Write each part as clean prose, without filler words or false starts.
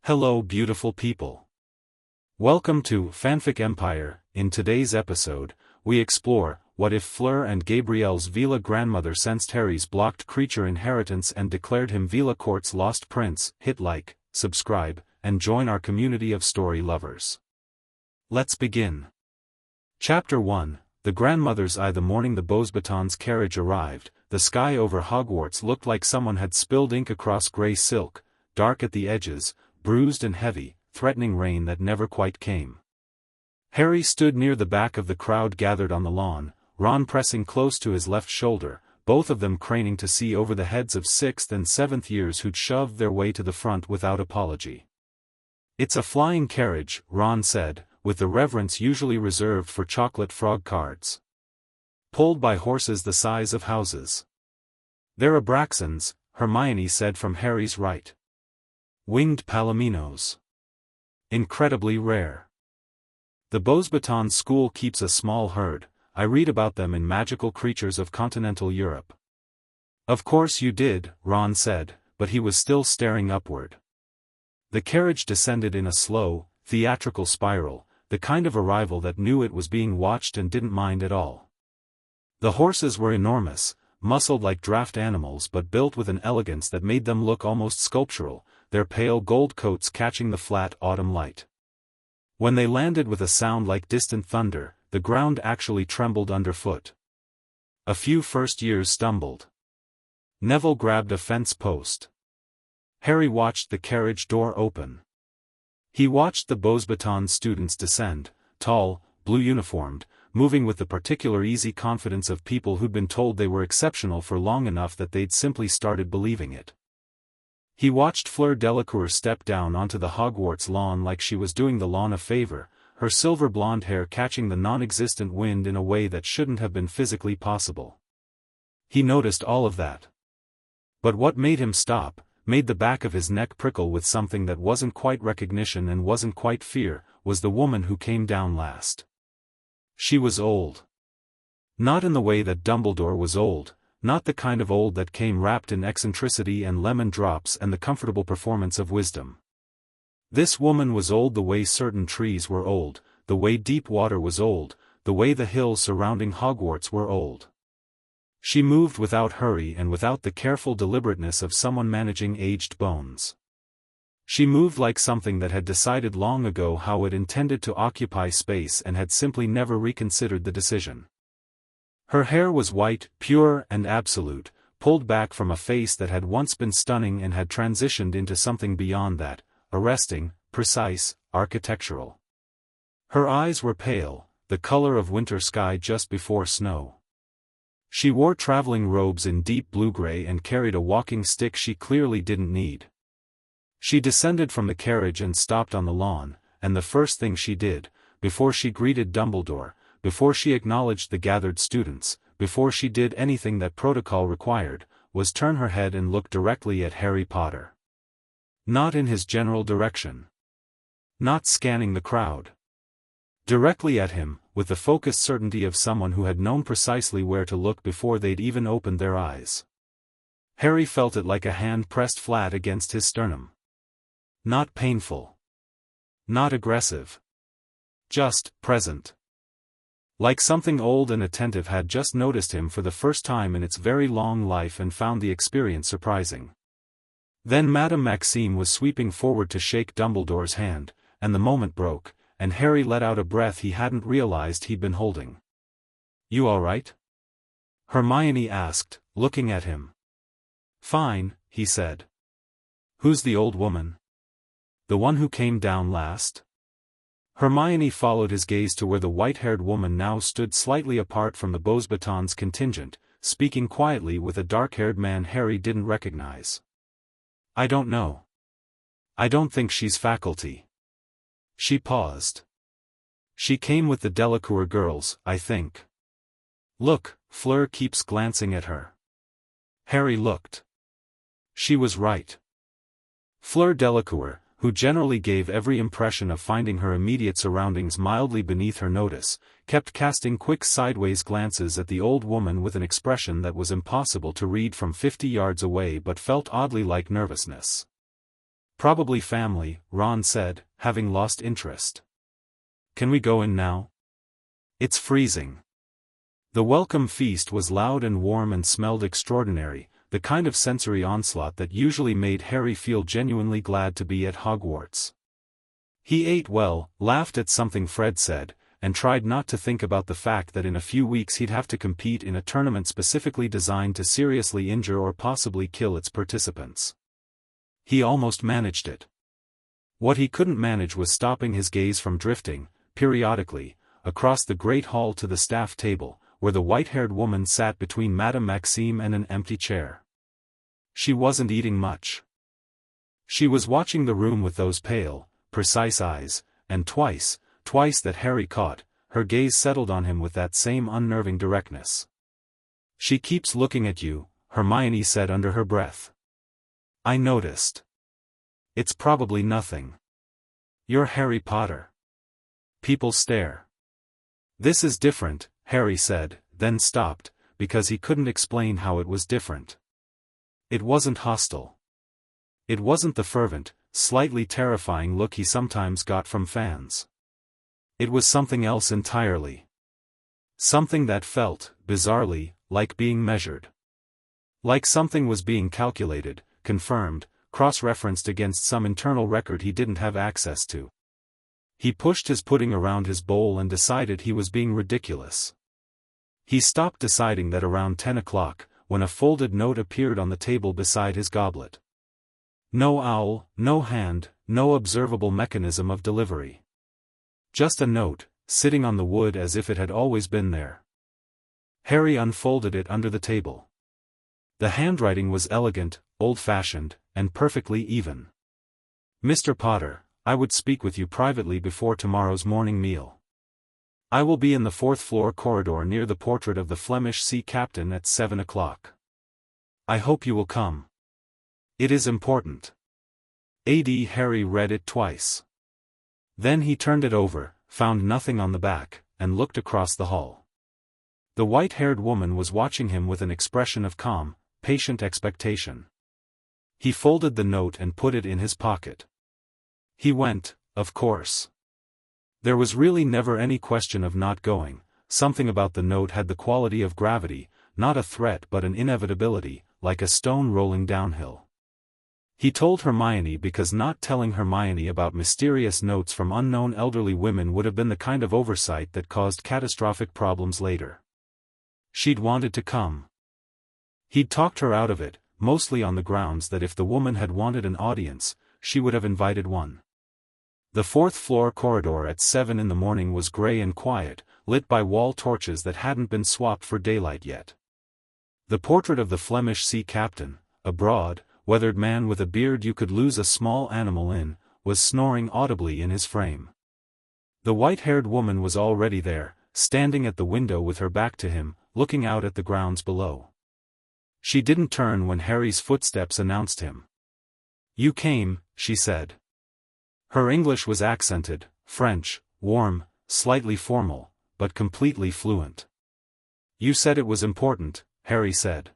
Hello beautiful people. Welcome to Fanfic Empire. In today's episode, we explore, what if Fleur and Gabrielle's Veela grandmother sensed Harry's blocked creature inheritance and declared him Veela Court's lost prince? Hit like, subscribe, and join our community of story lovers. Let's begin. Chapter 1, The Grandmother's Eye. The morning the Beauxbatons carriage arrived, the sky over Hogwarts looked like someone had spilled ink across grey silk, dark at the edges, bruised and heavy, threatening rain that never quite came. Harry stood near the back of the crowd gathered on the lawn, Ron pressing close to his left shoulder, both of them craning to see over the heads of 6th and 7th years who'd shoved their way to the front without apology. "It's a flying carriage," Ron said, with the reverence usually reserved for chocolate frog cards. "Pulled by horses the size of houses." "They're Abraxans," Hermione said from Harry's right. "Winged palominos. Incredibly rare. The Beauxbatons school keeps a small herd. I read about them in Magical Creatures of Continental Europe." "Of course you did," Ron said, but he was still staring upward. The carriage descended in a slow, theatrical spiral, the kind of arrival that knew it was being watched and didn't mind at all. The horses were enormous, muscled like draft animals but built with an elegance that made them look almost sculptural, their pale gold coats catching the flat autumn light. When they landed with a sound like distant thunder, the ground actually trembled underfoot. A few first years stumbled. Neville grabbed a fence post. Harry watched the carriage door open. He watched the Beauxbatons students descend, tall, blue uniformed, moving with the particular easy confidence of people who'd been told they were exceptional for long enough that they'd simply started believing it. He watched Fleur Delacour step down onto the Hogwarts lawn like she was doing the lawn a favor, her silver blonde hair catching the non-existent wind in a way that shouldn't have been physically possible. He noticed all of that. But what made him stop, made the back of his neck prickle with something that wasn't quite recognition and wasn't quite fear, was the woman who came down last. She was old. Not in the way that Dumbledore was old. Not the kind of old that came wrapped in eccentricity and lemon drops and the comfortable performance of wisdom. This woman was old the way certain trees were old, the way deep water was old, the way the hills surrounding Hogwarts were old. She moved without hurry and without the careful deliberateness of someone managing aged bones. She moved like something that had decided long ago how it intended to occupy space and had simply never reconsidered the decision. Her hair was white, pure and absolute, pulled back from a face that had once been stunning and had transitioned into something beyond that, arresting, precise, architectural. Her eyes were pale, the color of winter sky just before snow. She wore traveling robes in deep blue-gray and carried a walking stick she clearly didn't need. She descended from the carriage and stopped on the lawn, and the first thing she did, before she greeted Dumbledore, before she acknowledged the gathered students, before she did anything that protocol required, was turn her head and look directly at Harry Potter. Not in his general direction. Not scanning the crowd. Directly at him, with the focused certainty of someone who had known precisely where to look before they'd even opened their eyes. Harry felt it like a hand pressed flat against his sternum. Not painful. Not aggressive. Just present. Like something old and attentive had just noticed him for the first time in its very long life and found the experience surprising. Then Madame Maxime was sweeping forward to shake Dumbledore's hand, and the moment broke, and Harry let out a breath he hadn't realized he'd been holding. "You all right?" Hermione asked, looking at him. "Fine," he said. "Who's the old woman? The one who came down last?" Hermione followed his gaze to where the white-haired woman now stood slightly apart from the Beauxbatons contingent, speaking quietly with a dark-haired man Harry didn't recognize. "I don't know. I don't think she's faculty." She paused. "She came with the Delacour girls, I think." "Look," Fleur keeps glancing at her. Harry looked. She was right. Fleur Delacour, who generally gave every impression of finding her immediate surroundings mildly beneath her notice, kept casting quick sideways glances at the old woman with an expression that was impossible to read from 50 yards away but felt oddly like nervousness. Probably family, Ron said, having lost interest. Can we go in now? It's freezing. The welcome feast was loud and warm and smelled extraordinary, the kind of sensory onslaught that usually made Harry feel genuinely glad to be at Hogwarts. He ate well, laughed at something Fred said, and tried not to think about the fact that in a few weeks he'd have to compete in a tournament specifically designed to seriously injure or possibly kill its participants. He almost managed it. What he couldn't manage was stopping his gaze from drifting, periodically, across the great hall to the staff table, where the white-haired woman sat between Madame Maxime and an empty chair. She wasn't eating much. She was watching the room with those pale, precise eyes, and twice that Harry caught, her gaze settled on him with that same unnerving directness. "She keeps looking at you," Hermione said under her breath. "I noticed. It's probably nothing. You're Harry Potter. People stare." "This is different," Harry said, then stopped, because he couldn't explain how it was different. It wasn't hostile. It wasn't the fervent, slightly terrifying look he sometimes got from fans. It was something else entirely. Something that felt, bizarrely, like being measured. Like something was being calculated, confirmed, cross-referenced against some internal record he didn't have access to. He pushed his pudding around his bowl and decided he was being ridiculous. He stopped deciding that around 10 o'clock, when a folded note appeared on the table beside his goblet. No owl, no hand, no observable mechanism of delivery. Just a note, sitting on the wood as if it had always been there. Harry unfolded it under the table. The handwriting was elegant, old-fashioned, and perfectly even. "Mr. Potter, I would speak with you privately before tomorrow's morning meal. I will be in the 4th floor corridor near the portrait of the Flemish sea captain at 7 o'clock. I hope you will come. It is important." Harry read it twice. Then he turned it over, found nothing on the back, and looked across the hall. The white-haired woman was watching him with an expression of calm, patient expectation. He folded the note and put it in his pocket. He went, of course. There was really never any question of not going. Something about the note had the quality of gravity, not a threat but an inevitability, like a stone rolling downhill. He told Hermione because not telling Hermione about mysterious notes from unknown elderly women would have been the kind of oversight that caused catastrophic problems later. She'd wanted to come. He'd talked her out of it, mostly on the grounds that if the woman had wanted an audience, she would have invited one. The 4th floor corridor at 7 in the morning was grey and quiet, lit by wall torches that hadn't been swapped for daylight yet. The portrait of the Flemish sea captain, a broad, weathered man with a beard you could lose a small animal in, was snoring audibly in his frame. The white-haired woman was already there, standing at the window with her back to him, looking out at the grounds below. She didn't turn when Harry's footsteps announced him. "You came," she said. Her English was accented, French, warm, slightly formal, but completely fluent. "You said it was important," Harry said.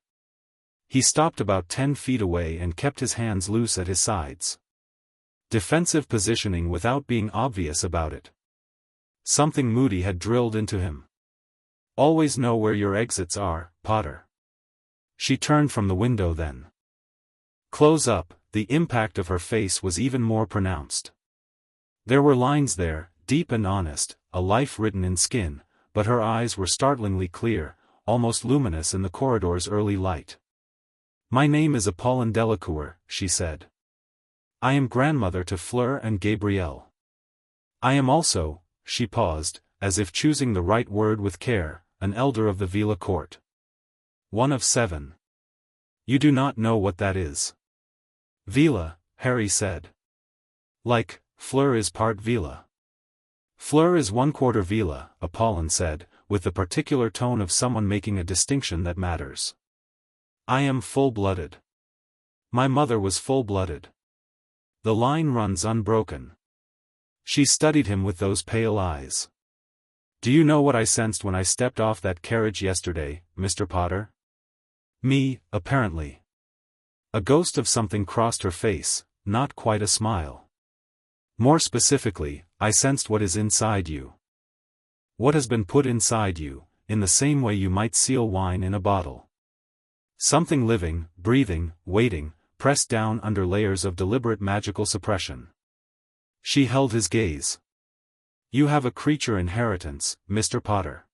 He stopped about 10 feet away and kept his hands loose at his sides. Defensive positioning without being obvious about it. Something moody had drilled into him. "Always know where your exits are, Potter." She turned from the window then. Close up, the impact of her face was even more pronounced. There were lines there, deep and honest, a life written in skin, but her eyes were startlingly clear, almost luminous in the corridor's early light. "My name is Apolline Delacour," she said. "I am grandmother to Fleur and Gabrielle. I am also," she paused, as if choosing the right word with care, "an elder of the Veela Court. One of 7. You do not know what that is." "Veela," Harry said. "Like, Fleur is part Veela." "Fleur is 1/4 Veela," Apolline said, with the particular tone of someone making a distinction that matters. "I am full-blooded. My mother was full-blooded. The line runs unbroken." She studied him with those pale eyes. "Do you know what I sensed when I stepped off that carriage yesterday, Mr. Potter?" "Me, apparently." A ghost of something crossed her face, not quite a smile. More specifically, I sensed what is inside you. What has been put inside you, in the same way you might seal wine in a bottle. Something living, breathing, waiting, pressed down under layers of deliberate magical suppression. She held his gaze. You have a creature inheritance, Mr. Potter.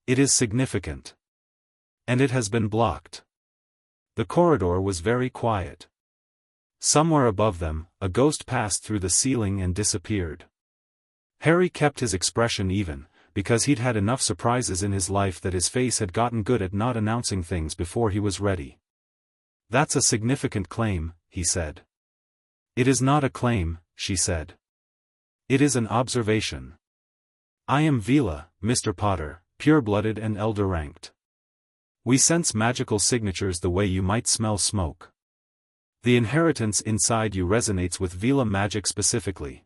It is significant. And it has been blocked. The corridor was very quiet. Somewhere above them, a ghost passed through the ceiling and disappeared. Harry kept his expression even, because he'd had enough surprises in his life that his face had gotten good at not announcing things before he was ready. That's a significant claim, he said. It is not a claim, she said. It is an observation. I am Veela, Mr. Potter, pure-blooded and elder-ranked. We sense magical signatures the way you might smell smoke. The inheritance inside you resonates with Veela magic specifically.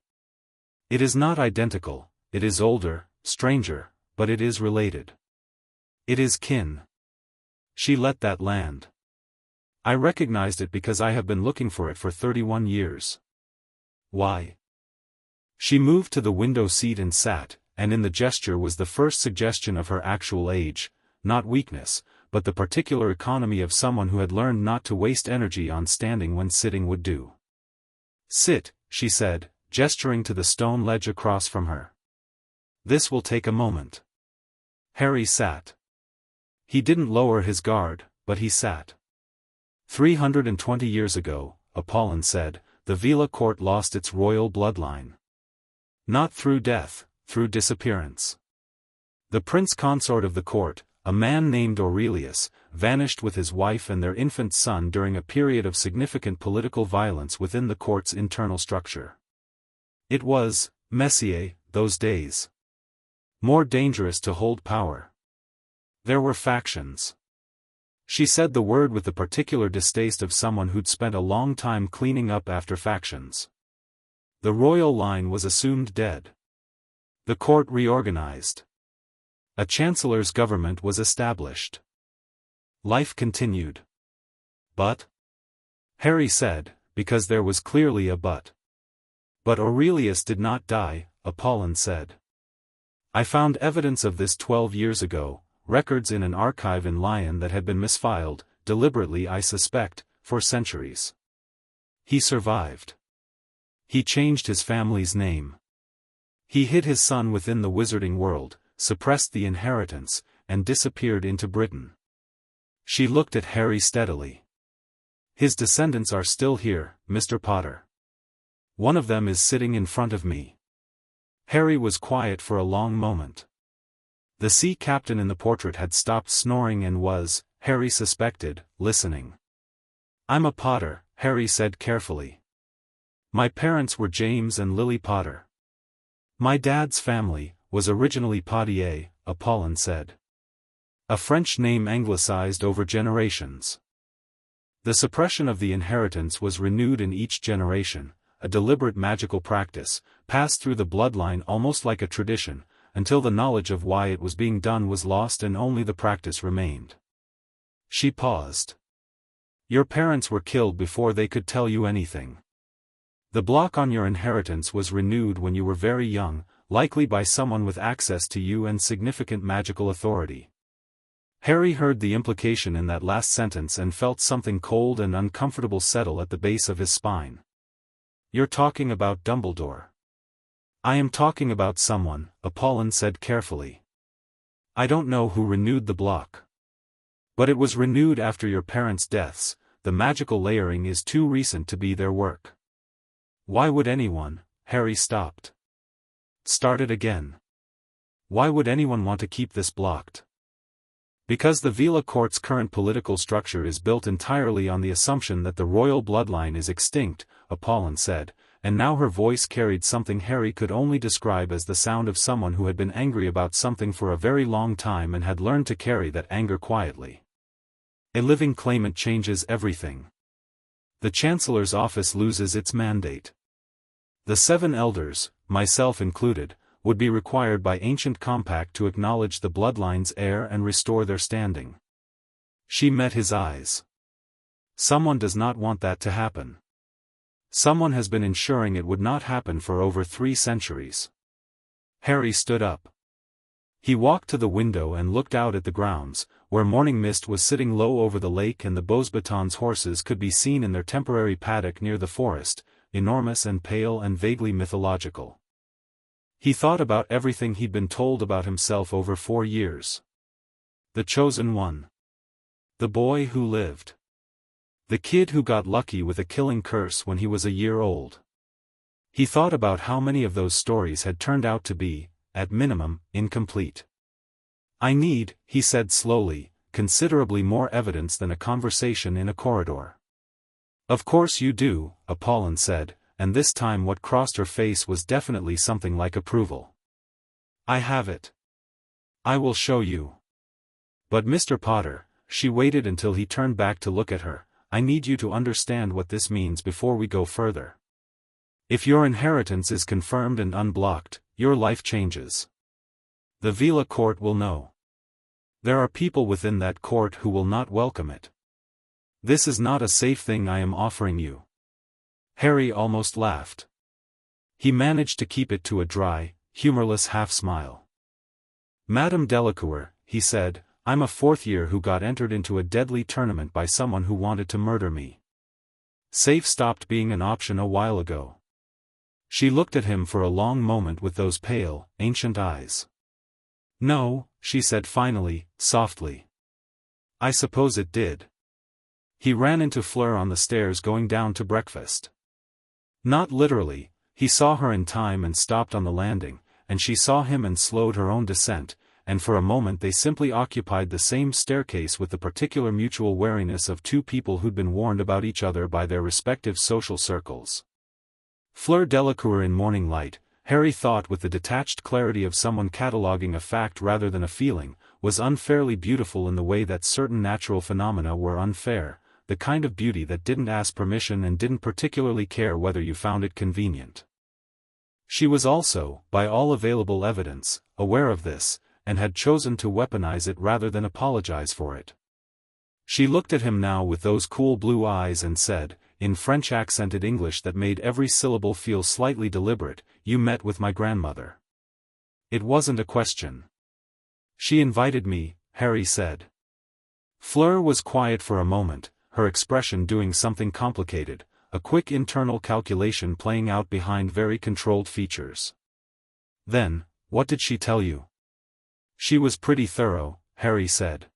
It is not identical, it is older, stranger, but it is related. It is kin. She let that land. I recognized it because I have been looking for it for 31 years. Why? She moved to the window seat and sat, and in the gesture was the first suggestion of her actual age, not weakness, but the particular economy of someone who had learned not to waste energy on standing when sitting would do. Sit, she said, gesturing to the stone ledge across from her. This will take a moment. Harry sat. He didn't lower his guard, but he sat. 320 years ago, Apolline said, the Veela Court lost its royal bloodline. Not through death, through disappearance. The prince consort of the court, a man named Aurelius, vanished with his wife and their infant son during a period of significant political violence within the court's internal structure. It was, Messier, those days. More dangerous to hold power. There were factions. She said the word with the particular distaste of someone who'd spent a long time cleaning up after factions. The royal line was assumed dead. The court reorganized. A chancellor's government was established. Life continued. But? Harry said, because there was clearly a but. But Aurelius did not die, Apolline said. I found evidence of this 12 years ago, records in an archive in Lyon that had been misfiled, deliberately I suspect, for centuries. He survived. He changed his family's name. He hid his son within the wizarding world, suppressed the inheritance, and disappeared into Britain. She looked at Harry steadily. His descendants are still here, Mr. Potter. One of them is sitting in front of me. Harry was quiet for a long moment. The sea captain in the portrait had stopped snoring and was, Harry suspected, listening. I'm a Potter, Harry said carefully. My parents were James and Lily Potter. My dad's family was originally Potier, Apolline said. A French name anglicized over generations. The suppression of the inheritance was renewed in each generation, a deliberate magical practice, passed through the bloodline almost like a tradition, until the knowledge of why it was being done was lost and only the practice remained. She paused. Your parents were killed before they could tell you anything. The block on your inheritance was renewed when you were very young, likely by someone with access to you and significant magical authority. Harry heard the implication in that last sentence and felt something cold and uncomfortable settle at the base of his spine. You're talking about Dumbledore. I am talking about someone, Apolline said carefully. I don't know who renewed the block. But it was renewed after your parents' deaths. The magical layering is too recent to be their work. Why would anyone? Harry stopped. Started again. Why would anyone want to keep this blocked? Because the Veela Court's current political structure is built entirely on the assumption that the royal bloodline is extinct, Apolline said, and now her voice carried something Harry could only describe as the sound of someone who had been angry about something for a very long time and had learned to carry that anger quietly. A living claimant changes everything. The Chancellor's office loses its mandate. The 7 elders, myself included, would be required by ancient compact to acknowledge the bloodline's heir and restore their standing. She met his eyes. Someone does not want that to happen. Someone has been ensuring it would not happen for over 3 centuries. Harry stood up. He walked to the window and looked out at the grounds, where morning mist was sitting low over the lake and the Beauxbatons horses could be seen in their temporary paddock near the forest, enormous and pale and vaguely mythological. He thought about everything he'd been told about himself over 4 years. The chosen one. The boy who lived. The kid who got lucky with a killing curse when he was a year old. He thought about how many of those stories had turned out to be, at minimum, incomplete. I need, he said slowly, considerably more evidence than a conversation in a corridor. Of course you do, Apolline said, and this time what crossed her face was definitely something like approval. I have it. I will show you. But Mr. Potter, she waited until he turned back to look at her, I need you to understand what this means before we go further. If your inheritance is confirmed and unblocked, your life changes. The Veela Court will know. There are people within that court who will not welcome it. This is not a safe thing I am offering you. Harry almost laughed. He managed to keep it to a dry, humorless half-smile. Madame Delacour, he said, I'm a 4th year who got entered into a deadly tournament by someone who wanted to murder me. Safe stopped being an option a while ago. She looked at him for a long moment with those pale, ancient eyes. No, she said finally, softly. I suppose it did. He ran into Fleur on the stairs going down to breakfast. Not literally, he saw her in time and stopped on the landing, and she saw him and slowed her own descent, and for a moment they simply occupied the same staircase with the particular mutual wariness of 2 people who'd been warned about each other by their respective social circles. Fleur Delacour in morning light, Harry thought with the detached clarity of someone cataloguing a fact rather than a feeling, was unfairly beautiful in the way that certain natural phenomena were unfair, the kind of beauty that didn't ask permission and didn't particularly care whether you found it convenient. She was also, by all available evidence, aware of this, and had chosen to weaponize it rather than apologize for it. She looked at him now with those cool blue eyes and said, in French accented English that made every syllable feel slightly deliberate, you met with my grandmother. It wasn't a question. She invited me, Harry said. Fleur was quiet for a moment, her expression doing something complicated, a quick internal calculation playing out behind very controlled features. Then, what did she tell you? She was pretty thorough, Harry said.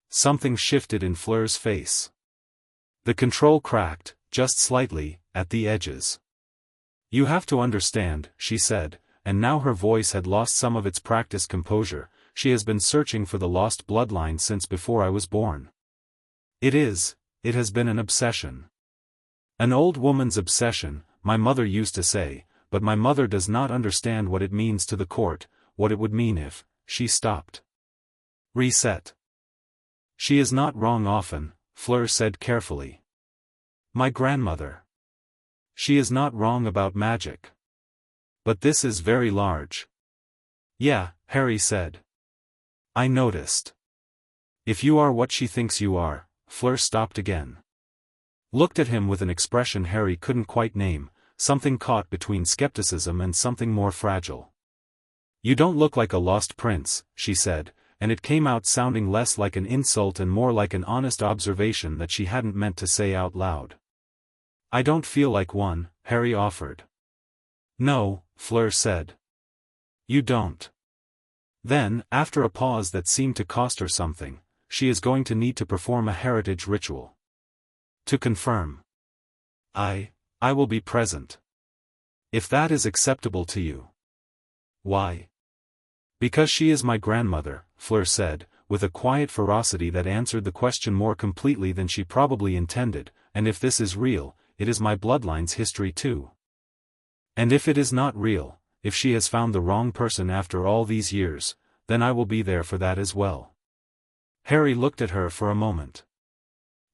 Something shifted in Fleur's face. The control cracked, just slightly, at the edges. You have to understand, she said, and now her voice had lost some of its practiced composure, she has been searching for the lost bloodline since before I was born. It has been an obsession. An old woman's obsession, my mother used to say, but my mother does not understand what it means to the court, what it would mean if, she stopped. Reset. She is not wrong often, Fleur said carefully. My grandmother. She is not wrong about magic. But this is very large. Yeah, Harry said. I noticed. If you are what she thinks you are, Fleur stopped again. Looked at him with an expression Harry couldn't quite name, something caught between skepticism and something more fragile. You don't look like a lost prince, she said, and it came out sounding less like an insult and more like an honest observation that she hadn't meant to say out loud. I don't feel like one, Harry offered. No, Fleur said. You don't. Then, after a pause that seemed to cost her something, she is going to need to perform a heritage ritual. To confirm. I will be present. If that is acceptable to you. Why? Because she is my grandmother, Fleur said, with a quiet ferocity that answered the question more completely than she probably intended, and if this is real, it is my bloodline's history too. And if it is not real, if she has found the wrong person after all these years, then I will be there for that as well. Harry looked at her for a moment.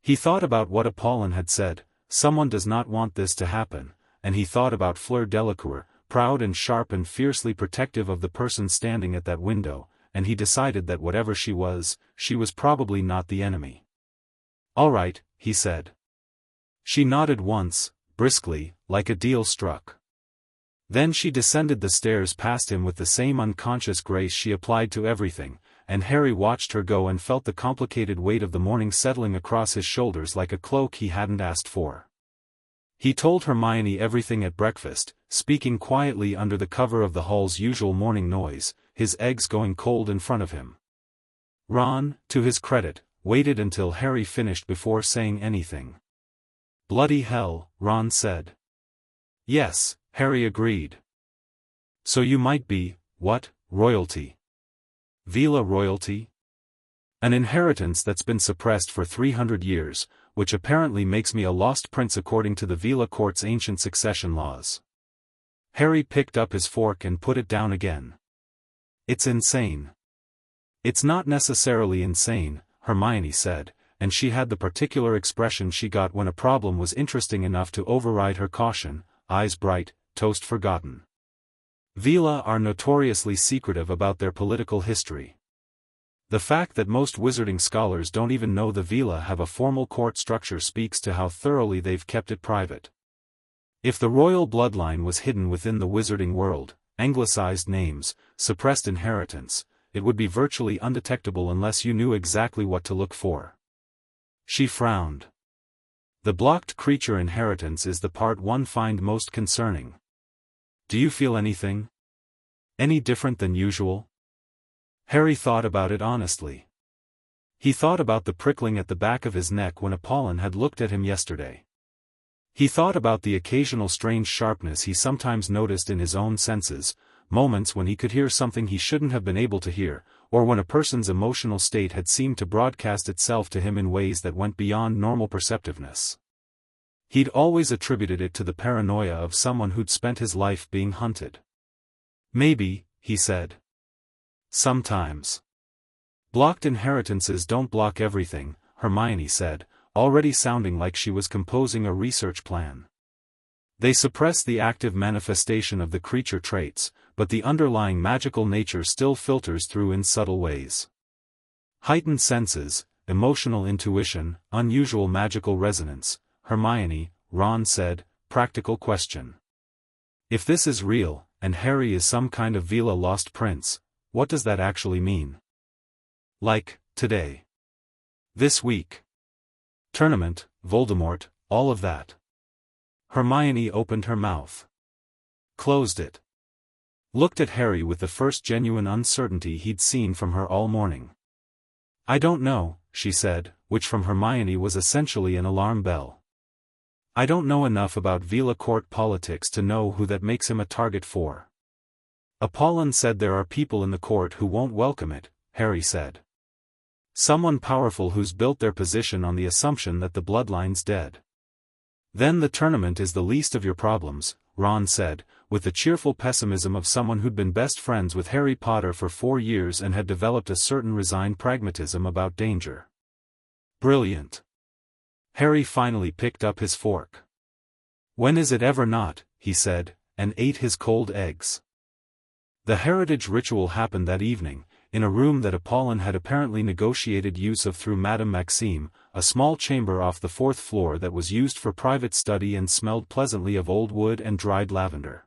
He thought about what Apolline had said, someone does not want this to happen, and he thought about Fleur Delacour, proud and sharp and fiercely protective of the person standing at that window, and he decided that whatever she was probably not the enemy. All right, he said. She nodded once, briskly, like a deal struck. Then she descended the stairs past him with the same unconscious grace she applied to everything, and Harry watched her go and felt the complicated weight of the morning settling across his shoulders like a cloak he hadn't asked for. He told Hermione everything at breakfast, speaking quietly under the cover of the hall's usual morning noise, his eggs going cold in front of him. Ron, to his credit, waited until Harry finished before saying anything. "Bloody hell," Ron said. "Yes," Harry agreed. "So you might be, what, royalty? Veela royalty? An inheritance that's been suppressed for 300 years, which apparently makes me a lost prince according to the Veela Court's ancient succession laws." Harry picked up his fork and put it down again. "It's insane." "It's not necessarily insane," Hermione said, and she had the particular expression she got when a problem was interesting enough to override her caution, eyes bright, toast forgotten. "Veela are notoriously secretive about their political history. The fact that most wizarding scholars don't even know the Veela have a formal court structure speaks to how thoroughly they've kept it private. If the royal bloodline was hidden within the wizarding world, anglicized names, suppressed inheritance, it would be virtually undetectable unless you knew exactly what to look for." She frowned. "The blocked creature inheritance is the part one find most concerning. Do you feel anything? Any different than usual?" Harry thought about it honestly. He thought about the prickling at the back of his neck when Apolline had looked at him yesterday. He thought about the occasional strange sharpness he sometimes noticed in his own senses, moments when he could hear something he shouldn't have been able to hear, or when a person's emotional state had seemed to broadcast itself to him in ways that went beyond normal perceptiveness. He'd always attributed it to the paranoia of someone who'd spent his life being hunted. "Maybe," he said. "Sometimes. Blocked inheritances don't block everything," Hermione said, already sounding like she was composing a research plan. "They suppress the active manifestation of the creature traits, but the underlying magical nature still filters through in subtle ways. Heightened senses, emotional intuition, unusual magical resonance." "Hermione," Ron said, "practical question. If this is real, and Harry is some kind of Veela lost prince, what does that actually mean? Like, today? This week? Tournament, Voldemort, all of that?" Hermione opened her mouth. Closed it. Looked at Harry with the first genuine uncertainty he'd seen from her all morning. "I don't know," she said, which from Hermione was essentially an alarm bell. "I don't know enough about Veela Court politics to know who that makes him a target for." "Apolline said there are people in the court who won't welcome it," Harry said. "Someone powerful who's built their position on the assumption that the bloodline's dead." "Then the tournament is the least of your problems," Ron said, with the cheerful pessimism of someone who'd been best friends with Harry Potter for 4 years and had developed a certain resigned pragmatism about danger. "Brilliant." Harry finally picked up his fork. "When is it ever not?" he said, and ate his cold eggs. The heritage ritual happened that evening, in a room that Apolline had apparently negotiated use of through Madame Maxime, a small chamber off the 4th floor that was used for private study and smelled pleasantly of old wood and dried lavender.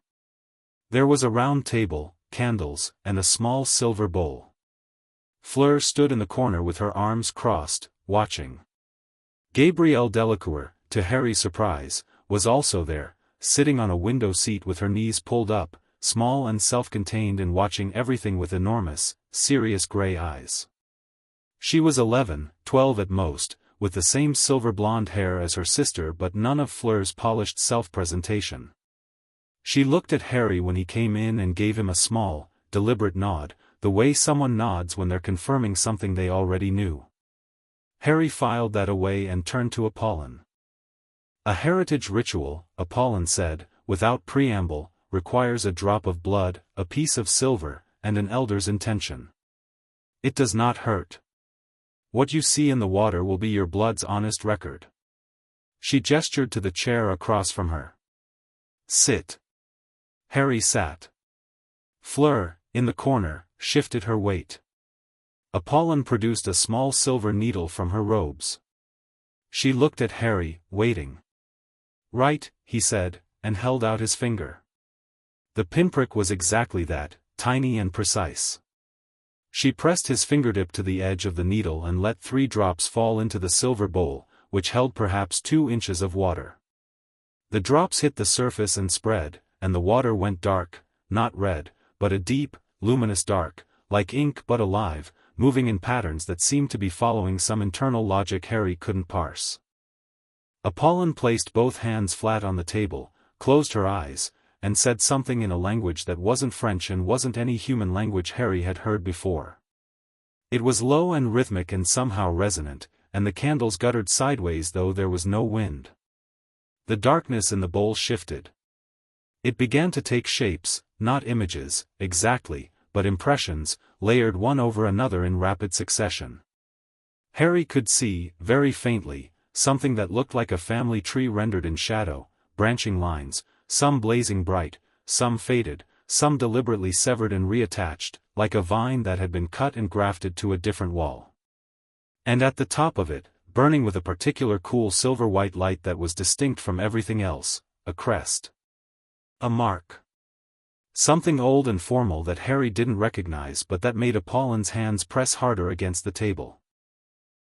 There was a round table, candles, and a small silver bowl. Fleur stood in the corner with her arms crossed, watching. Gabrielle Delacour, to Harry's surprise, was also there, sitting on a window seat with her knees pulled up, small and self-contained and watching everything with enormous, serious grey eyes. She was 11, 12 at most, with the same silver blonde hair as her sister but none of Fleur's polished self-presentation. She looked at Harry when he came in and gave him a small, deliberate nod, the way someone nods when they're confirming something they already knew. Harry filed that away and turned to Apolline. "A heritage ritual," Apolline said, without preamble, "requires a drop of blood, a piece of silver, and an elder's intention. It does not hurt. What you see in the water will be your blood's honest record." She gestured to the chair across from her. "Sit." Harry sat. Fleur, in the corner, shifted her weight. Apolline produced a small silver needle from her robes. She looked at Harry, waiting. Right, he said, and held out his finger. The pinprick was exactly that, tiny and precise. She pressed his fingertip to the edge of the needle and let 3 drops fall into the silver bowl, which held perhaps 2 inches of water. The drops hit the surface and spread, and the water went dark, not red, but a deep, luminous dark, like ink but alive, moving in patterns that seemed to be following some internal logic Harry couldn't parse. Apolline placed both hands flat on the table, closed her eyes, and said something in a language that wasn't French and wasn't any human language Harry had heard before. It was low and rhythmic and somehow resonant, and the candles guttered sideways though there was no wind. The darkness in the bowl shifted. It began to take shapes, not images, exactly, but impressions, layered one over another in rapid succession. Harry could see, very faintly, something that looked like a family tree rendered in shadow, branching lines, some blazing bright, some faded, some deliberately severed and reattached, like a vine that had been cut and grafted to a different wall. And at the top of it, burning with a particular cool silver-white light that was distinct from everything else, a crest. A mark. Something old and formal that Harry didn't recognize but that made Apolline's hands press harder against the table.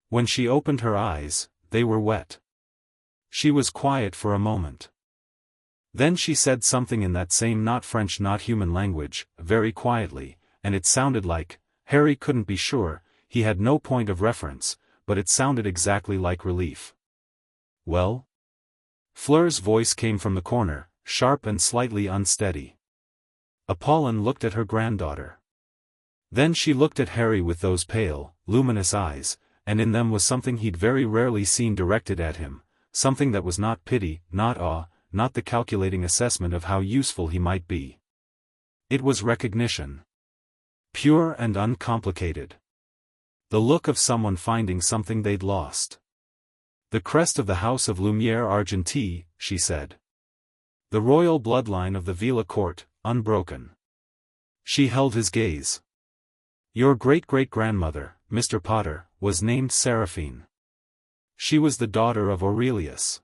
When she opened her eyes, they were wet. She was quiet for a moment. Then she said something in that same not French not human language, very quietly, and it sounded like, Harry couldn't be sure, he had no point of reference, but it sounded exactly like relief. Well? Fleur's voice came from the corner, sharp and slightly unsteady. Apolline looked at her granddaughter. Then she looked at Harry with those pale, luminous eyes, and in them was something he'd very rarely seen directed at him, something that was not pity, not awe, not the calculating assessment of how useful he might be. It was recognition. Pure and uncomplicated. The look of someone finding something they'd lost. The crest of the House of Lumière Argentée, she said. The royal bloodline of the Veela Court, unbroken. She held his gaze. Your great-great-grandmother, Mr. Potter, was named Seraphine. She was the daughter of Aurelius.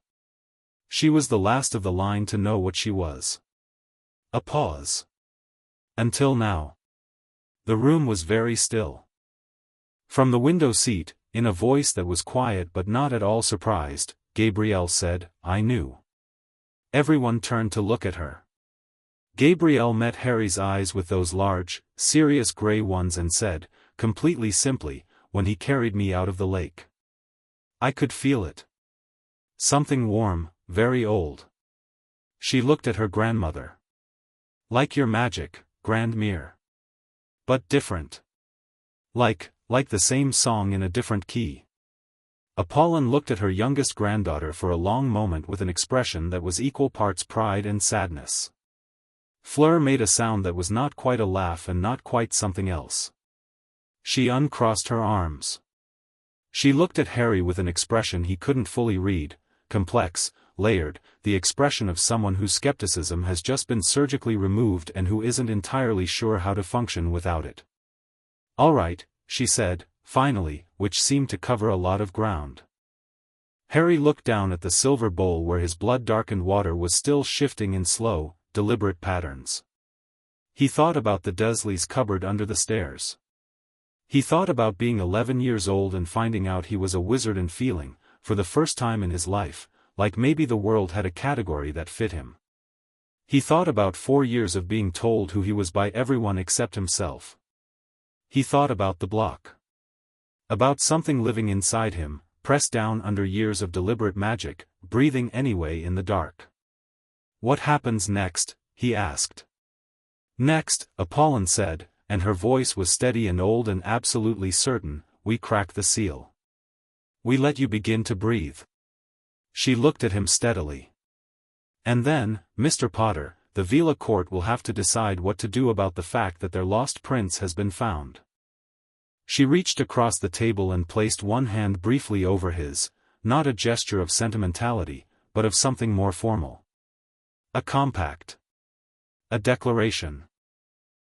She was the last of the line to know what she was. A pause. Until now. The room was very still. From the window seat, in a voice that was quiet but not at all surprised, Gabrielle said, I knew. Everyone turned to look at her. Gabrielle met Harry's eyes with those large, serious grey ones and said, completely simply, when he carried me out of the lake. I could feel it. Something warm, very old. She looked at her grandmother. Like your magic, Grandmere. But different. Like the same song in a different key. Apolline looked at her youngest granddaughter for a long moment with an expression that was equal parts pride and sadness. Fleur made a sound that was not quite a laugh and not quite something else. She uncrossed her arms. She looked at Harry with an expression he couldn't fully read, complex, layered, the expression of someone whose skepticism has just been surgically removed and who isn't entirely sure how to function without it. All right, she said, finally, which seemed to cover a lot of ground. Harry looked down at the silver bowl where his blood-darkened water was still shifting in slow, deliberate patterns. He thought about the Dursleys' cupboard under the stairs. He thought about being 11 years old and finding out he was a wizard and feeling, for the first time in his life, like maybe the world had a category that fit him. He thought about 4 years of being told who he was by everyone except himself. He thought about the block. About something living inside him, pressed down under years of deliberate magic, breathing anyway in the dark. What happens next? He asked. Next, Apolline said, and her voice was steady and old and absolutely certain, we crack the seal. We let you begin to breathe. She looked at him steadily. And then, Mr. Potter, the Veela Court will have to decide what to do about the fact that their lost prince has been found. She reached across the table and placed one hand briefly over his, not a gesture of sentimentality, but of something more formal. A compact. A declaration.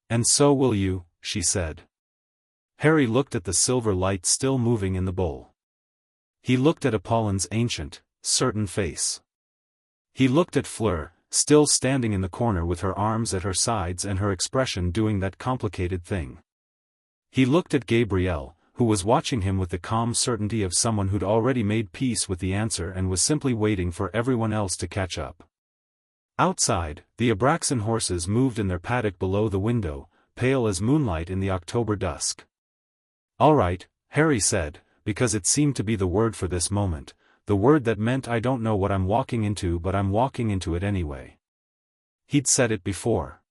And so will you, she said. Harry looked at the silver light still moving in the bowl. He looked at Apolline's ancient, certain face. He looked at Fleur, still standing in the corner with her arms at her sides and her expression doing that complicated thing. He looked at Gabrielle, who was watching him with the calm certainty of someone who'd already made peace with the answer and was simply waiting for everyone else to catch up. Outside, the Abraxan horses moved in their paddock below the window, pale as moonlight in the October dusk. "All right," Harry said, because it seemed to be the word for this moment, the word that meant I don't know what I'm walking into but I'm walking into it anyway. He'd said it before.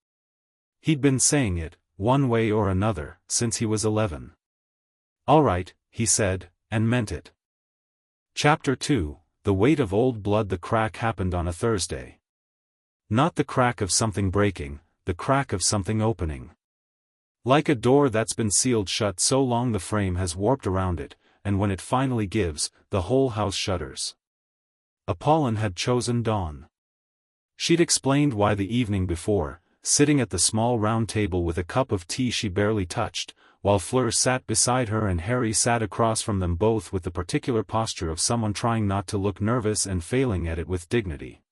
He'd been saying it, one way or another, since he was 11. "All right," he said, and meant it. Chapter 2, The Weight of Old Blood. The crack happened on a Thursday. Not the crack of something breaking, the crack of something opening. Like a door that's been sealed shut so long the frame has warped around it, and when it finally gives, the whole house shudders. Apolline had chosen Dawn. She'd explained why the evening before, sitting at the small round table with a cup of tea she barely touched, while Fleur sat beside her and Harry sat across from them both with the particular posture of someone trying not to look nervous and failing at it with dignity.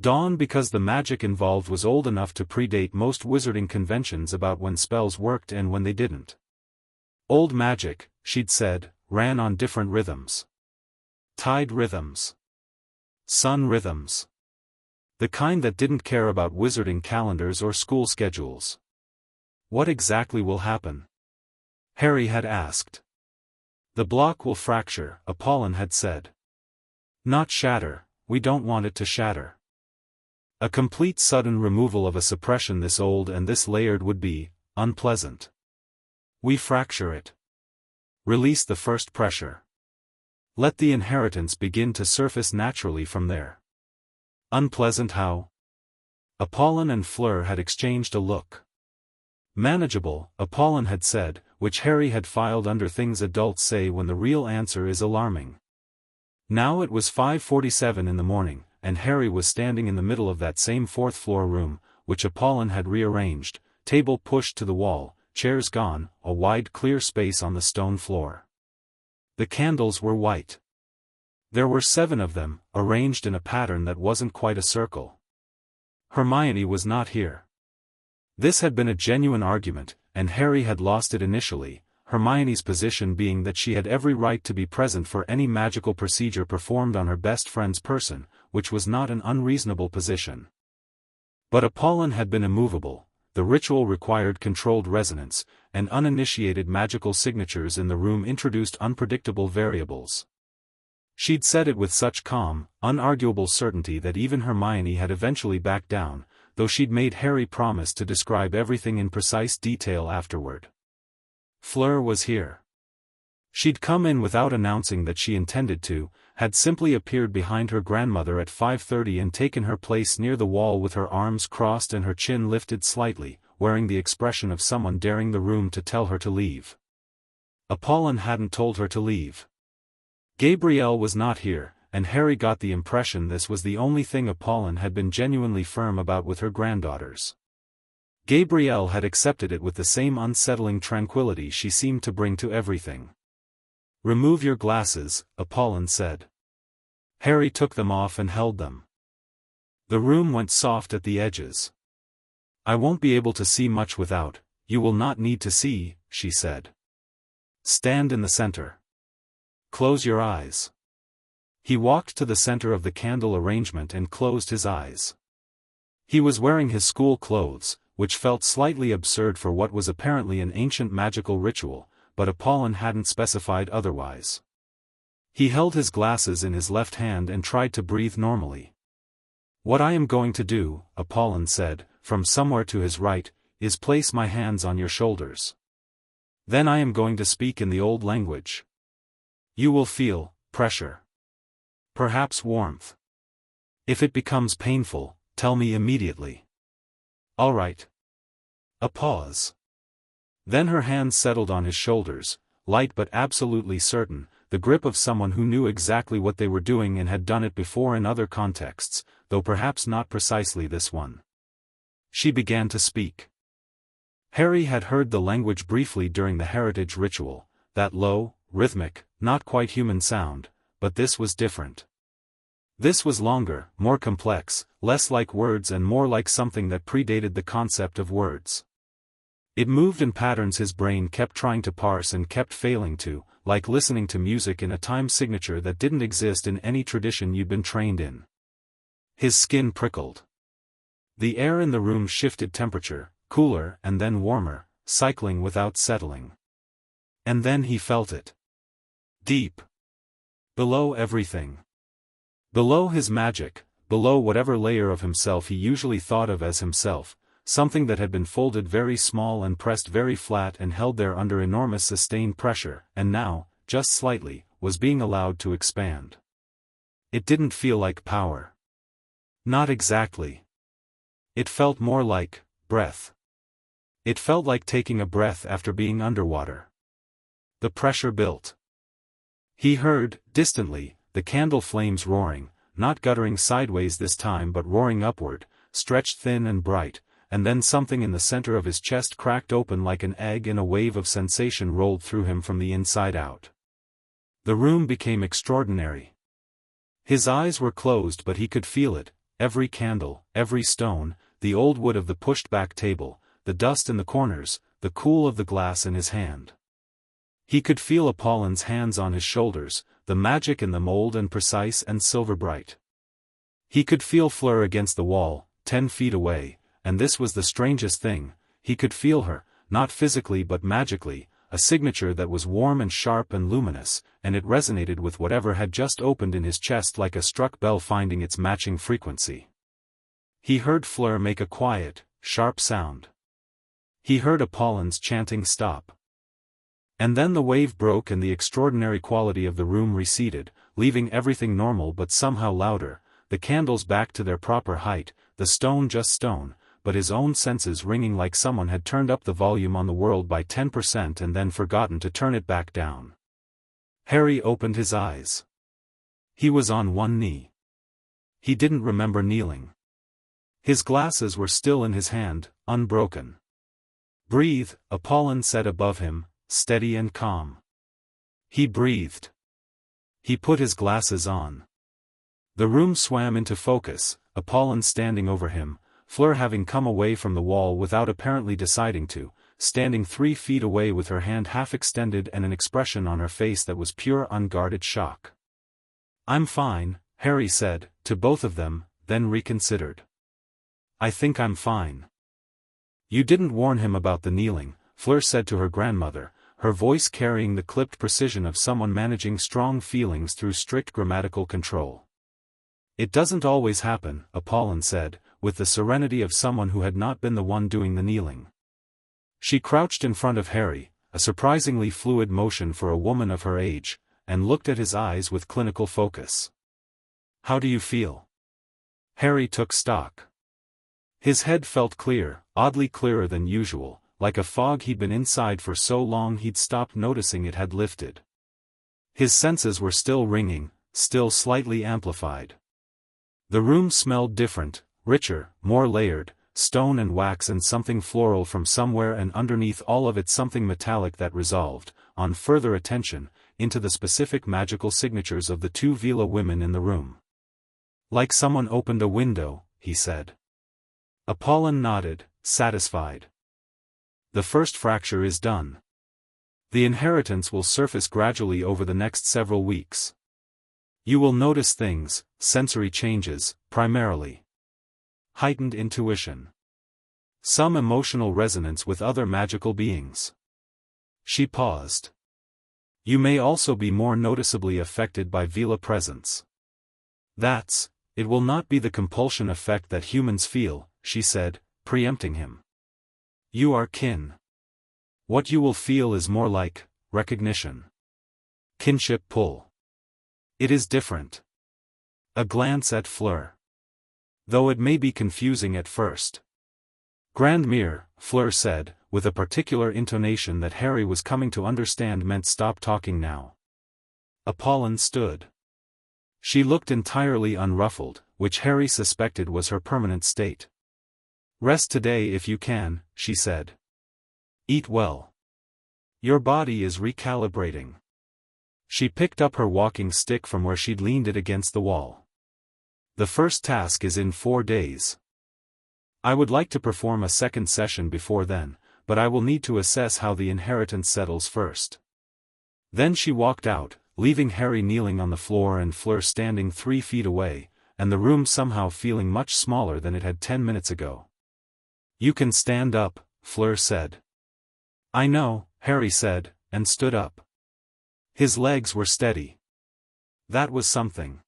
Dawn, because the magic involved was old enough to predate most wizarding conventions about when spells worked and when they didn't. Old magic, she'd said, ran on different rhythms. Tide rhythms. Sun rhythms. The kind that didn't care about wizarding calendars or school schedules. "What exactly will happen?" Harry had asked. "The block will fracture," Apolline had said. "Not shatter, we don't want it to shatter. A complete sudden removal of a suppression this old and this layered would be unpleasant. We fracture it. Release the first pressure. Let the inheritance begin to surface naturally from there." Unpleasant how? Apolline and Fleur had exchanged a look. Manageable, Apolline had said, which Harry had filed under things adults say when the real answer is alarming. Now it was 5:47 in the morning, and Harry was standing in the middle of that same fourth-floor room, which Apolline had rearranged, table pushed to the wall, chairs gone, a wide clear space on the stone floor. The candles were white. There were 7 of them, arranged in a pattern that wasn't quite a circle. Hermione was not here. This had been a genuine argument, and Harry had lost it initially, Hermione's position being that she had every right to be present for any magical procedure performed on her best friend's person, which was not an unreasonable position. But Apolline had been immovable. The ritual required controlled resonance, and uninitiated magical signatures in the room introduced unpredictable variables. She'd said it with such calm, unarguable certainty that even Hermione had eventually backed down, though she'd made Harry promise to describe everything in precise detail afterward. Fleur was here. She'd come in without announcing that she intended to, had simply appeared behind her grandmother at 5:30 and taken her place near the wall with her arms crossed and her chin lifted slightly, wearing the expression of someone daring the room to tell her to leave. Apolline hadn't told her to leave. Gabrielle was not here, and Harry got the impression this was the only thing Apolline had been genuinely firm about with her granddaughters. Gabrielle had accepted it with the same unsettling tranquility she seemed to bring to everything. "Remove your glasses," Apolline said. Harry took them off and held them. The room went soft at the edges. "I won't be able to see much without." "You will not need to see," she said. "Stand in the center. Close your eyes." He walked to the center of the candle arrangement and closed his eyes. He was wearing his school clothes, which felt slightly absurd for what was apparently an ancient magical ritual, but Apolline hadn't specified otherwise. He held his glasses in his left hand and tried to breathe normally. "What I am going to do," Apolline said, from somewhere to his right, "is place my hands on your shoulders. Then I am going to speak in the old language. You will feel pressure. Perhaps warmth. If it becomes painful, tell me immediately. All right." A pause. Then her hands settled on his shoulders, light but absolutely certain, the grip of someone who knew exactly what they were doing and had done it before in other contexts, though perhaps not precisely this one. She began to speak. Harry had heard the language briefly during the heritage ritual, that low, rhythmic, not quite human sound, but this was different. This was longer, more complex, less like words and more like something that predated the concept of words. It moved in patterns his brain kept trying to parse and kept failing to, like listening to music in a time signature that didn't exist in any tradition you'd been trained in. His skin prickled. The air in the room shifted temperature, cooler and then warmer, cycling without settling. And then he felt it. Deep. Below everything. Below his magic, below whatever layer of himself he usually thought of as himself, something that had been folded very small and pressed very flat and held there under enormous sustained pressure, and now, just slightly, was being allowed to expand. It didn't feel like power. Not exactly. It felt more like breath. It felt like taking a breath after being underwater. The pressure built. He heard, distantly, the candle flames roaring, not guttering sideways this time but roaring upward, stretched thin and bright, and then something in the center of his chest cracked open like an egg and a wave of sensation rolled through him from the inside out. The room became extraordinary. His eyes were closed but he could feel it, every candle, every stone, the old wood of the pushed-back table, the dust in the corners, the cool of the glass in his hand. He could feel Apolline's hands on his shoulders, the magic in the mold and precise and silver bright. He could feel Fleur against the wall, 10 feet away, and this was the strangest thing, he could feel her, not physically but magically, a signature that was warm and sharp and luminous, and it resonated with whatever had just opened in his chest like a struck bell finding its matching frequency. He heard Fleur make a quiet, sharp sound. He heard Apolline's chanting stop. And then the wave broke and the extraordinary quality of the room receded, leaving everything normal but somehow louder, the candles back to their proper height, the stone just stone, but his own senses ringing like someone had turned up the volume on the world by 10% and then forgotten to turn it back down. Harry opened his eyes. He was on one knee. He didn't remember kneeling. His glasses were still in his hand, unbroken. "Breathe," Apolline said above him, steady and calm. He breathed. He put his glasses on. The room swam into focus, Apolline standing over him, Fleur having come away from the wall without apparently deciding to, standing 3 feet away with her hand half extended and an expression on her face that was pure unguarded shock. "I'm fine," Harry said, to both of them, then reconsidered. "I think I'm fine." "You didn't warn him about the kneeling," Fleur said to her grandmother, her voice carrying the clipped precision of someone managing strong feelings through strict grammatical control. "It doesn't always happen," Apolline said, with the serenity of someone who had not been the one doing the kneeling. She crouched in front of Harry, a surprisingly fluid motion for a woman of her age, and looked at his eyes with clinical focus. "How do you feel?" Harry took stock. His head felt clear, oddly clearer than usual, like a fog he'd been inside for so long he'd stopped noticing it had lifted. His senses were still ringing, still slightly amplified. The room smelled different, richer, more layered, stone and wax and something floral from somewhere, and underneath all of it something metallic that resolved, on further attention, into the specific magical signatures of the 2 Veela women in the room. "Like someone opened a window," he said. Apolline nodded, satisfied. "The first fracture is done. The inheritance will surface gradually over the next several weeks. You will notice things, sensory changes, primarily. Heightened intuition. Some emotional resonance with other magical beings." She paused. "You may also be more noticeably affected by Veela presence. It will not be the compulsion effect that humans feel," she said, preempting him. "You are kin. What you will feel is more like recognition. Kinship pull. It is different." A glance at Fleur. "Though it may be confusing at first." "Grandmere," Fleur said, with a particular intonation that Harry was coming to understand meant stop talking now. Apolline stood. She looked entirely unruffled, which Harry suspected was her permanent state. "Rest today if you can," she said. "Eat well. Your body is recalibrating." She picked up her walking stick from where she'd leaned it against the wall. The first task is in 4 days. I would like to perform a second session before then, but I will need to assess how the inheritance settles first. Then she walked out, leaving Harry kneeling on the floor and Fleur standing 3 feet away, and the room somehow feeling much smaller than it had 10 minutes ago. You can stand up, Fleur said. I know, Harry said, and stood up. His legs were steady. That was something.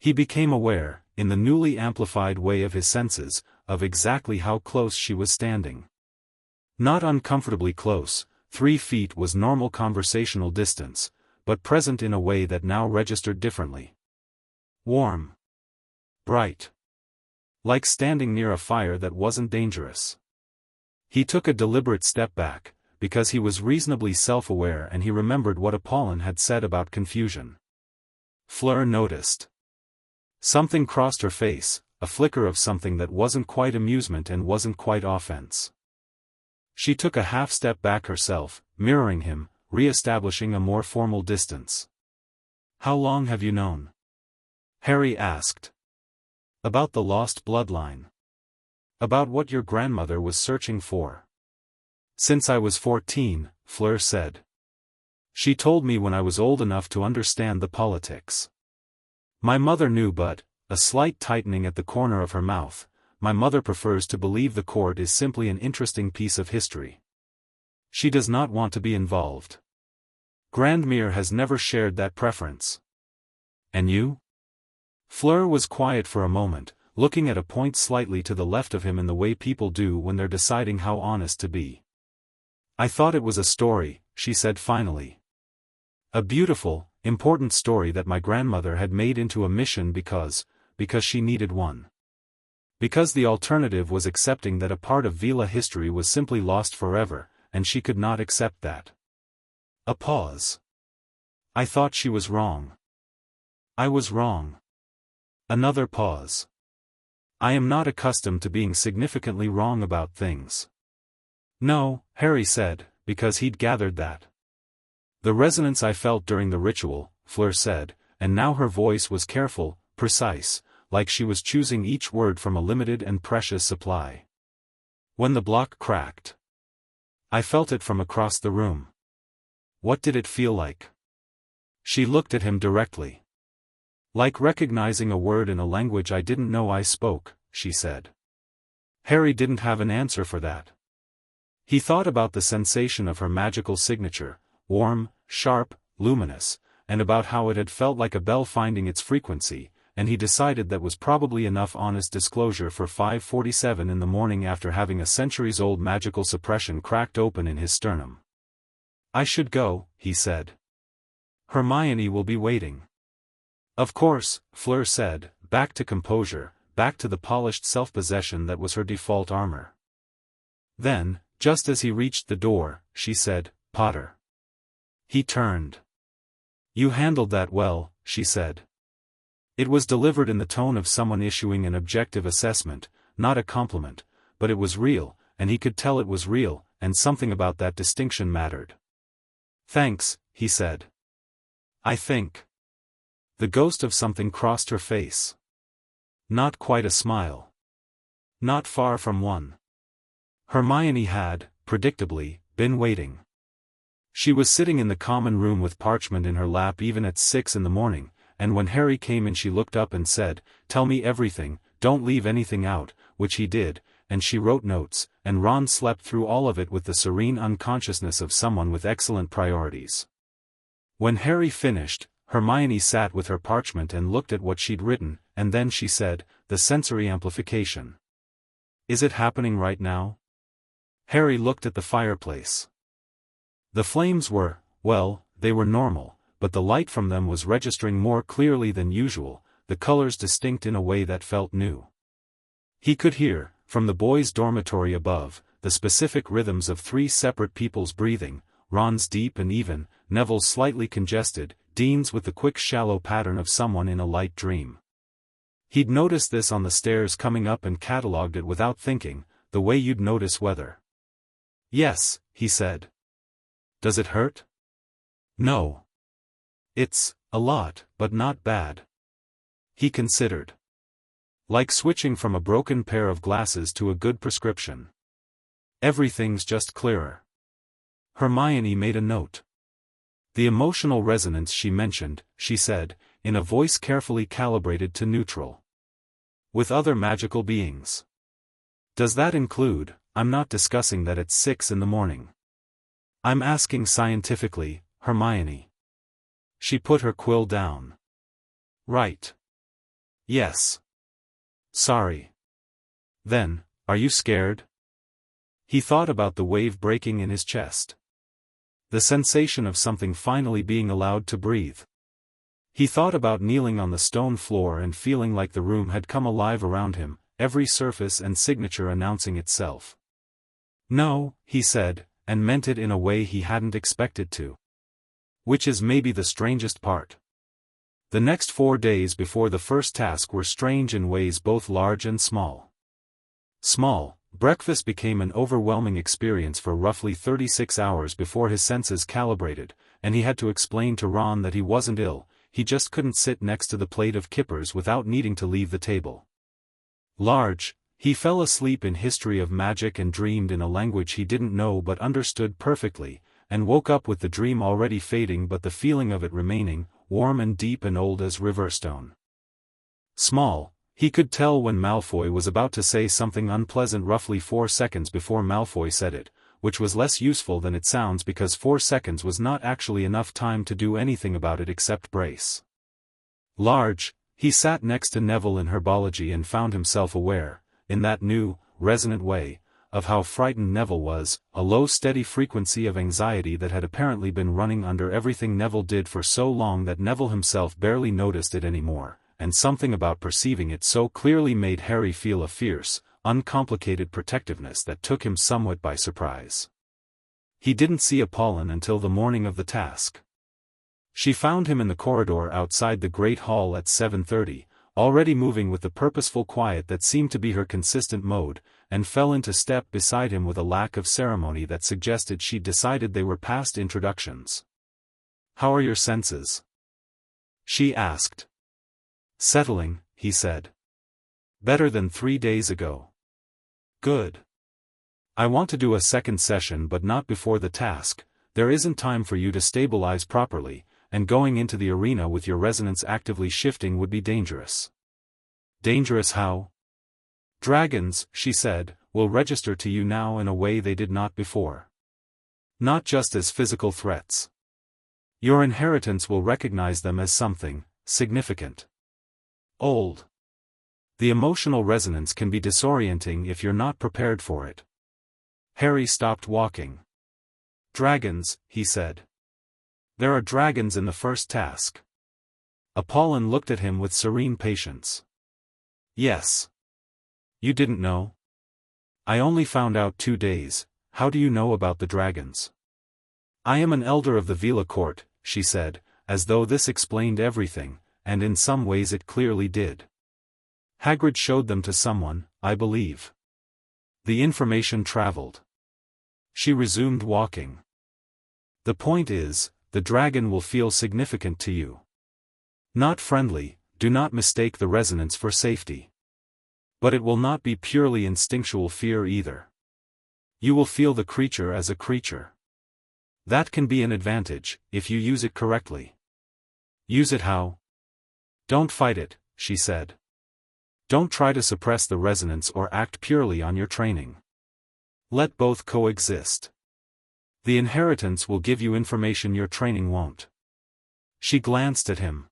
He became aware, in the newly amplified way of his senses, of exactly how close she was standing. Not uncomfortably close, 3 feet was normal conversational distance, but present in a way that now registered differently. Warm. Bright. Like standing near a fire that wasn't dangerous. He took a deliberate step back, because he was reasonably self-aware and he remembered what Apolline had said about confusion. Fleur noticed. Something crossed her face, a flicker of something that wasn't quite amusement and wasn't quite offense. She took a half-step back herself, mirroring him, re-establishing a more formal distance. How long have you known? Harry asked. About the lost bloodline. About what your grandmother was searching for. Since I was 14, Fleur said. She told me when I was old enough to understand the politics. My mother knew, but, a slight tightening at the corner of her mouth, my mother prefers to believe the court is simply an interesting piece of history. She does not want to be involved. Grandmere has never shared that preference. And you? Fleur was quiet for a moment, looking at a point slightly to the left of him in the way people do when they're deciding how honest to be. I thought it was a story, she said finally. A beautiful, important story that my grandmother had made into a mission because she needed one. Because the alternative was accepting that a part of Veela history was simply lost forever, and she could not accept that. A pause. I thought she was wrong. I was wrong. Another pause. I am not accustomed to being significantly wrong about things. No, Harry said, because he'd gathered that. The resonance I felt during the ritual, Fleur said, and now her voice was careful, precise, like she was choosing each word from a limited and precious supply. When the block cracked. I felt it from across the room. What did it feel like? She looked at him directly. Like recognizing a word in a language I didn't know I spoke, she said. Harry didn't have an answer for that. He thought about the sensation of her magical signature, warm, sharp, luminous, and about how it had felt like a bell finding its frequency, and he decided that was probably enough honest disclosure for 5:47 in the morning after having a centuries-old magical suppression cracked open in his sternum. I should go, he said. Hermione will be waiting. Of course, Fleur said, back to composure, back to the polished self-possession that was her default armor. Then, just as he reached the door, she said, Potter. He turned. You handled that well, she said. It was delivered in the tone of someone issuing an objective assessment, not a compliment, but it was real, and he could tell it was real, and something about that distinction mattered. Thanks, he said. I think. The ghost of something crossed her face. Not quite a smile. Not far from one. Hermione had, predictably, been waiting. She was sitting in the common room with parchment in her lap even at 6 in the morning, and when Harry came in she looked up and said, Tell me everything, don't leave anything out, which he did, and she wrote notes, and Ron slept through all of it with the serene unconsciousness of someone with excellent priorities. When Harry finished, Hermione sat with her parchment and looked at what she'd written, and then she said, the sensory amplification. Is it happening right now? Harry looked at the fireplace. The flames were, well, they were normal, but the light from them was registering more clearly than usual, the colors distinct in a way that felt new. He could hear, from the boys' dormitory above, the specific rhythms of 3 separate people's breathing, Ron's deep and even, Neville's slightly congested, Dean's with the quick shallow pattern of someone in a light dream. He'd noticed this on the stairs coming up and catalogued it without thinking, the way you'd notice weather. Yes, he said. Does it hurt? No. It's, a lot, but not bad. He considered. Like switching from a broken pair of glasses to a good prescription. Everything's just clearer. Hermione made a note. The emotional resonance she mentioned, she said, in a voice carefully calibrated to neutral. With other magical beings. Does that include, I'm not discussing that at 6 in the morning. I'm asking scientifically, Hermione. She put her quill down. Right. Yes. Sorry. Then, are you scared? He thought about the wave breaking in his chest. The sensation of something finally being allowed to breathe. He thought about kneeling on the stone floor and feeling like the room had come alive around him, every surface and signature announcing itself. No, he said, and meant it in a way he hadn't expected to. Which is maybe the strangest part. The next 4 days before the first task were strange in ways both large and small. Small, breakfast became an overwhelming experience for roughly 36 hours before his senses calibrated, and he had to explain to Ron that he wasn't ill, he just couldn't sit next to the plate of kippers without needing to leave the table. Large, he fell asleep in history of magic and dreamed in a language he didn't know but understood perfectly, and woke up with the dream already fading but the feeling of it remaining, warm and deep and old as Riverstone. Small, he could tell when Malfoy was about to say something unpleasant roughly 4 seconds before Malfoy said it, which was less useful than it sounds because 4 seconds was not actually enough time to do anything about it except brace. Large, he sat next to Neville in herbology and found himself aware, in that new, resonant way, of how frightened Neville was, a low steady frequency of anxiety that had apparently been running under everything Neville did for so long that Neville himself barely noticed it anymore, and something about perceiving it so clearly made Harry feel a fierce, uncomplicated protectiveness that took him somewhat by surprise. He didn't see Apolline until the morning of the task. She found him in the corridor outside the Great Hall at 7:30, already moving with the purposeful quiet that seemed to be her consistent mode, and fell into step beside him with a lack of ceremony that suggested she'd decided they were past introductions. "How are your senses?" she asked. "Settling," he said. "Better than 3 days ago." "Good. I want to do a second session but not before the task. There isn't time for you to stabilize properly, and going into the arena with your resonance actively shifting would be dangerous." "Dangerous how?" "Dragons," she said, "will register to you now in a way they did not before. Not just as physical threats. Your inheritance will recognize them as something significant. Old. The emotional resonance can be disorienting if you're not prepared for it." Harry stopped walking. "Dragons," he said. "There are dragons in the first task." Apolline looked at him with serene patience. "Yes. You didn't know?" "I only found out 2 days, how do you know about the dragons?" "I am an elder of the Veela Court," she said, as though this explained everything, and in some ways it clearly did. "Hagrid showed them to someone, I believe. The information traveled." She resumed walking. "The point is, the dragon will feel significant to you. Not friendly, do not mistake the resonance for safety. But it will not be purely instinctual fear either. You will feel the creature as a creature. That can be an advantage, if you use it correctly." "Use it how?" "Don't fight it," she said. "Don't try to suppress the resonance or act purely on your training. Let both coexist. The inheritance will give you information your training won't." She glanced at him.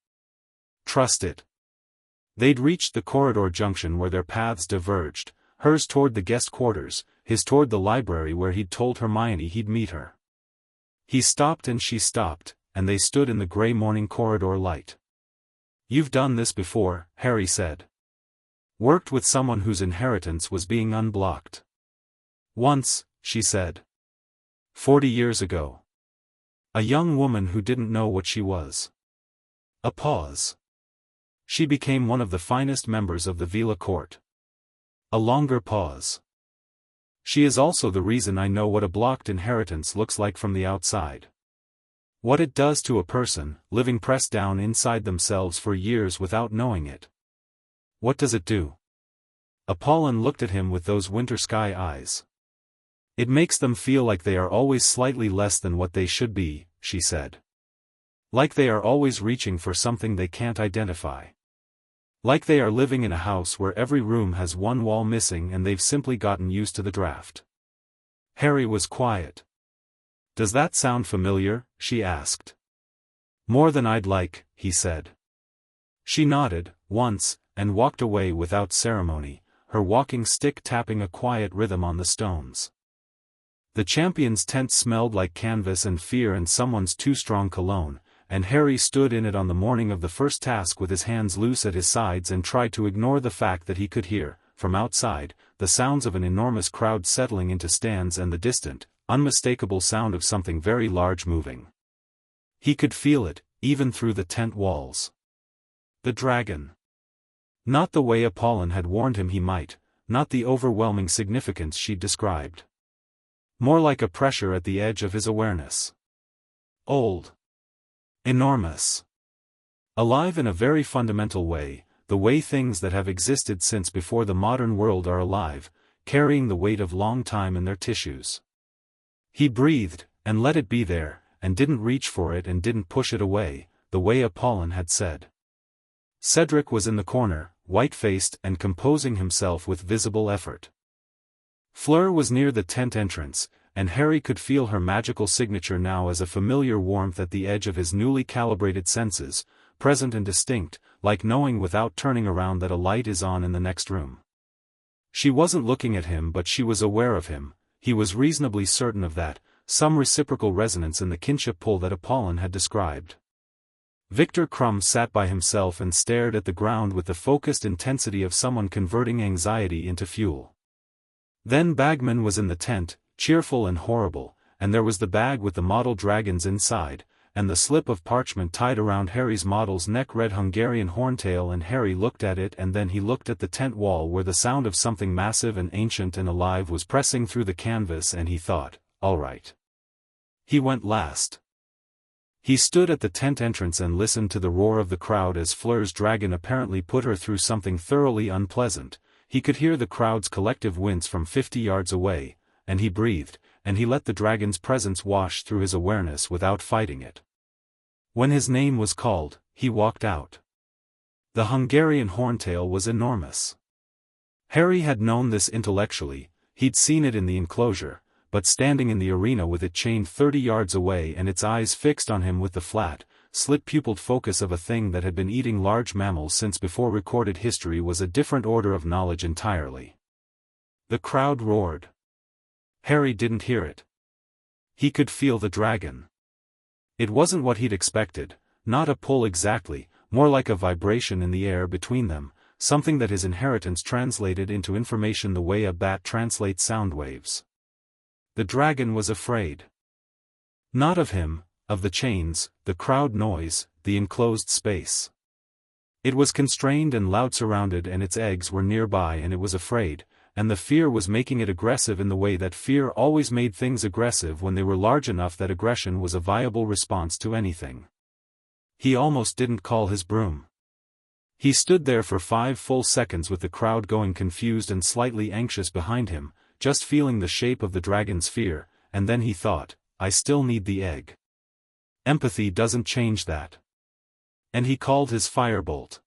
"Trust it." They'd reached the corridor junction where their paths diverged, hers toward the guest quarters, his toward the library where he'd told Hermione he'd meet her. He stopped and she stopped, and they stood in the gray morning corridor light. "You've done this before," Harry said. "Worked with someone whose inheritance was being unblocked." "Once," she said. 40 years ago. A young woman who didn't know what she was." A pause. "She became one of the finest members of the Veela Court." A longer pause. "She is also the reason I know what a blocked inheritance looks like from the outside. What it does to a person, living pressed down inside themselves for years without knowing it." "What does it do?" Apolline looked at him with those winter sky eyes. "It makes them feel like they are always slightly less than what they should be," she said. "Like they are always reaching for something they can't identify. Like they are living in a house where every room has one wall missing and they've simply gotten used to the draft." Harry was quiet. "Does that sound familiar?" she asked. "More than I'd like," he said. She nodded, once, and walked away without ceremony, her walking stick tapping a quiet rhythm on the stones. The champion's tent smelled like canvas and fear and someone's too strong cologne, and Harry stood in it on the morning of the first task with his hands loose at his sides and tried to ignore the fact that he could hear, from outside, the sounds of an enormous crowd settling into stands and the distant, unmistakable sound of something very large moving. He could feel it, even through the tent walls. The dragon. Not the way Apolline had warned him he might, not the overwhelming significance she'd described. More like a pressure at the edge of his awareness. Old. Enormous. Alive in a very fundamental way, the way things that have existed since before the modern world are alive, carrying the weight of long time in their tissues. He breathed, and let it be there, and didn't reach for it and didn't push it away, the way Apolline had said. Cedric was in the corner, white-faced and composing himself with visible effort. Fleur was near the tent entrance, and Harry could feel her magical signature now as a familiar warmth at the edge of his newly calibrated senses, present and distinct, like knowing without turning around that a light is on in the next room. She wasn't looking at him but she was aware of him, he was reasonably certain of that, some reciprocal resonance in the kinship pull that Apolline had described. Victor Crumb sat by himself and stared at the ground with the focused intensity of someone converting anxiety into fuel. Then Bagman was in the tent, cheerful and horrible, and there was the bag with the model dragons inside, and the slip of parchment tied around Harry's model's neck read Hungarian horntail, and Harry looked at it and then he looked at the tent wall where the sound of something massive and ancient and alive was pressing through the canvas, and he thought, all right. He went last. He stood at the tent entrance and listened to the roar of the crowd as Fleur's dragon apparently put her through something thoroughly unpleasant. He could hear the crowd's collective wince from 50 yards away, and he breathed, and he let the dragon's presence wash through his awareness without fighting it. When his name was called, he walked out. The Hungarian horntail was enormous. Harry had known this intellectually, he'd seen it in the enclosure, but standing in the arena with it chained 30 yards away and its eyes fixed on him with the flat, slit-pupiled focus of a thing that had been eating large mammals since before recorded history was a different order of knowledge entirely. The crowd roared. Harry didn't hear it. He could feel the dragon. It wasn't what he'd expected, not a pull exactly, more like a vibration in the air between them, something that his inheritance translated into information the way a bat translates sound waves. The dragon was afraid. Not of him, of the chains, the crowd noise, the enclosed space. It was constrained and loud surrounded and its eggs were nearby and it was afraid, and the fear was making it aggressive in the way that fear always made things aggressive when they were large enough that aggression was a viable response to anything. He almost didn't call his broom. He stood there for 5 full seconds with the crowd going confused and slightly anxious behind him, just feeling the shape of the dragon's fear, and then he thought, I still need the egg. Empathy doesn't change that. And he called his firebolt.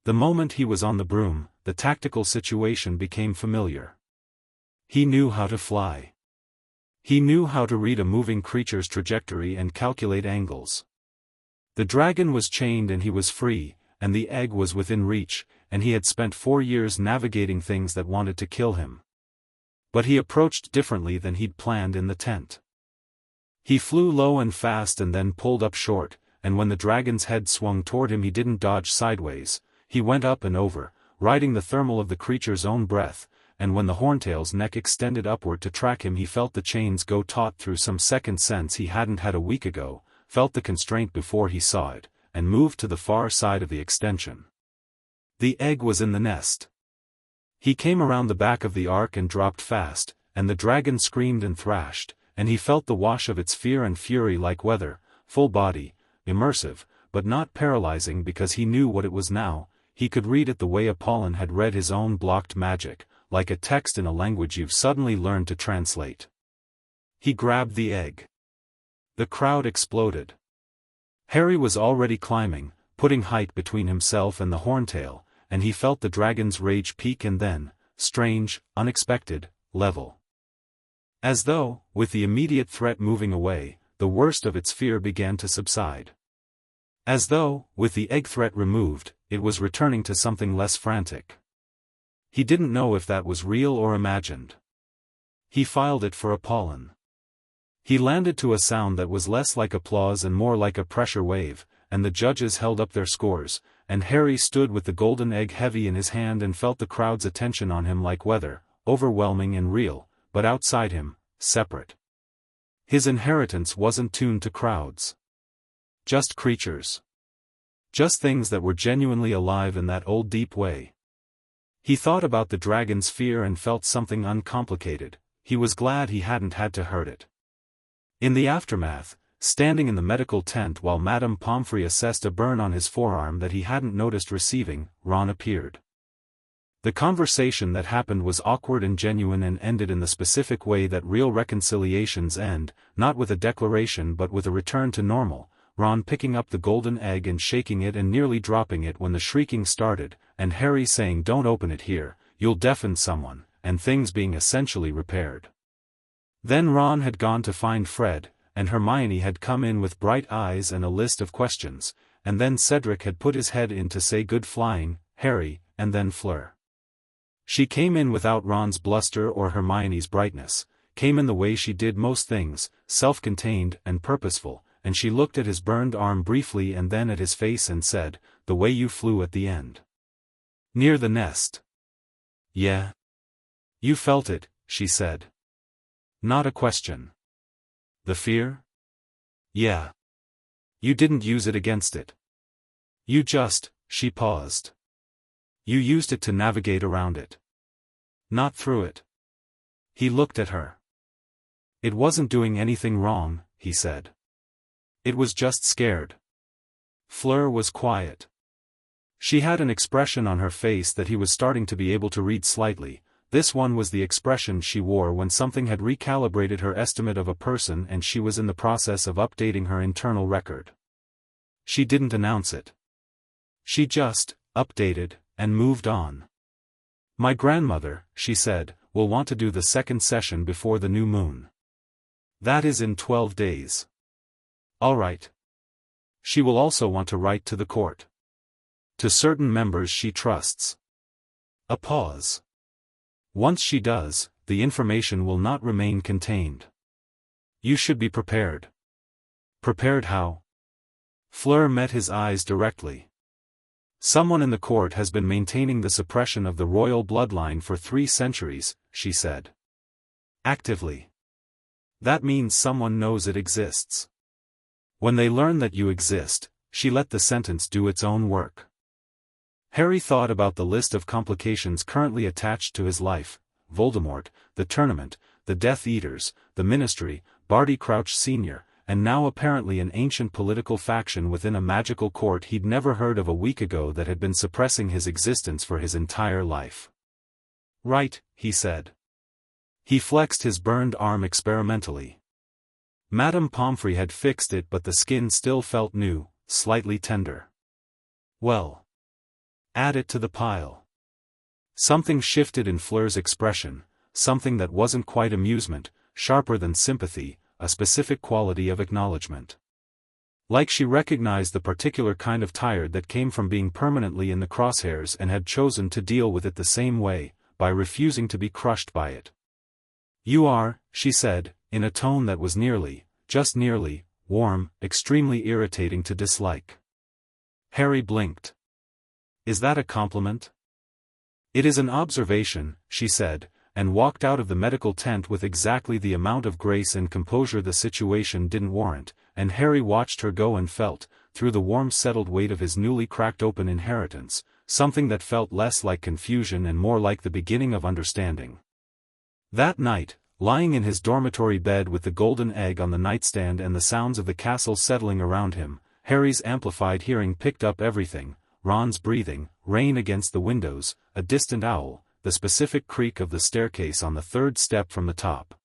The moment he was on the broom, the tactical situation became familiar. He knew how to fly. He knew how to read a moving creature's trajectory and calculate angles. The dragon was chained and he was free, and the egg was within reach, and he had spent 4 years navigating things that wanted to kill him. But he approached differently than he'd planned in the tent. He flew low and fast and then pulled up short, and when the dragon's head swung toward him he didn't dodge sideways, he went up and over, riding the thermal of the creature's own breath, and when the horntail's neck extended upward to track him he felt the chains go taut through some second sense he hadn't had a week ago, felt the constraint before he saw it, and moved to the far side of the extension. The egg was in the nest. He came around the back of the ark and dropped fast, and the dragon screamed and thrashed, and he felt the wash of its fear and fury like weather, full body, immersive, but not paralyzing because he knew what it was now. he could read it the way Apolline had read his own blocked magic, like a text in a language you've suddenly learned to translate. He grabbed the egg. The crowd exploded. Harry was already climbing, putting height between himself and the horntail, and he felt the dragon's rage peak and then, strange, unexpected, level. As though, with the immediate threat moving away, the worst of its fear began to subside. As though, with the egg threat removed, it was returning to something less frantic. He didn't know if that was real or imagined. He filed it for Apolline. He landed to a sound that was less like applause and more like a pressure wave, and the judges held up their scores, and Harry stood with the golden egg heavy in his hand and felt the crowd's attention on him like weather, overwhelming and real, but outside him, separate. His inheritance wasn't tuned to crowds. Just creatures. Just things that were genuinely alive in that old deep way. He thought about the dragon's fear and felt something uncomplicated. He was glad he hadn't had to hurt it. In the aftermath, standing in the medical tent while Madame Pomfrey assessed a burn on his forearm that he hadn't noticed receiving, Ron appeared. The conversation that happened was awkward and genuine and ended in the specific way that real reconciliations end, not with a declaration but with a return to normal, Ron picking up the golden egg and shaking it and nearly dropping it when the shrieking started, and Harry saying "Don't open it here, you'll deafen someone," and things being essentially repaired. Then Ron had gone to find Fred, and Hermione had come in with bright eyes and a list of questions, and then Cedric had put his head in to say good flying, Harry, and then Fleur. She came in without Ron's bluster or Hermione's brightness, came in the way she did most things, self-contained and purposeful, and she looked at his burned arm briefly and then at his face and said, "The way you flew at the end. Near the nest." "Yeah. You felt it," she said. Not a question. The fear? Yeah. You didn't use it against it. You just, she paused. You used it to navigate around it. Not through it. He looked at her. It wasn't doing anything wrong, he said. It was just scared. Fleur was quiet. She had an expression on her face that he was starting to be able to read slightly. This one was the expression she wore when something had recalibrated her estimate of a person and she was in the process of updating her internal record. She didn't announce it. She just updated and moved on. "My grandmother," she said, "will want to do the second session before the new moon. That is in 12 days. All right. She will also want to write to the court. To certain members she trusts." A pause. "Once she does, the information will not remain contained. You should be prepared." "Prepared how?" Fleur met his eyes directly. "Someone in the court has been maintaining the suppression of the royal bloodline for 3 centuries, she said. "Actively. That means someone knows it exists. When they learn that you exist, she let the sentence do its own work." Harry thought about the list of complications currently attached to his life: Voldemort, the tournament, the Death Eaters, the Ministry, Barty Crouch Sr., and now apparently an ancient political faction within a magical court he'd never heard of a week ago that had been suppressing his existence for his entire life. "Right," he said. He flexed his burned arm experimentally. Madame Pomfrey had fixed it but the skin still felt new, slightly tender. "Well. Add it to the pile." Something shifted in Fleur's expression, something that wasn't quite amusement, sharper than sympathy, a specific quality of acknowledgement. Like she recognized the particular kind of tired that came from being permanently in the crosshairs and had chosen to deal with it the same way, by refusing to be crushed by it. "You are," she said, in a tone that was nearly, just nearly, warm, extremely irritating to dislike. Harry blinked. "Is that a compliment?" "It is an observation," she said, and walked out of the medical tent with exactly the amount of grace and composure the situation didn't warrant, and Harry watched her go and felt, through the warm settled weight of his newly cracked open inheritance, something that felt less like confusion and more like the beginning of understanding. That night, lying in his dormitory bed with the golden egg on the nightstand and the sounds of the castle settling around him, Harry's amplified hearing picked up everything: Ron's breathing, rain against the windows, a distant owl, the specific creak of the staircase on the third step from the top.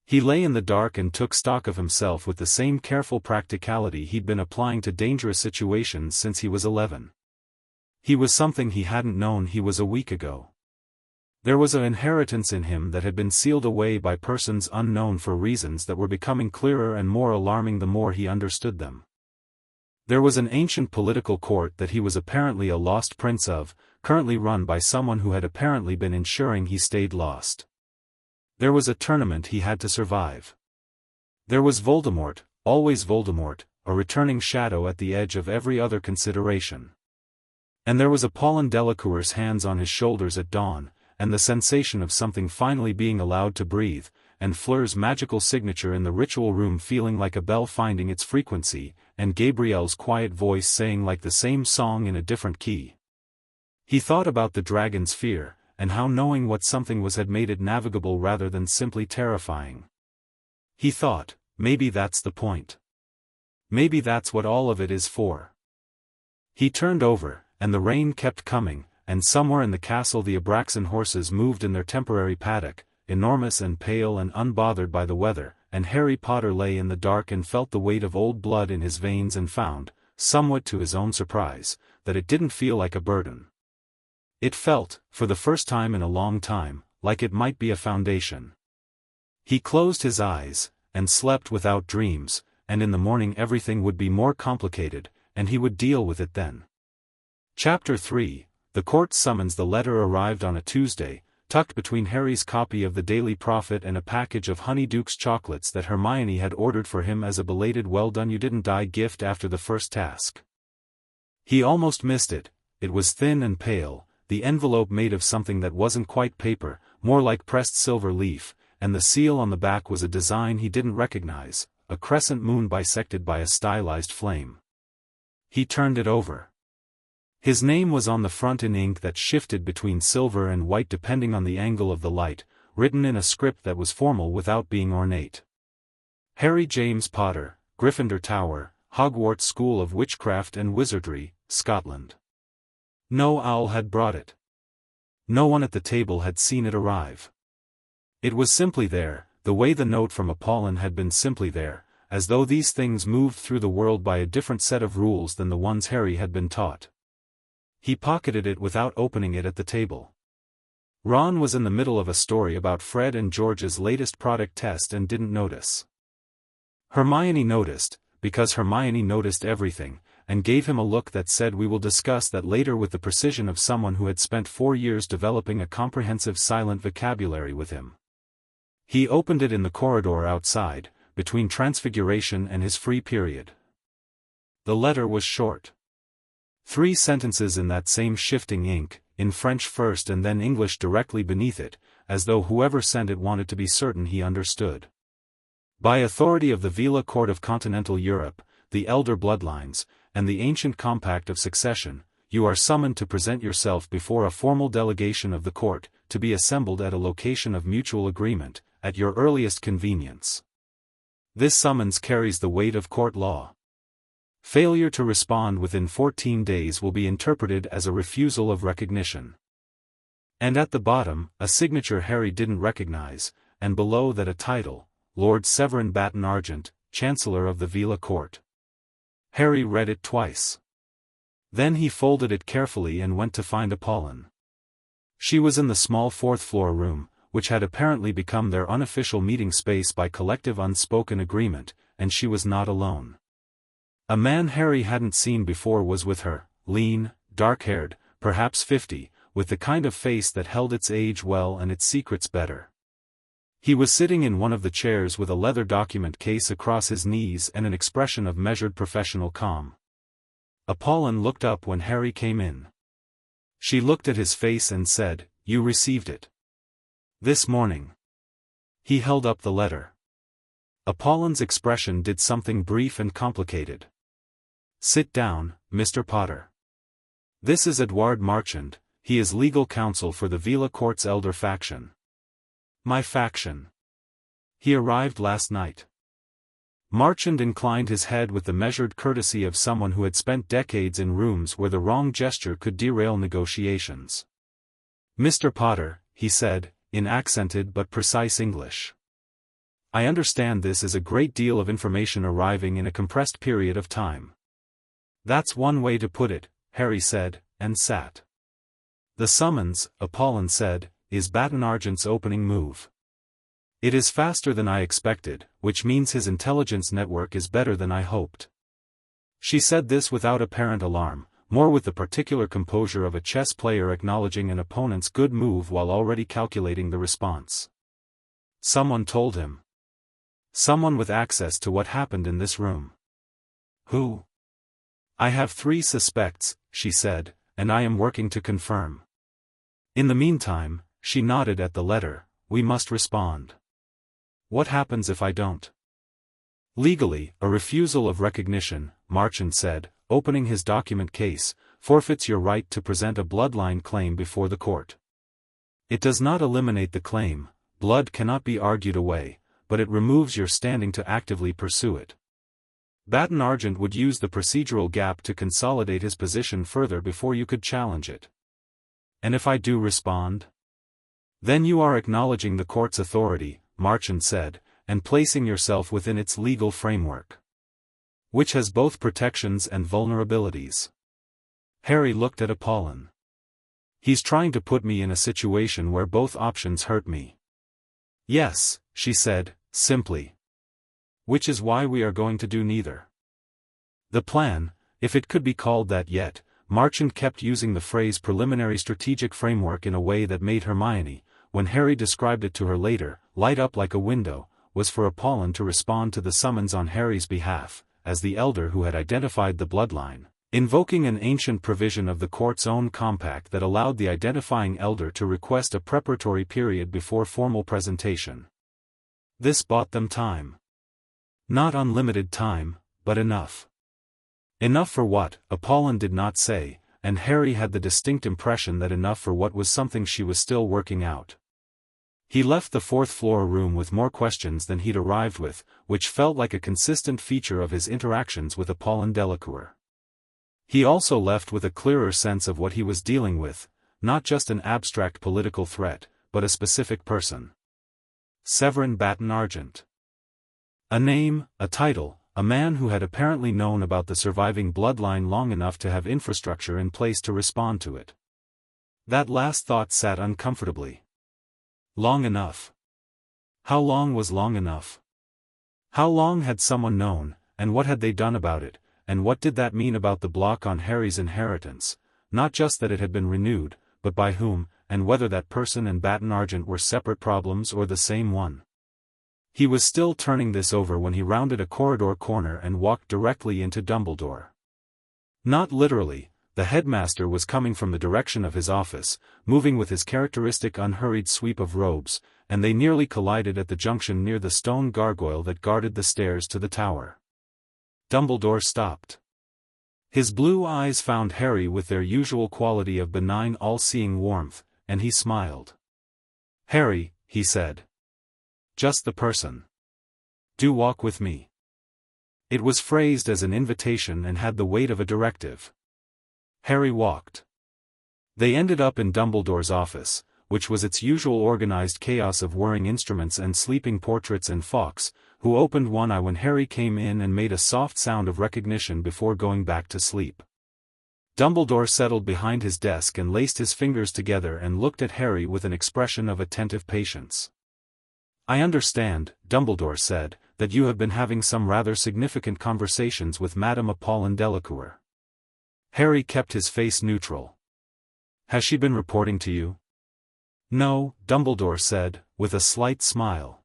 He lay in the dark and took stock of himself with the same careful practicality he'd been applying to dangerous situations since he was 11. He was something he hadn't known he was a week ago. There was an inheritance in him that had been sealed away by persons unknown for reasons that were becoming clearer and more alarming the more he understood them. There was an ancient political court that he was apparently a lost prince of, currently run by someone who had apparently been ensuring he stayed lost. There was a tournament he had to survive. There was Voldemort, always Voldemort, a returning shadow at the edge of every other consideration. And there was Apolline Delacour's hands on his shoulders at dawn, and the sensation of something finally being allowed to breathe, and Fleur's magical signature in the ritual room feeling like a bell finding its frequency, and Gabrielle's quiet voice saying like the same song in a different key. He thought about the dragon's fear, and how knowing what something was had made it navigable rather than simply terrifying. He thought, maybe that's the point. Maybe that's what all of it is for. He turned over, and the rain kept coming, and somewhere in the castle the Abraxan horses moved in their temporary paddock, enormous and pale and unbothered by the weather, and Harry Potter lay in the dark and felt the weight of old blood in his veins and found, somewhat to his own surprise, that it didn't feel like a burden. It felt, for the first time in a long time, like it might be a foundation. He closed his eyes, and slept without dreams, and in the morning everything would be more complicated, and he would deal with it then. Chapter 3. The court summons. The letter arrived on a Tuesday, tucked between Harry's copy of the Daily Prophet and a package of Honeyduke's chocolates that Hermione had ordered for him as a belated well-done you didn't die gift after the first task. He almost missed it. It was thin and pale, the envelope made of something that wasn't quite paper, more like pressed silver leaf, and the seal on the back was a design he didn't recognize, a crescent moon bisected by a stylized flame. He turned it over. His name was on the front in ink that shifted between silver and white depending on the angle of the light, written in a script that was formal without being ornate. Harry James Potter, Gryffindor Tower, Hogwarts School of Witchcraft and Wizardry, Scotland. No owl had brought it. No one at the table had seen it arrive. It was simply there, the way the note from Apolline had been simply there, as though these things moved through the world by a different set of rules than the ones Harry had been taught. He pocketed it without opening it at the table. Ron was in the middle of a story about Fred and George's latest product test and didn't notice. Hermione noticed, because Hermione noticed everything, and gave him a look that said we will discuss that later with the precision of someone who had spent 4 years developing a comprehensive silent vocabulary with him. He opened it in the corridor outside, between Transfiguration and his free period. The letter was short. 3 sentences in that same shifting ink, in French first and then English directly beneath it, as though whoever sent it wanted to be certain he understood. By authority of the Veela Court of Continental Europe, the Elder Bloodlines, and the ancient compact of succession, you are summoned to present yourself before a formal delegation of the court, to be assembled at a location of mutual agreement, at your earliest convenience. This summons carries the weight of court law. Failure to respond within 14 days will be interpreted as a refusal of recognition. And at the bottom, a signature Harry didn't recognize, and below that a title, Lord Severin Baton Argent, Chancellor of the Veela Court. Harry read it twice. Then he folded it carefully and went to find Apolline. She was in the small 4th-floor room, which had apparently become their unofficial meeting space by collective unspoken agreement, and she was not alone. A man Harry hadn't seen before was with her, lean, dark-haired, perhaps 50, with the kind of face that held its age well and its secrets better. He was sitting in one of the chairs with a leather document case across his knees and an expression of measured professional calm. Apolline looked up when Harry came in. She looked at his face and said, "You received it. This morning." He held up the letter. Apolline's expression did something brief and complicated. "Sit down, Mr. Potter. This is Edouard Marchand, he is legal counsel for the Veela Court's Elder faction." "My faction. He arrived last night." Marchand inclined his head with the measured courtesy of someone who had spent decades in rooms where the wrong gesture could derail negotiations. "Mr. Potter," he said, in accented but precise English. "I understand this is a great deal of information arriving in a compressed period of time." "That's one way to put it," Harry said, and sat. "The summons," Apolline said, "is Baton Argent's opening move. It is faster than I expected, which means his intelligence network is better than I hoped." She said this without apparent alarm, more with the particular composure of a chess player acknowledging an opponent's good move while already calculating the response. "Someone told him. Someone with access to what happened in this room." "Who?" "I have 3 suspects," she said, "and I am working to confirm. In the meantime," she nodded at the letter, "we must respond." "What happens if I don't?" "Legally, a refusal of recognition," Marchand said, opening his document case, "forfeits your right to present a bloodline claim before the court. It does not eliminate the claim, blood cannot be argued away, but it removes your standing to actively pursue it. Baton Argent would use the procedural gap to consolidate his position further before you could challenge it." "And if I do respond?" "Then you are acknowledging the court's authority," Marchand said, "and placing yourself within its legal framework, which has both protections and vulnerabilities." Harry looked at Apolline. "He's trying to put me in a situation where both options hurt me." "Yes," she said, simply. "Which is why we are going to do neither." The plan, if it could be called that yet, Marchand kept using the phrase preliminary strategic framework in a way that made Hermione, when Harry described it to her later, light up like a window, was for Apolline to respond to the summons on Harry's behalf, as the elder who had identified the bloodline, invoking an ancient provision of the court's own compact that allowed the identifying elder to request a preparatory period before formal presentation. This bought them time. Not unlimited time, but enough. Enough for what, Apolline did not say, and Harry had the distinct impression that enough for what was something she was still working out. He left the 4th floor room with more questions than he'd arrived with, which felt like a consistent feature of his interactions with Apolline Delacour. He also left with a clearer sense of what he was dealing with, not just an abstract political threat, but a specific person. Severin Baton Argent. A name, a title, a man who had apparently known about the surviving bloodline long enough to have infrastructure in place to respond to it. That last thought sat uncomfortably. Long enough. How long was long enough? How long had someone known, and what had they done about it, and what did that mean about the block on Harry's inheritance, not just that it had been renewed, but by whom, and whether that person and Baton Argent were separate problems or the same one? He was still turning this over when he rounded a corridor corner and walked directly into Dumbledore. Not literally, the headmaster was coming from the direction of his office, moving with his characteristic unhurried sweep of robes, and they nearly collided at the junction near the stone gargoyle that guarded the stairs to the tower. Dumbledore stopped. His blue eyes found Harry with their usual quality of benign all-seeing warmth, and he smiled. "Harry," he said. "Just the person. Do walk with me." It was phrased as an invitation and had the weight of a directive. Harry walked. They ended up in Dumbledore's office, which was its usual organized chaos of whirring instruments and sleeping portraits and Fawkes, who opened one eye when Harry came in and made a soft sound of recognition before going back to sleep. Dumbledore settled behind his desk and laced his fingers together and looked at Harry with an expression of attentive patience. "I understand," Dumbledore said, "that you have been having some rather significant conversations with Madame Apolline Delacour." Harry kept his face neutral. "Has she been reporting to you?" "No," Dumbledore said, with a slight smile.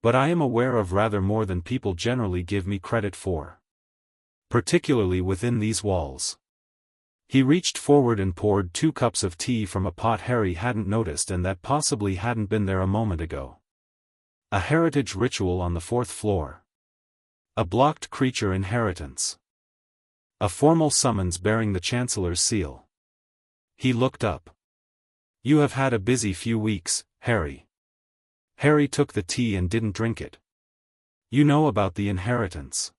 "But I am aware of rather more than people generally give me credit for. Particularly within these walls." He reached forward and poured 2 cups of tea from a pot Harry hadn't noticed and that possibly hadn't been there a moment ago. A heritage ritual on the 4th floor. A blocked creature inheritance. A formal summons bearing the Chancellor's seal. He looked up. "You have had a busy few weeks, Harry." Harry took the tea and didn't drink it. You know about the inheritance.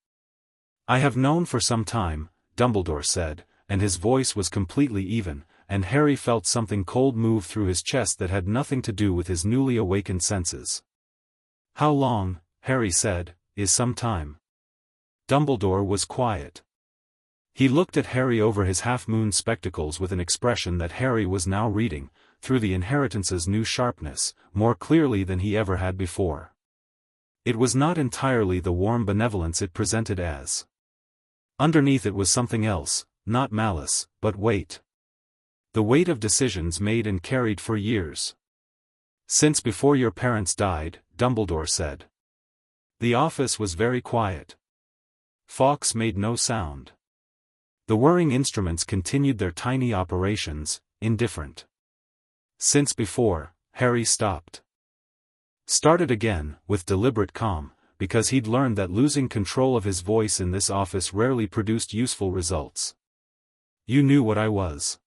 I have known for some time, Dumbledore said, and his voice was completely even, and Harry felt something cold move through his chest that had nothing to do with his newly awakened senses. How long, Harry said, is some time? Dumbledore was quiet. He looked at Harry over his half-moon spectacles with an expression that Harry was now reading, through the inheritance's new sharpness, more clearly than he ever had before. It was not entirely the warm benevolence it presented as. Underneath it was something else, not malice, but weight. The weight of decisions made and carried for years. Since before your parents died, Dumbledore said. The office was very quiet. Fawkes made no sound. The whirring instruments continued their tiny operations, indifferent. Since before, Harry stopped. Started again, with deliberate calm, because he'd learned that losing control of his voice in this office rarely produced useful results. You knew what I was.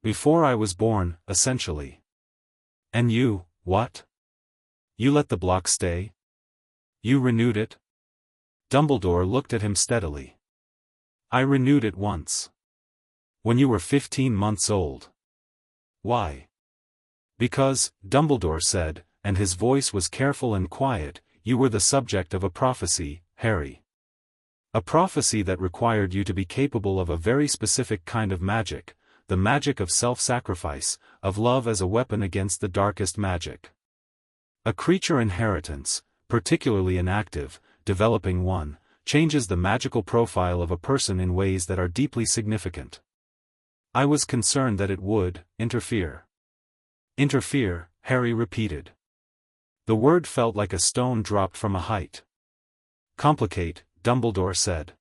Before I was born, essentially. And you, what? You let the block stay? You renewed it? Dumbledore looked at him steadily. I renewed it once. When you were 15 months old. Why? Because, Dumbledore said, and his voice was careful and quiet, you were the subject of a prophecy, Harry. A prophecy that required you to be capable of a very specific kind of magic, the magic of self-sacrifice, of love as a weapon against the darkest magic. A creature inheritance, particularly an active, developing one, changes the magical profile of a person in ways that are deeply significant. I was concerned that it would interfere. Interfere, Harry repeated. The word felt like a stone dropped from a height. Complicate, Dumbledore said.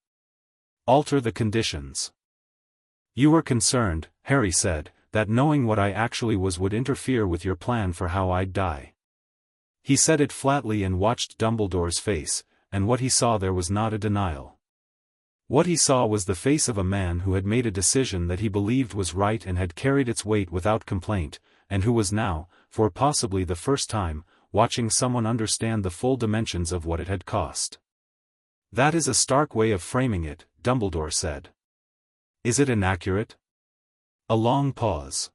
Alter the conditions. You were concerned, Harry said, that knowing what I actually was would interfere with your plan for how I'd die. He said it flatly and watched Dumbledore's face, and what he saw there was not a denial. What he saw was the face of a man who had made a decision that he believed was right and had carried its weight without complaint, and who was now, for possibly the first time, watching someone understand the full dimensions of what it had cost. That is a stark way of framing it, Dumbledore said. Is it inaccurate? A long pause.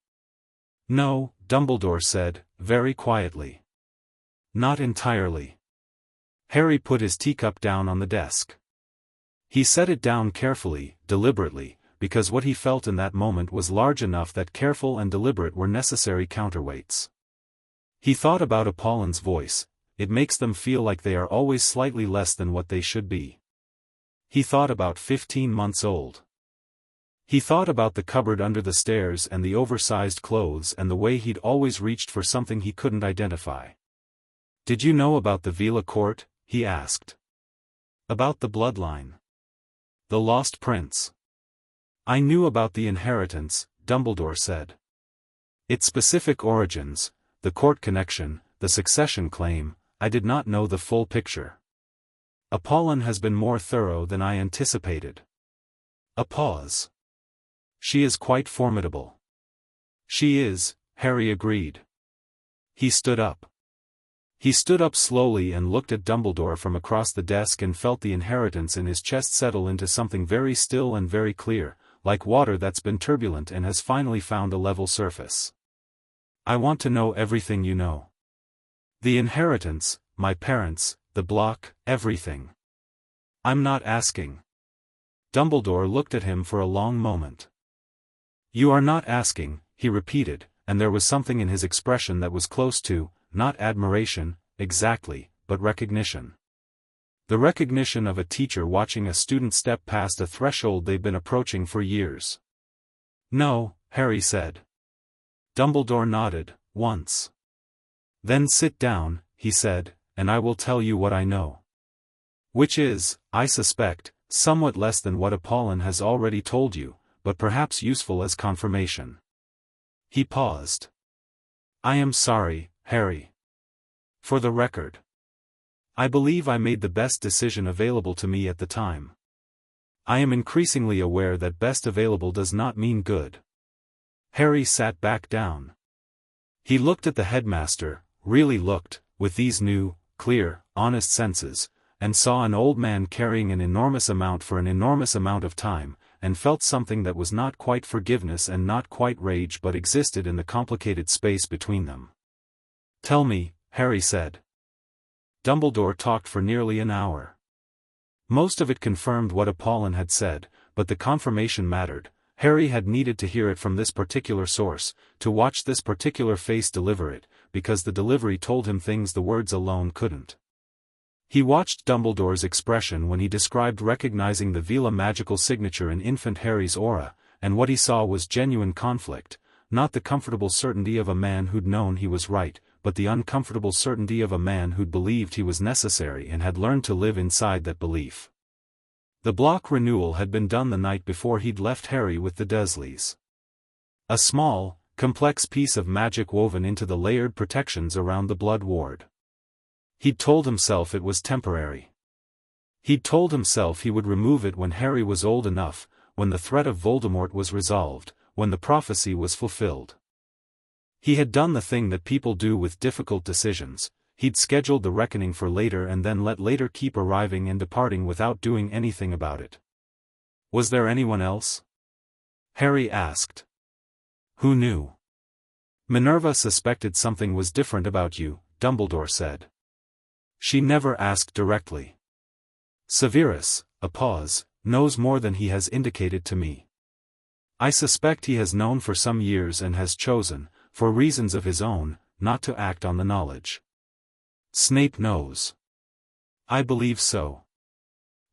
No, Dumbledore said, very quietly. Not entirely. Harry put his teacup down on the desk. He set it down carefully, deliberately, because what he felt in that moment was large enough that careful and deliberate were necessary counterweights. He thought about Apolline's voice, it makes them feel like they are always slightly less than what they should be. He thought about 15 months old. He thought about the cupboard under the stairs and the oversized clothes and the way he'd always reached for something he couldn't identify. Did you know about the Veela Court? He asked. About the bloodline. The lost prince. I knew about the inheritance, Dumbledore said. Its specific origins, the court connection, the succession claim, I did not know the full picture. Apolline has been more thorough than I anticipated. A pause. She is quite formidable. She is, Harry agreed. He stood up. He stood up slowly and looked at Dumbledore from across the desk and felt the inheritance in his chest settle into something very still and very clear, like water that's been turbulent and has finally found a level surface. I want to know everything you know. The inheritance, my parents, the block, everything. I'm not asking. Dumbledore looked at him for a long moment. You are not asking, he repeated, and there was something in his expression that was close to, not admiration, exactly, but recognition. The recognition of a teacher watching a student step past a threshold they've been approaching for years. No, Harry said. Dumbledore nodded, once. Then sit down, he said, and I will tell you what I know. Which is, I suspect, somewhat less than what Apolline has already told you, but perhaps useful as confirmation. He paused. I am sorry, Harry. For the record. I believe I made the best decision available to me at the time. I am increasingly aware that best available does not mean good. Harry sat back down. He looked at the headmaster, really looked, with these new, clear, honest senses, and saw an old man carrying an enormous amount for an enormous amount of time, and felt something that was not quite forgiveness and not quite rage but existed in the complicated space between them. "Tell me," Harry said. Dumbledore talked for nearly an hour. Most of it confirmed what Apolline had said, but the confirmation mattered. Harry had needed to hear it from this particular source, to watch this particular face deliver it, because the delivery told him things the words alone couldn't. He watched Dumbledore's expression when he described recognizing the Veela magical signature in infant Harry's aura, and what he saw was genuine conflict, not the comfortable certainty of a man who'd known he was right, but the uncomfortable certainty of a man who'd believed he was necessary and had learned to live inside that belief. The block renewal had been done the night before he'd left Harry with the Dursleys. A small, complex piece of magic woven into the layered protections around the blood ward. He'd told himself it was temporary. He'd told himself he would remove it when Harry was old enough, when the threat of Voldemort was resolved, when the prophecy was fulfilled. He had done the thing that people do with difficult decisions. He'd scheduled the reckoning for later and then let later keep arriving and departing without doing anything about it. Was there anyone else? Harry asked. Who knew? Minerva suspected something was different about you, Dumbledore said. She never asked directly. Severus, a pause, knows more than he has indicated to me. I suspect he has known for some years and has chosen, for reasons of his own, not to act on the knowledge. Snape knows. I believe so.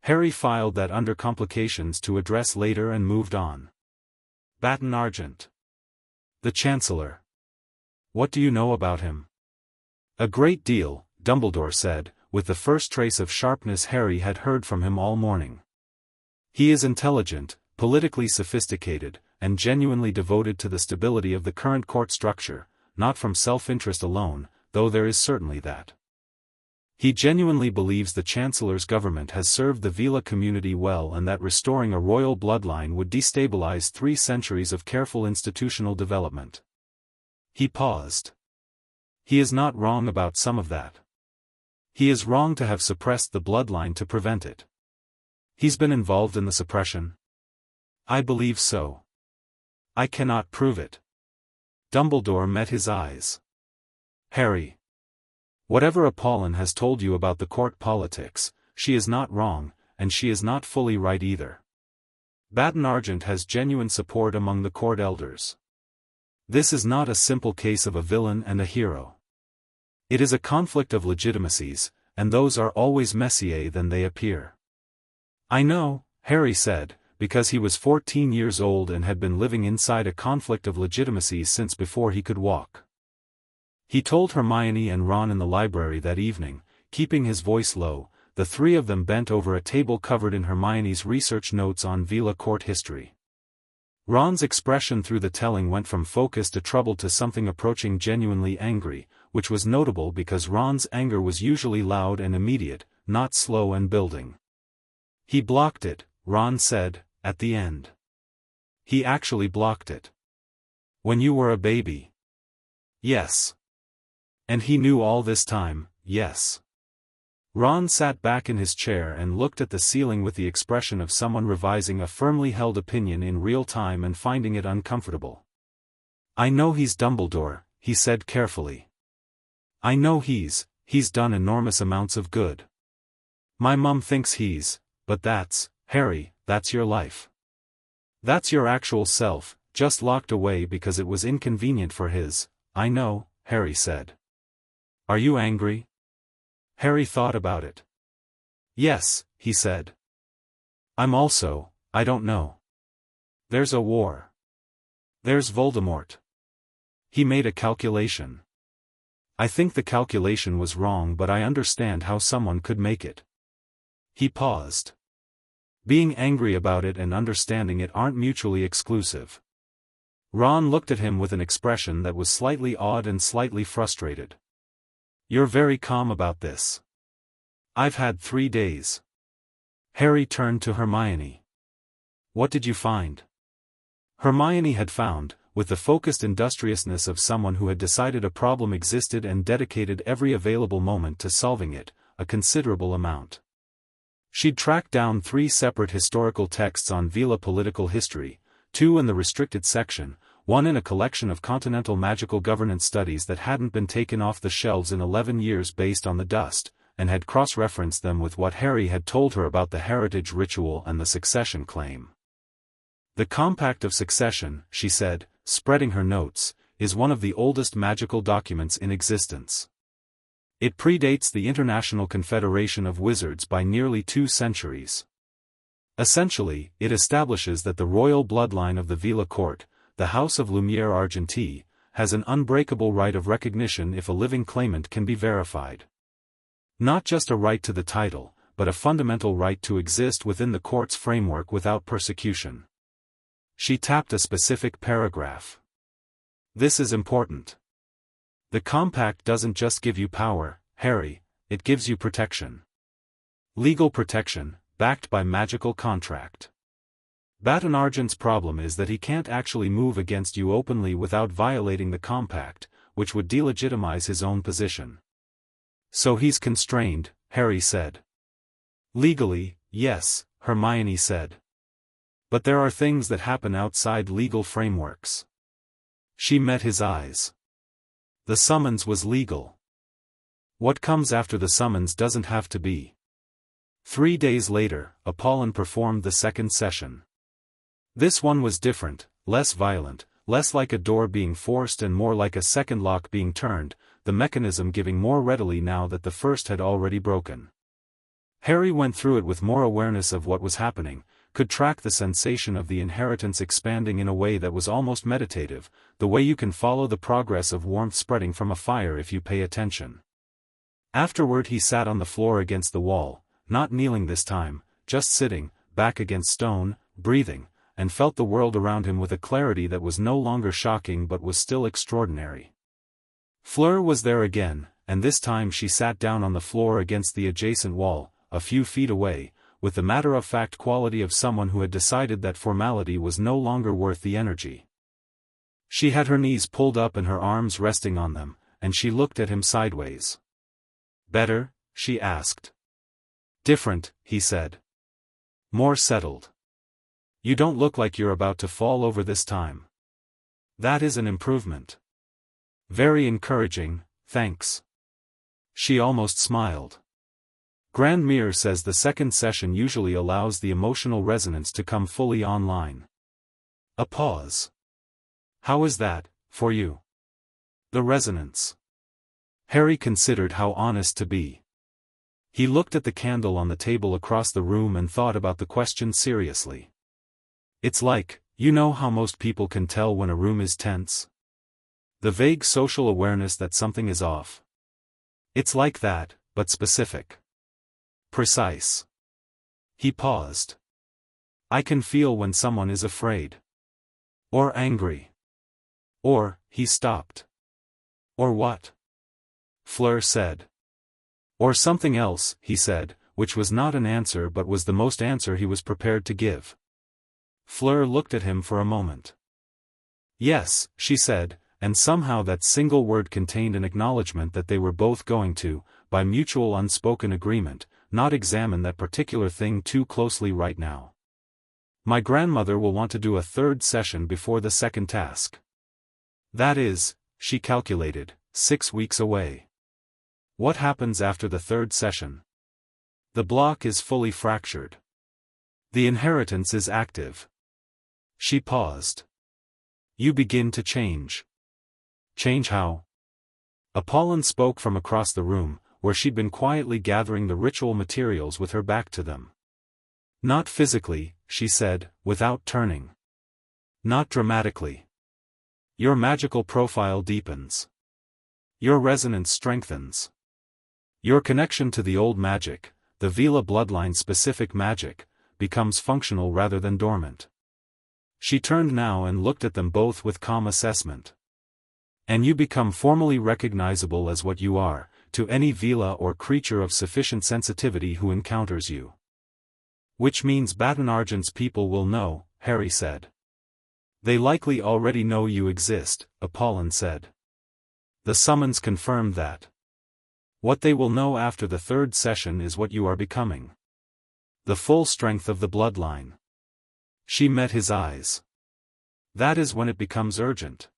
Harry filed that under complications to address later and moved on. Baton Argent. The Chancellor. What do you know about him? A great deal, Dumbledore said, with the first trace of sharpness Harry had heard from him all morning. He is intelligent, politically sophisticated, and genuinely devoted to the stability of the current court structure, not from self-interest alone, though there is certainly that. He genuinely believes the Chancellor's government has served the Veela community well and that restoring a royal bloodline would destabilize 3 centuries of careful institutional development. He paused. He is not wrong about some of that. He is wrong to have suppressed the bloodline to prevent it. He's been involved in the suppression? I believe so. I cannot prove it. Dumbledore met his eyes. Harry. Whatever Apolline has told you about the court politics, she is not wrong, and she is not fully right either. Baton Argent has genuine support among the court elders. This is not a simple case of a villain and a hero. It is a conflict of legitimacies, and those are always messier than they appear. I know, Harry said, because he was 14 years old and had been living inside a conflict of legitimacies since before he could walk. He told Hermione and Ron in the library that evening, keeping his voice low. The 3 of them bent over a table covered in Hermione's research notes on Veela Court history. Ron's expression through the telling went from focused to troubled to something approaching genuinely angry, which was notable because Ron's anger was usually loud and immediate, not slow and building. He blocked it, Ron said, at the end. He actually blocked it. When you were a baby. Yes. And he knew all this time, yes. Ron sat back in his chair and looked at the ceiling with the expression of someone revising a firmly held opinion in real time and finding it uncomfortable. I know he's Dumbledore, he said carefully. I know he's done enormous amounts of good. My mum thinks but that's, Harry, that's your life. That's your actual self, just locked away because it was inconvenient for his. I know, Harry said. Are you angry? Harry thought about it. Yes, he said. I'm also, I don't know. There's a war. There's Voldemort. He made a calculation. I think the calculation was wrong, but I understand how someone could make it. He paused. Being angry about it and understanding it aren't mutually exclusive. Ron looked at him with an expression that was slightly awed and slightly frustrated. You're very calm about this. I've had 3 days. Harry turned to Hermione. What did you find? Hermione had found, with the focused industriousness of someone who had decided a problem existed and dedicated every available moment to solving it, a considerable amount. She'd tracked down 3 separate historical texts on Veela political history, 2 in the restricted section, 1 in a collection of continental magical governance studies that hadn't been taken off the shelves in 11 years based on the dust, and had cross-referenced them with what Harry had told her about the heritage ritual and the succession claim. The Compact of Succession, she said, spreading her notes, is one of the oldest magical documents in existence. It predates the International Confederation of Wizards by nearly 2 centuries. Essentially, it establishes that the royal bloodline of the Veela Court, the House of Lumiere Argentée, has an unbreakable right of recognition if a living claimant can be verified. Not just a right to the title, but a fundamental right to exist within the court's framework without persecution. She tapped a specific paragraph. This is important. The compact doesn't just give you power, Harry, it gives you protection. Legal protection, backed by magical contract. Baton Argent's problem is that he can't actually move against you openly without violating the compact, which would delegitimize his own position. So he's constrained, Harry said. Legally, yes, Hermione said. But there are things that happen outside legal frameworks. She met his eyes. The summons was legal. What comes after the summons doesn't have to be. 3 days later, Apolline performed the second session. This one was different, less violent, less like a door being forced and more like a second lock being turned, the mechanism giving more readily now that the first had already broken. Harry went through it with more awareness of what was happening, could track the sensation of the inheritance expanding in a way that was almost meditative, the way you can follow the progress of warmth spreading from a fire if you pay attention. Afterward he sat on the floor against the wall, not kneeling this time, just sitting, back against stone, breathing, and felt the world around him with a clarity that was no longer shocking but was still extraordinary. Fleur was there again, and this time she sat down on the floor against the adjacent wall, a few feet away, with the matter-of-fact quality of someone who had decided that formality was no longer worth the energy. She had her knees pulled up and her arms resting on them, and she looked at him sideways. "Better?" she asked. "Different," he said. "More settled. You don't look like you're about to fall over this time. That is an improvement." "Very encouraging, thanks." She almost smiled. Grand Mir says the second session usually allows the emotional resonance to come fully online. A pause. "How is that, for you?" "The resonance." Harry considered how honest to be. He looked at the candle on the table across the room and thought about the question seriously. "It's like, you know how most people can tell when a room is tense? The vague social awareness that something is off. It's like that, but specific. Precise." He paused. "I can feel when someone is afraid. Or angry. Or," he stopped. "Or what?" Fleur said. "Or something else," he said, which was not an answer but was the most answer he was prepared to give. Fleur looked at him for a moment. "Yes," she said, and somehow that single word contained an acknowledgement that they were both going to, by mutual unspoken agreement, not examine that particular thing too closely right now. "My grandmother will want to do a third session before the second task. That is," she calculated, 6 weeks away. "What happens after the third session?" "The block is fully fractured. The inheritance is active." She paused. "You begin to change." "Change how?" Apolline spoke from across the room, where she'd been quietly gathering the ritual materials with her back to them. "Not physically," she said, without turning. "Not dramatically. Your magical profile deepens. Your resonance strengthens. Your connection to the old magic, the Veela bloodline-specific magic, becomes functional rather than dormant." She turned now and looked at them both with calm assessment. "And you become formally recognizable as what you are, to any Veela or creature of sufficient sensitivity who encounters you." "Which means Baton Argent's people will know," Harry said. "They likely already know you exist," Apolline said. "The summons confirmed that. What they will know after the third session is what you are becoming." The full strength of the bloodline. She met his eyes. That is when it becomes urgent.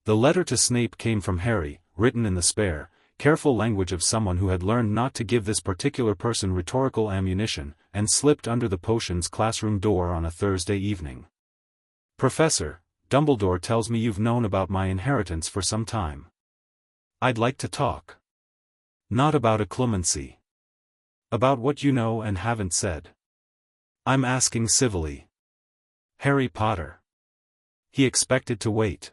The letter to Snape came from Harry, written in the spare, careful language of someone who had learned not to give this particular person rhetorical ammunition, and slipped under the potions classroom door on a Thursday evening. Professor, Dumbledore tells me you've known about my inheritance for some time. I'd like to talk. Not about occlumency. About what you know and haven't said. I'm asking civilly. Harry Potter. He expected to wait.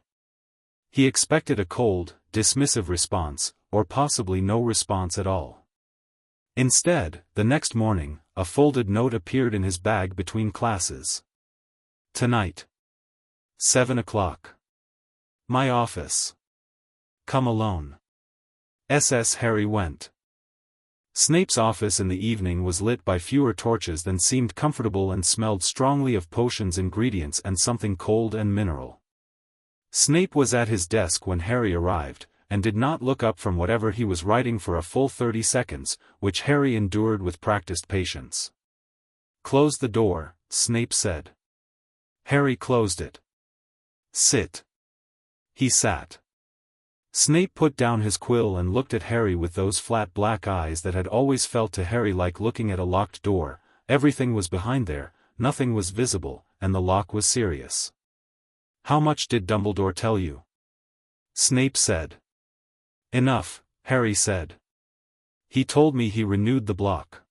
He expected a cold, dismissive response, or possibly no response at all. Instead, the next morning, a folded note appeared in his bag between classes. Tonight. 7 o'clock. My office. Come alone. SS Harry went. Snape's office in the evening was lit by fewer torches than seemed comfortable and smelled strongly of potions ingredients and something cold and mineral. Snape was at his desk when Harry arrived, and did not look up from whatever he was writing for a full 30 seconds, which Harry endured with practiced patience. Close the door, Snape said. Harry closed it. Sit. He sat. Snape put down his quill and looked at Harry with those flat black eyes that had always felt to Harry like looking at a locked door. Everything was behind there, nothing was visible, and the lock was serious. How much did Dumbledore tell you? Snape said. Enough, Harry said. He told me he renewed the block.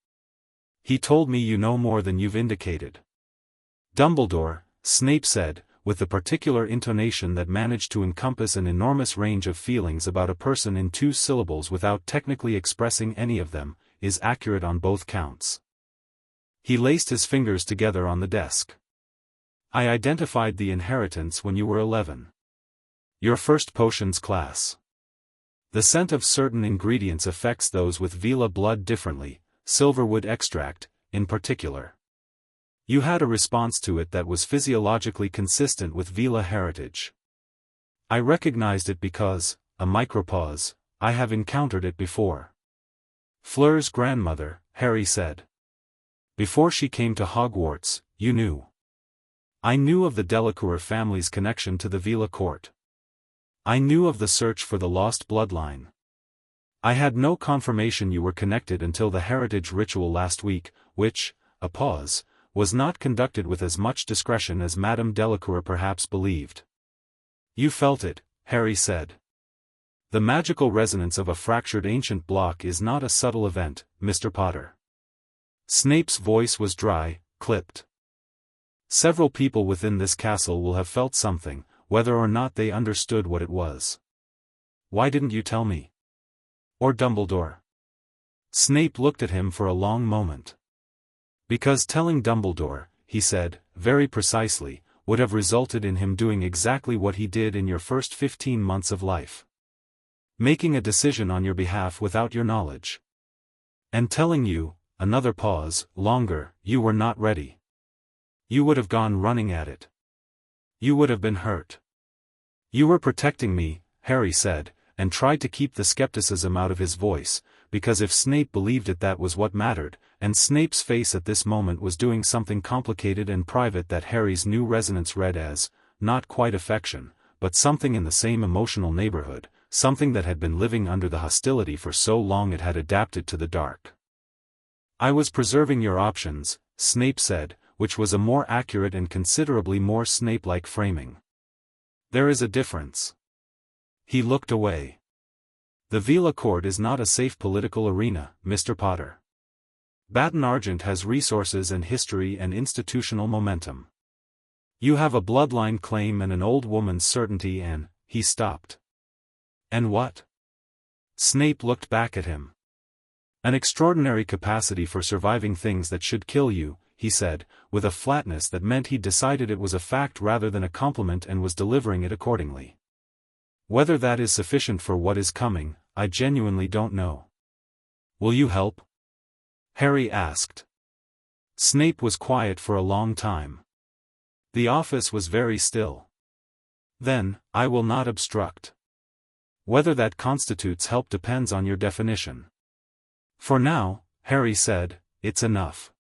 He told me you know more than you've indicated. Dumbledore, Snape said, with the particular intonation that managed to encompass an enormous range of feelings about a person in 2 syllables without technically expressing any of them, is accurate on both counts. He laced his fingers together on the desk. I identified the inheritance when you were 11. Your first potions class. The scent of certain ingredients affects those with Veela blood differently, silverwood extract, in particular. You had a response to it that was physiologically consistent with Veela heritage. I recognized it because, a micropause, I have encountered it before. Fleur's grandmother, Harry said. Before she came to Hogwarts, you knew. I knew of the Delacour family's connection to the Veela Court. I knew of the search for the lost bloodline. I had no confirmation you were connected until the heritage ritual last week, which, a pause, was not conducted with as much discretion as Madame Delacour perhaps believed. You felt it, Harry said. The magical resonance of a fractured ancient block is not a subtle event, Mr. Potter. Snape's voice was dry, clipped. Several people within this castle will have felt something, whether or not they understood what it was. Why didn't you tell me? Or Dumbledore? Snape looked at him for a long moment. Because telling Dumbledore, he said, very precisely, would have resulted in him doing exactly what he did in your first 15 months of life. Making a decision on your behalf without your knowledge. And telling you, another pause, longer, you were not ready. You would have gone running at it. You would have been hurt. You were protecting me, Harry said, and tried to keep the skepticism out of his voice, because if Snape believed it that was what mattered, and Snape's face at this moment was doing something complicated and private that Harry's new resonance read as, not quite affection, but something in the same emotional neighborhood, something that had been living under the hostility for so long it had adapted to the dark. I was preserving your options, Snape said, which was a more accurate and considerably more Snape-like framing. There is a difference. He looked away. The Veela Court is not a safe political arena, Mr. Potter. Baton Argent has resources and history and institutional momentum. You have a bloodline claim and an old woman's certainty and, he stopped. And what? Snape looked back at him. An extraordinary capacity for surviving things that should kill you, he said, with a flatness that meant he'd decided it was a fact rather than a compliment and was delivering it accordingly. Whether that is sufficient for what is coming, I genuinely don't know. Will you help? Harry asked. Snape was quiet for a long time. The office was very still. Then, I will not obstruct. Whether that constitutes help depends on your definition. For now, Harry said, it's enough.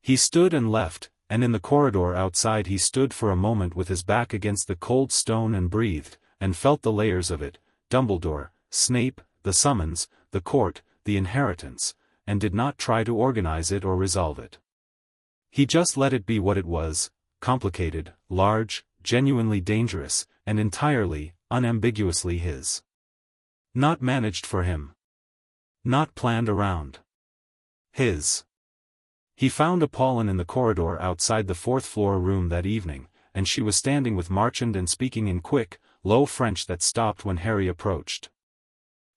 He stood and left, and in the corridor outside he stood for a moment with his back against the cold stone and breathed, and felt the layers of it, Dumbledore, Snape, the summons, the court, the inheritance, and did not try to organize it or resolve it. He just let it be what it was, complicated, large, genuinely dangerous, and entirely, unambiguously his. Not managed for him. Not planned around. His. He found Apolline in the corridor outside the fourth-floor room that evening, and she was standing with Marchand and speaking in quick, low French that stopped when Harry approached.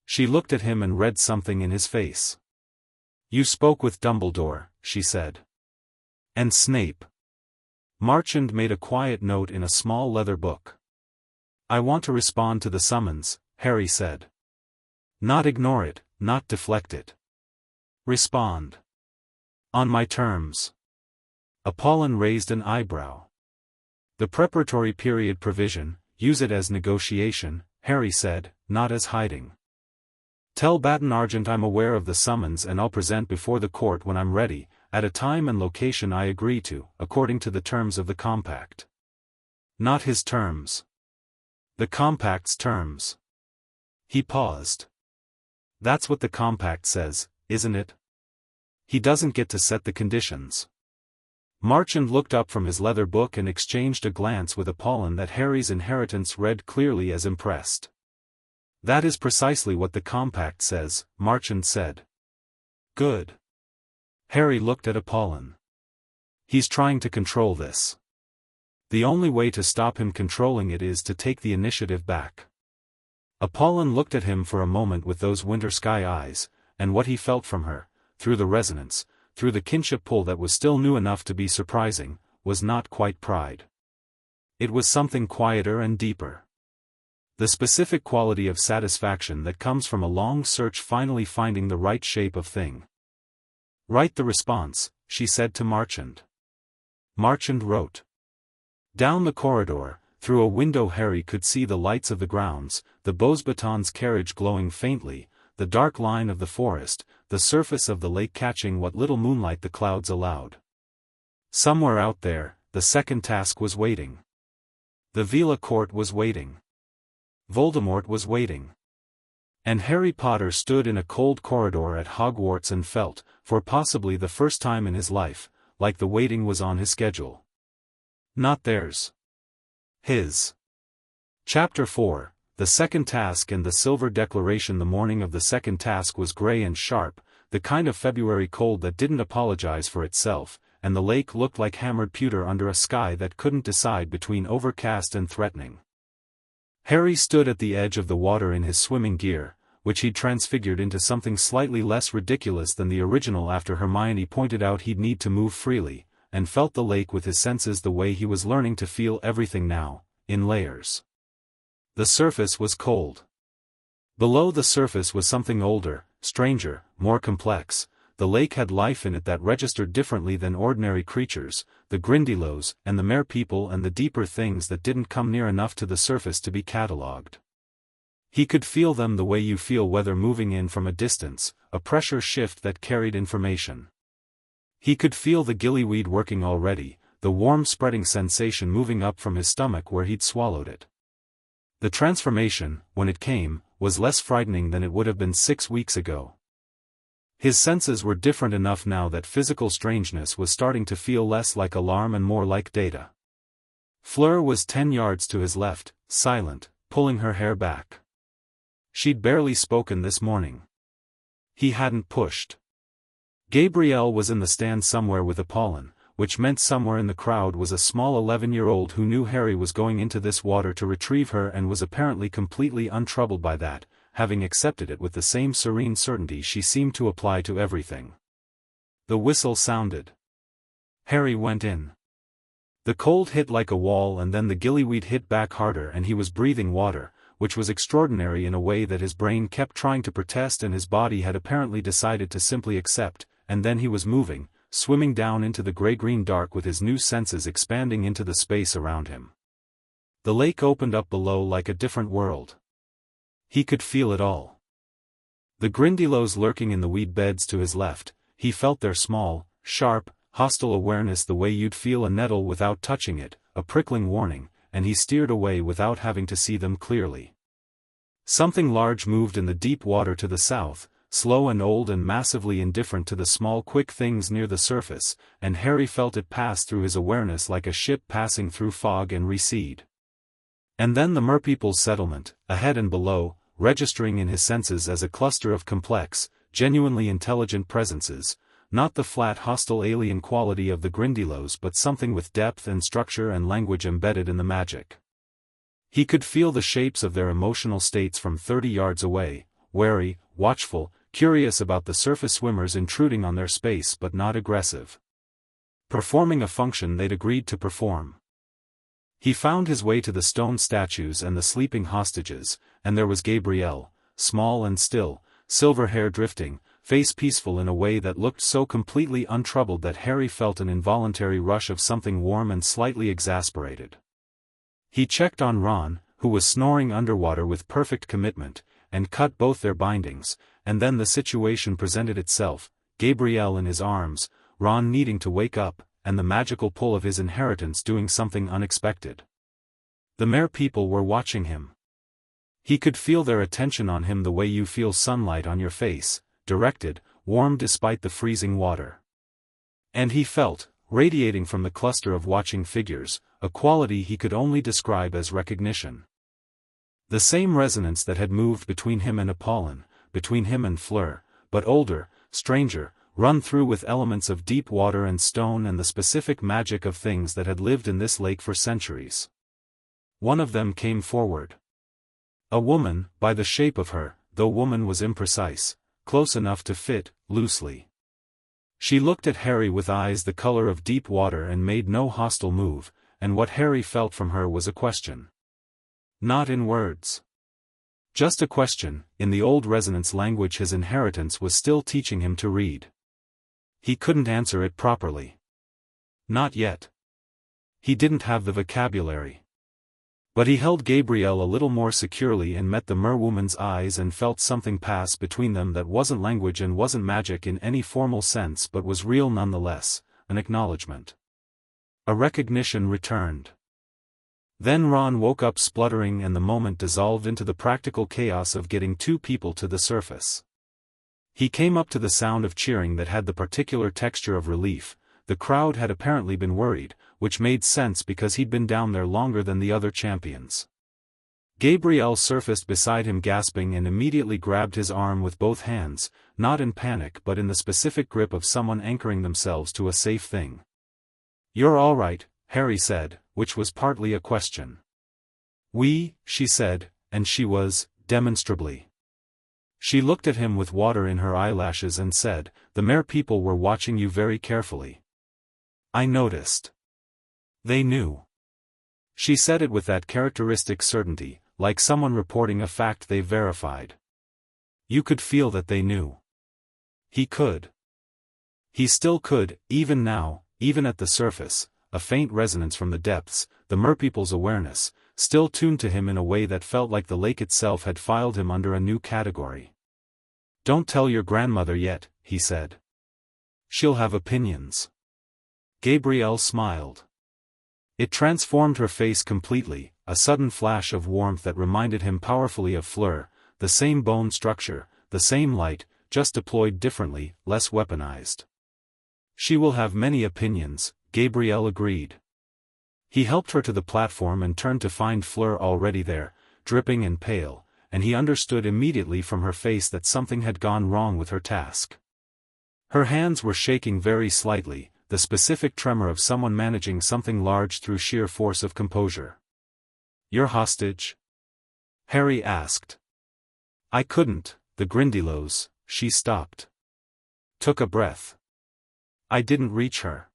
She looked at him and read something in his face. "You spoke with Dumbledore," she said. "And Snape." Marchand made a quiet note in a small leather book. "I want to respond to the summons," Harry said. "Not ignore it, not deflect it. Respond. On my terms." Apolline raised an eyebrow. "The preparatory period provision, use it as negotiation," Harry said, "not as hiding. Tell Baton Argent I'm aware of the summons and I'll present before the court when I'm ready, at a time and location I agree to, according to the terms of the compact." Not his terms. The compact's terms. He paused. "That's what the compact says, isn't it? He doesn't get to set the conditions." Marchand looked up from his leather book and exchanged a glance with Apolline that Harry's inheritance read clearly as impressed. "That is precisely what the compact says," Marchand said. "Good." Harry looked at Apolline. "He's trying to control this. The only way to stop him controlling it is to take the initiative back." Apolline looked at him for a moment with those winter sky eyes, and what he felt from her, through the resonance, through the kinship pull that was still new enough to be surprising, was not quite pride. It was something quieter and deeper. The specific quality of satisfaction that comes from a long search finally finding the right shape of thing. "Write the response," she said to Marchand. Marchand wrote. Down the corridor, through a window Harry could see the lights of the grounds, the Beauxbatons carriage glowing faintly, the dark line of the forest, the surface of the lake catching what little moonlight the clouds allowed. Somewhere out there, the second task was waiting. The Veela Court was waiting. Voldemort was waiting. And Harry Potter stood in a cold corridor at Hogwarts and felt, for possibly the first time in his life, like the waiting was on his schedule. Not theirs. His. Chapter 4, The Second Task and the Silver Declaration. The morning of the second task was grey and sharp, the kind of February cold that didn't apologize for itself, and the lake looked like hammered pewter under a sky that couldn't decide between overcast and threatening. Harry stood at the edge of the water in his swimming gear, which he'd transfigured into something slightly less ridiculous than the original after Hermione pointed out he'd need to move freely, and felt the lake with his senses the way he was learning to feel everything now, in layers. The surface was cold. Below the surface was something older, stranger, more complex. The lake had life in it that registered differently than ordinary creatures, the Grindylows and the Merpeople and the deeper things that didn't come near enough to the surface to be catalogued. He could feel them the way you feel weather moving in from a distance, a pressure shift that carried information. He could feel the gillyweed working already, the warm spreading sensation moving up from his stomach where he'd swallowed it. The transformation, when it came, was less frightening than it would have been 6 weeks ago. His senses were different enough now that physical strangeness was starting to feel less like alarm and more like data. Fleur was 10 yards to his left, silent, pulling her hair back. She'd barely spoken this morning. He hadn't pushed. Gabrielle was in the stand somewhere with Apolline, which meant somewhere in the crowd was a small 11-year-old who knew Harry was going into this water to retrieve her and was apparently completely untroubled by that, having accepted it with the same serene certainty she seemed to apply to everything. The whistle sounded. Harry went in. The cold hit like a wall and then the gillyweed hit back harder and he was breathing water, which was extraordinary in a way that his brain kept trying to protest and his body had apparently decided to simply accept, and then he was moving, swimming down into the gray-green dark with his new senses expanding into the space around him. The lake opened up below like a different world. He could feel it all. The Grindylows lurking in the weed beds to his left, he felt their small, sharp, hostile awareness the way you'd feel a nettle without touching it, a prickling warning, and he steered away without having to see them clearly. Something large moved in the deep water to the south, slow and old and massively indifferent to the small quick things near the surface, and Harry felt it pass through his awareness like a ship passing through fog and recede. And then the merpeople's settlement, ahead and below, registering in his senses as a cluster of complex, genuinely intelligent presences, not the flat hostile alien quality of the Grindylows but something with depth and structure and language embedded in the magic. He could feel the shapes of their emotional states from 30 yards away, wary, watchful, curious about the surface swimmers intruding on their space but not aggressive. Performing a function they'd agreed to perform. He found his way to the stone statues and the sleeping hostages, and there was Gabrielle, small and still, silver hair drifting, face peaceful in a way that looked so completely untroubled that Harry felt an involuntary rush of something warm and slightly exasperated. He checked on Ron, who was snoring underwater with perfect commitment, and cut both their bindings, and then the situation presented itself, Gabrielle in his arms, Ron needing to wake up, and the magical pull of his inheritance doing something unexpected. The merpeople were watching him. He could feel their attention on him the way you feel sunlight on your face, directed, warm despite the freezing water. And he felt, radiating from the cluster of watching figures, a quality he could only describe as recognition. The same resonance that had moved between him and Apolline, between him and Fleur, but older, stranger, run through with elements of deep water and stone and the specific magic of things that had lived in this lake for centuries. One of them came forward. A woman, by the shape of her, though woman was imprecise, close enough to fit, loosely. She looked at Harry with eyes the color of deep water and made no hostile move, and what Harry felt from her was a question. Not in words. Just a question, in the old resonance language his inheritance was still teaching him to read. He couldn't answer it properly. Not yet. He didn't have the vocabulary. But he held Gabrielle a little more securely and met the merwoman's eyes and felt something pass between them that wasn't language and wasn't magic in any formal sense but was real nonetheless, an acknowledgement. A recognition returned. Then Ron woke up spluttering and the moment dissolved into the practical chaos of getting two people to the surface. He came up to the sound of cheering that had the particular texture of relief. The crowd had apparently been worried, which made sense because he'd been down there longer than the other champions. Gabrielle surfaced beside him gasping and immediately grabbed his arm with both hands, not in panic but in the specific grip of someone anchoring themselves to a safe thing. "You're all right," Harry said, which was partly a question. "We," she said, and she was, demonstrably. She looked at him with water in her eyelashes and said, "The merpeople were watching you very carefully. I noticed. They knew." She said it with that characteristic certainty, like someone reporting a fact they verified. You could feel that they knew. He could. He still could, even now, even at the surface, a faint resonance from the depths, the merpeople's awareness, still tuned to him in a way that felt like the lake itself had filed him under a new category. "Don't tell your grandmother yet," he said. "She'll have opinions." Gabrielle smiled. It transformed her face completely, a sudden flash of warmth that reminded him powerfully of Fleur, the same bone structure, the same light, just deployed differently, less weaponized. "She will have many opinions," Gabrielle agreed. He helped her to the platform and turned to find Fleur already there, dripping and pale, and he understood immediately from her face that something had gone wrong with her task. Her hands were shaking very slightly, the specific tremor of someone managing something large through sheer force of composure. "Your hostage?" Harry asked. "I couldn't, the Grindylows," she stopped. Took a breath. "I didn't reach her."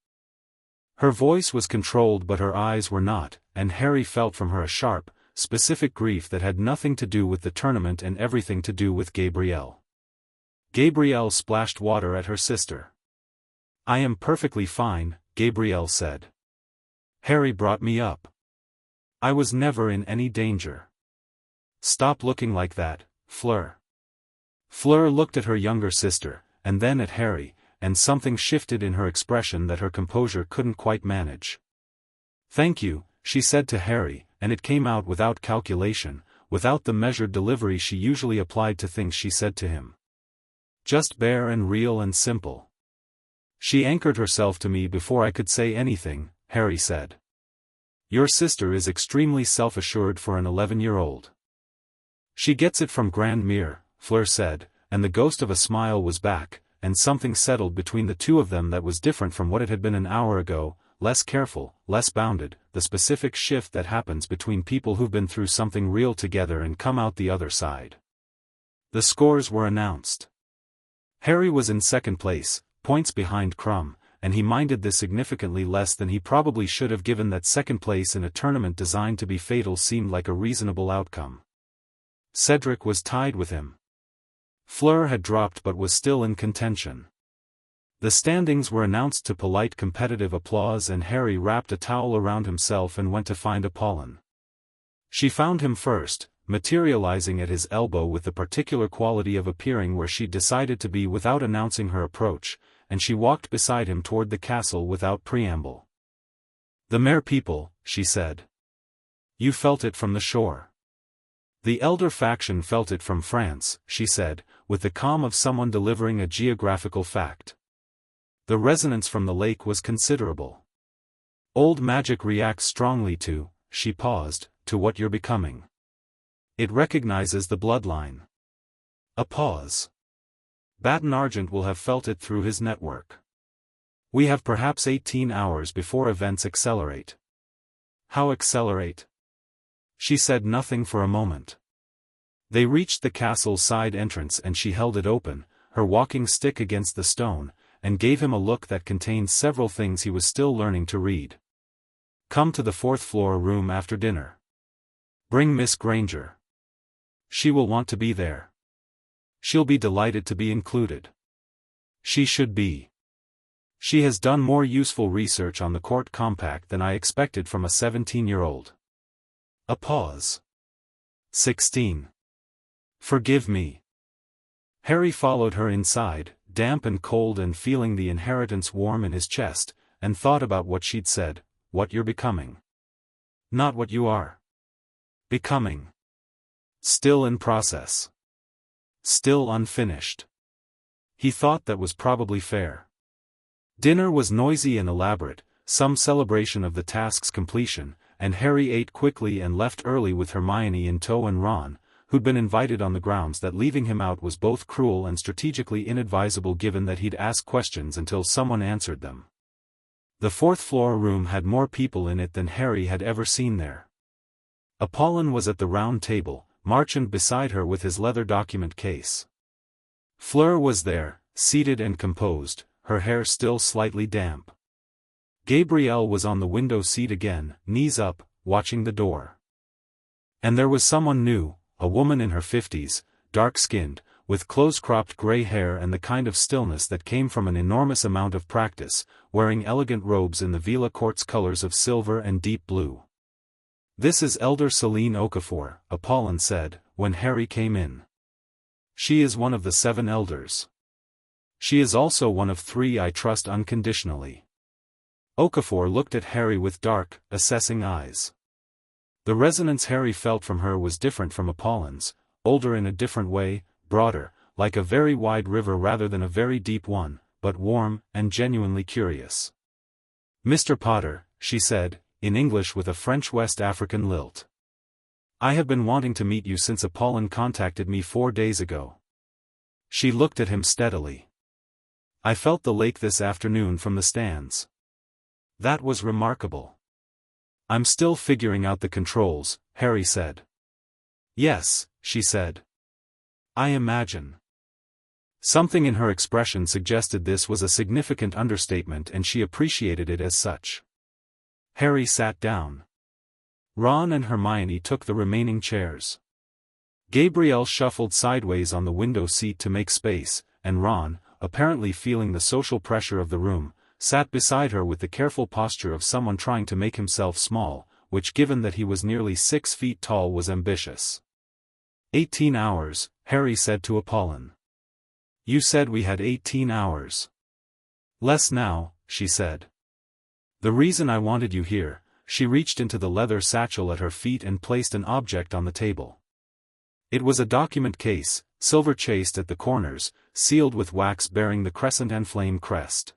Her voice was controlled but her eyes were not, and Harry felt from her a sharp, specific grief that had nothing to do with the tournament and everything to do with Gabrielle. Gabrielle splashed water at her sister. "I am perfectly fine," Gabrielle said. "Harry brought me up. I was never in any danger." "Stop looking like that, Fleur." Fleur looked at her younger sister, and then at Harry, and something shifted in her expression that her composure couldn't quite manage. "Thank you," she said to Harry, and it came out without calculation, without the measured delivery she usually applied to things she said to him. Just bare and real and simple. "She anchored herself to me before I could say anything," Harry said. "Your sister is extremely self-assured for an 11-year-old. She gets it from Grandmere," Fleur said, and the ghost of a smile was back, and something settled between the two of them that was different from what it had been an hour ago, less careful, less bounded, the specific shift that happens between people who've been through something real together and come out the other side. The scores were announced. Harry was in second place, points behind Crumb, and he minded this significantly less than he probably should have, given that second place in a tournament designed to be fatal seemed like a reasonable outcome. Cedric was tied with him. Fleur had dropped but was still in contention. The standings were announced to polite competitive applause, and Harry wrapped a towel around himself and went to find Apolline. She found him first, materializing at his elbow with the particular quality of appearing where she'd decided to be without announcing her approach, and she walked beside him toward the castle without preamble. "The Mere people," she said. "You felt it from the shore." "The Elder faction felt it from France," she said, with the calm of someone delivering a geographical fact. "The resonance from the lake was considerable. Old magic reacts strongly to," she paused, "to what you're becoming. It recognizes the bloodline." A pause. "Baton Argent will have felt it through his network. We have perhaps 18 hours before events accelerate." "How accelerate?" She said nothing for a moment. They reached the castle's side entrance and she held it open, her walking stick against the stone, and gave him a look that contained several things he was still learning to read. "Come to the 4th floor room after dinner. Bring Miss Granger. She will want to be there. She'll be delighted to be included. She should be. She has done more useful research on the court compact than I expected from a 17-year-old. A pause. 16. Forgive me. Harry followed her inside, damp and cold and feeling the inheritance warm in his chest, and thought about what she'd said, what you're becoming. Not what you are. Becoming. Still in process. Still unfinished. He thought that was probably fair. Dinner was noisy and elaborate, some celebration of the task's completion, and Harry ate quickly and left early with Hermione in tow and Ron, who'd been invited on the grounds that leaving him out was both cruel and strategically inadvisable given that he'd ask questions until someone answered them. The 4th floor room had more people in it than Harry had ever seen there. Apolline was at the round table, Marchand beside her with his leather document case. Fleur was there, seated and composed, her hair still slightly damp. Gabrielle was on the window seat again, knees up, watching the door. And there was someone new, a woman in her 50s, dark-skinned, with close-cropped gray hair and the kind of stillness that came from an enormous amount of practice, wearing elegant robes in the Veela Court's colors of silver and deep blue. "This is Elder Celine Okafor," Apolline said, when Harry came in. "She is one of the 7 elders. She is also one of 3 I trust unconditionally." Okafor looked at Harry with dark, assessing eyes. The resonance Harry felt from her was different from Apolline's, older in a different way, broader, like a very wide river rather than a very deep one, but warm, and genuinely curious. "Mr. Potter," she said, in English with a French West African lilt. "I have been wanting to meet you since Apolline contacted me 4 days ago." She looked at him steadily. "I felt the lake this afternoon from the stands. That was remarkable." "I'm still figuring out the controls," Harry said. "Yes," she said. "I imagine." Something in her expression suggested this was a significant understatement and she appreciated it as such. Harry sat down. Ron and Hermione took the remaining chairs. Gabrielle shuffled sideways on the window seat to make space, and Ron, apparently feeling the social pressure of the room, sat beside her with the careful posture of someone trying to make himself small, which given that he was nearly 6 feet tall was ambitious. 18 hours, Harry said to Apolline. "You said we had 18 hours. Less now, she said. The reason I wanted you here. She reached into the leather satchel at her feet and placed an object on the table. It was a document case, silver chased at the corners, sealed with wax bearing the crescent and flame crest.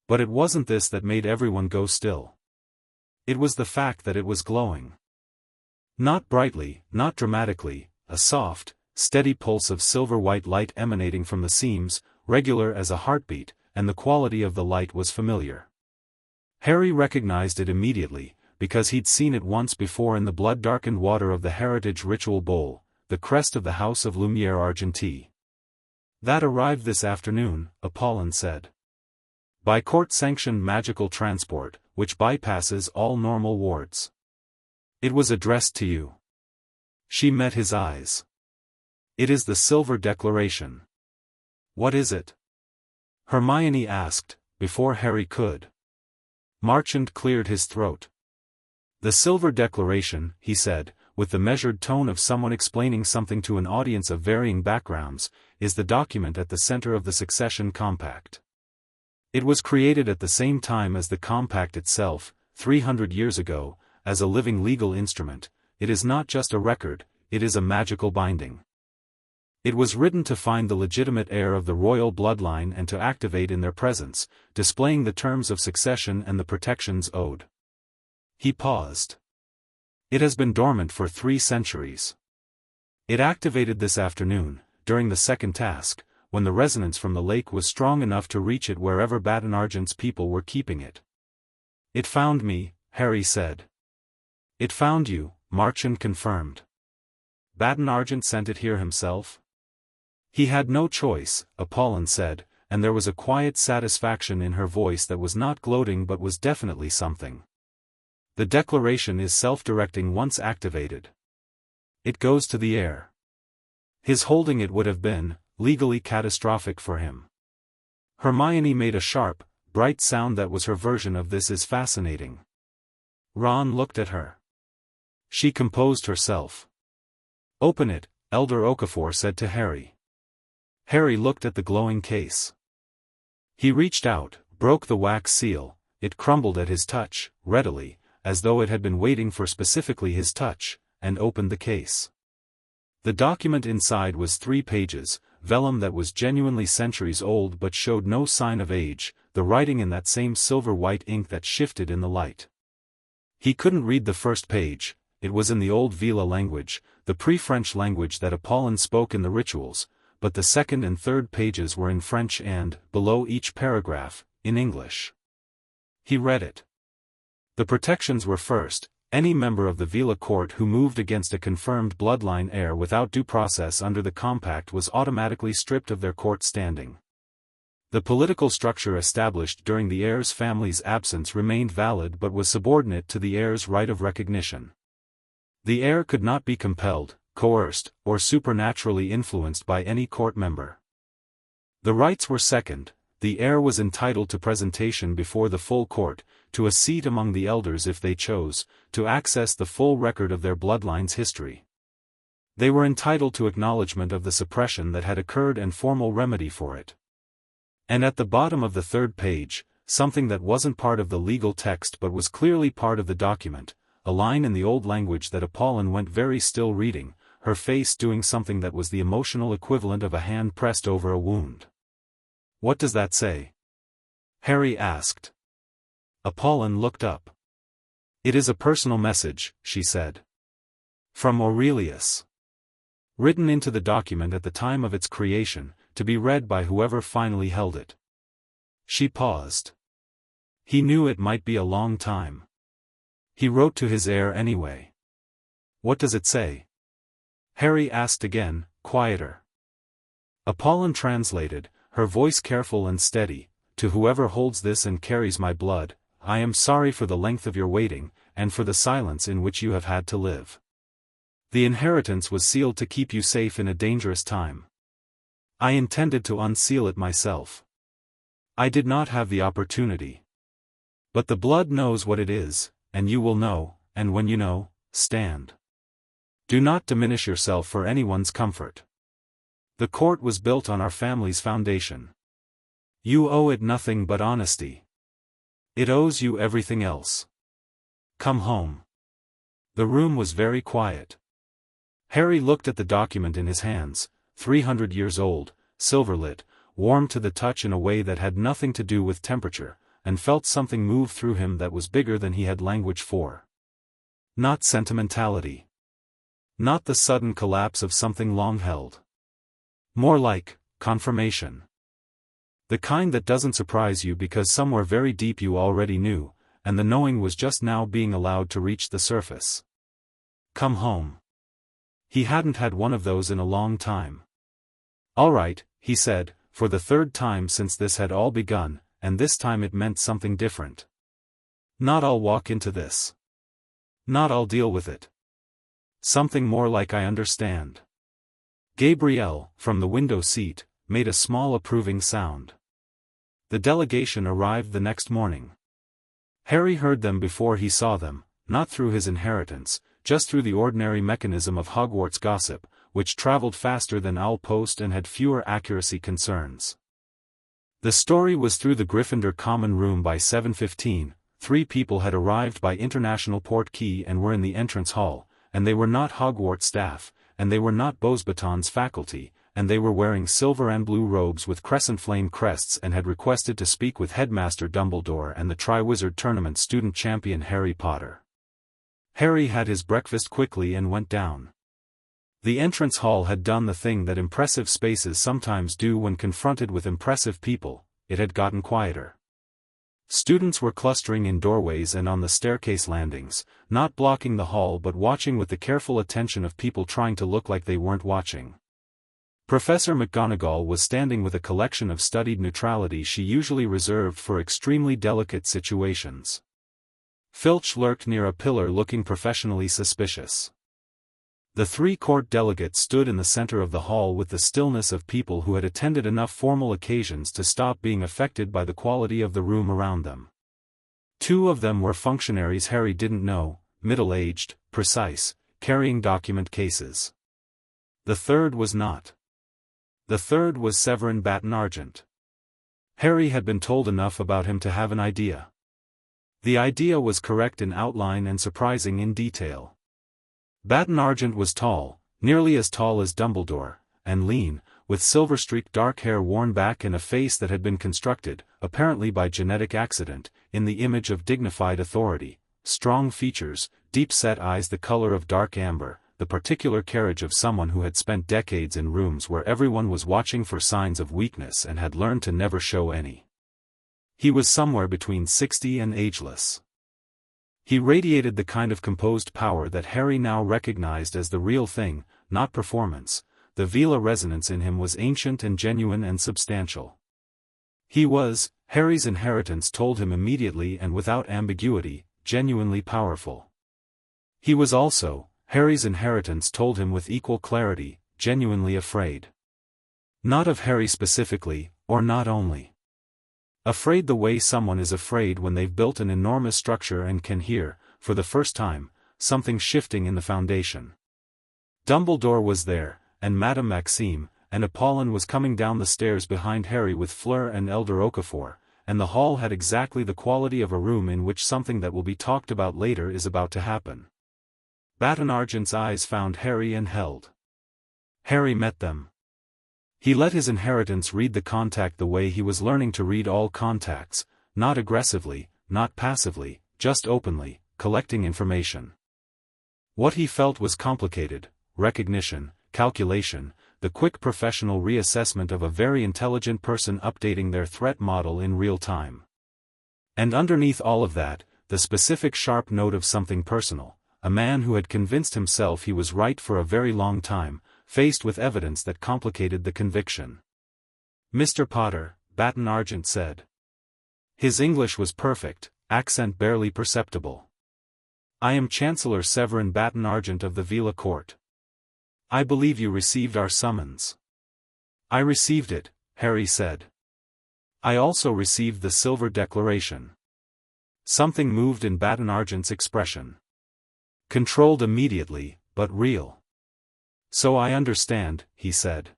But it wasn't this that made everyone go still. It was the fact that it was glowing. Not brightly, not dramatically, a soft, steady pulse of silver-white light emanating from the seams, regular as a heartbeat, and the quality of the light was familiar. Harry recognized it immediately, because he'd seen it once before in the blood-darkened water of the heritage ritual bowl, the crest of the House of Lumiere Argentée. That arrived this afternoon, Apolline said. By court-sanctioned magical transport, which bypasses all normal wards. It was addressed to you. She met his eyes. It is the Silver Declaration. What is it? Hermione asked, before Harry could. Marchand cleared his throat. The Silver Declaration, he said, with the measured tone of someone explaining something to an audience of varying backgrounds, is the document at the center of the Succession Compact. It was created at the same time as the Compact itself, 300 years ago, as a living legal instrument. It is not just a record, it is a magical binding. It was written to find the legitimate heir of the royal bloodline and to activate in their presence, displaying the terms of succession and the protections owed. He paused. It has been dormant for 3 centuries. It activated this afternoon, during the second task, when the resonance from the lake was strong enough to reach it wherever Baton Argent's people were keeping it. It found me, Harry said. It found you, Marchand confirmed. Baton Argent sent it here himself? He had no choice, Apolline said, and there was a quiet satisfaction in her voice that was not gloating but was definitely something. The declaration is self-directing once activated. It goes to the heir. His holding it would have been, legally catastrophic for him. Hermione made a sharp, bright sound that was her version of "this is fascinating." Ron looked at her. She composed herself. "Open it," Elder Okafor said to Harry. Harry looked at the glowing case. He reached out, broke the wax seal, it crumbled at his touch, readily, as though it had been waiting for specifically his touch, and opened the case. The document inside was 3 pages, vellum that was genuinely centuries old but showed no sign of age, the writing in that same silver-white ink that shifted in the light. He couldn't read the first page, it was in the old Veela language, the pre-French language that Apolline spoke in the rituals, but the second and third pages were in French and, below each paragraph, in English. He read it. The protections were first, any member of the Veela Court who moved against a confirmed bloodline heir without due process under the compact was automatically stripped of their court standing. The political structure established during the heir's family's absence remained valid but was subordinate to the heir's right of recognition. The heir could not be compelled, coerced, or supernaturally influenced by any court member. The rights were second, the heir was entitled to presentation before the full court, to a seat among the elders if they chose, to access the full record of their bloodline's history. They were entitled to acknowledgement of the suppression that had occurred and formal remedy for it. And at the bottom of the third page, something that wasn't part of the legal text but was clearly part of the document, a line in the old language that Apolline went very still reading, her face doing something that was the emotional equivalent of a hand pressed over a wound. "What does that say?" Harry asked. Apolline looked up. "It is a personal message," she said. "From Aurelius. Written into the document at the time of its creation, to be read by whoever finally held it." She paused. He knew it might be a long time. He wrote to his heir anyway. "What does it say?" Harry asked again, quieter. Apolline translated, her voice careful and steady, "To whoever holds this and carries my blood, I am sorry for the length of your waiting, and for the silence in which you have had to live. The inheritance was sealed to keep you safe in a dangerous time. I intended to unseal it myself. I did not have the opportunity. But the blood knows what it is, and you will know, and when you know, stand. Do not diminish yourself for anyone's comfort. The court was built on our family's foundation. You owe it nothing but honesty. It owes you everything else. Come home. The room was very quiet. Harry looked at the document in his hands, 300 years old, silver-lit, warm to the touch in a way that had nothing to do with temperature, and felt something move through him that was bigger than he had language for. Not sentimentality. Not the sudden collapse of something long held. More like confirmation. The kind that doesn't surprise you because somewhere very deep you already knew, and the knowing was just now being allowed to reach the surface. Come home. He hadn't had one of those in a long time. All right, he said, for the third time since this had all begun, and this time it meant something different. Not I'll walk into this. Not I'll deal with it. Something more like I understand. Gabrielle, from the window seat, made a small approving sound. The delegation arrived the next morning. Harry heard them before he saw them, not through his inheritance, just through the ordinary mechanism of Hogwarts gossip, which traveled faster than Owl Post and had fewer accuracy concerns. The story was through the Gryffindor common room by 7:15. 3 people had arrived by international port key and were in the entrance hall, and they were not Hogwarts staff, and they were not Beauxbatons faculty, and they were wearing silver and blue robes with crescent flame crests and had requested to speak with Headmaster Dumbledore and the Triwizard Tournament student champion Harry Potter. Harry had his breakfast quickly and went down. The entrance hall had done the thing that impressive spaces sometimes do when confronted with impressive people. It had gotten quieter. Students were clustering in doorways and on the staircase landings, not blocking the hall but watching with the careful attention of people trying to look like they weren't watching. Professor McGonagall was standing with a collection of studied neutrality she usually reserved for extremely delicate situations. Filch lurked near a pillar looking professionally suspicious. The 3 court delegates stood in the center of the hall with the stillness of people who had attended enough formal occasions to stop being affected by the quality of the room around them. 2 of them were functionaries Harry didn't know, middle-aged, precise, carrying document cases. The third was not. The third was Severin Batten-Argent. Harry had been told enough about him to have an idea. The idea was correct in outline and surprising in detail. Batten-Argent was tall, nearly as tall as Dumbledore, and lean, with silver-streaked dark hair worn back and a face that had been constructed, apparently by genetic accident, in the image of dignified authority, strong features, deep-set eyes the color of dark amber, the particular carriage of someone who had spent decades in rooms where everyone was watching for signs of weakness and had learned to never show any. He was somewhere between 60 and ageless. He radiated the kind of composed power that Harry now recognized as the real thing, not performance. The Veela resonance in him was ancient and genuine and substantial. He was, Harry's inheritance told him immediately and without ambiguity, genuinely powerful. He was also, Harry's inheritance told him with equal clarity, genuinely afraid. Not of Harry specifically, or not only. Afraid the way someone is afraid when they've built an enormous structure and can hear, for the first time, something shifting in the foundation. Dumbledore was there, and Madame Maxime, and Apolline was coming down the stairs behind Harry with Fleur and Elder Okafor, and the hall had exactly the quality of a room in which something that will be talked about later is about to happen. Batten-Argent's eyes found Harry and held. Harry met them. He let his inheritance read the contact the way he was learning to read all contacts, not aggressively, not passively, just openly, collecting information. What he felt was complicated: recognition, calculation, the quick professional reassessment of a very intelligent person updating their threat model in real time. And underneath all of that, the specific sharp note of something personal, a man who had convinced himself he was right for a very long time, faced with evidence that complicated the conviction. "Mr. Potter," Batten-Argent said. His English was perfect, accent barely perceptible. "I am Chancellor Severin Batten-Argent of the Veela Court. I believe you received our summons." "I received it," Harry said. "I also received the Silver Declaration." Something moved in Batten-Argent's expression. Controlled immediately, but real. "So I understand," he said.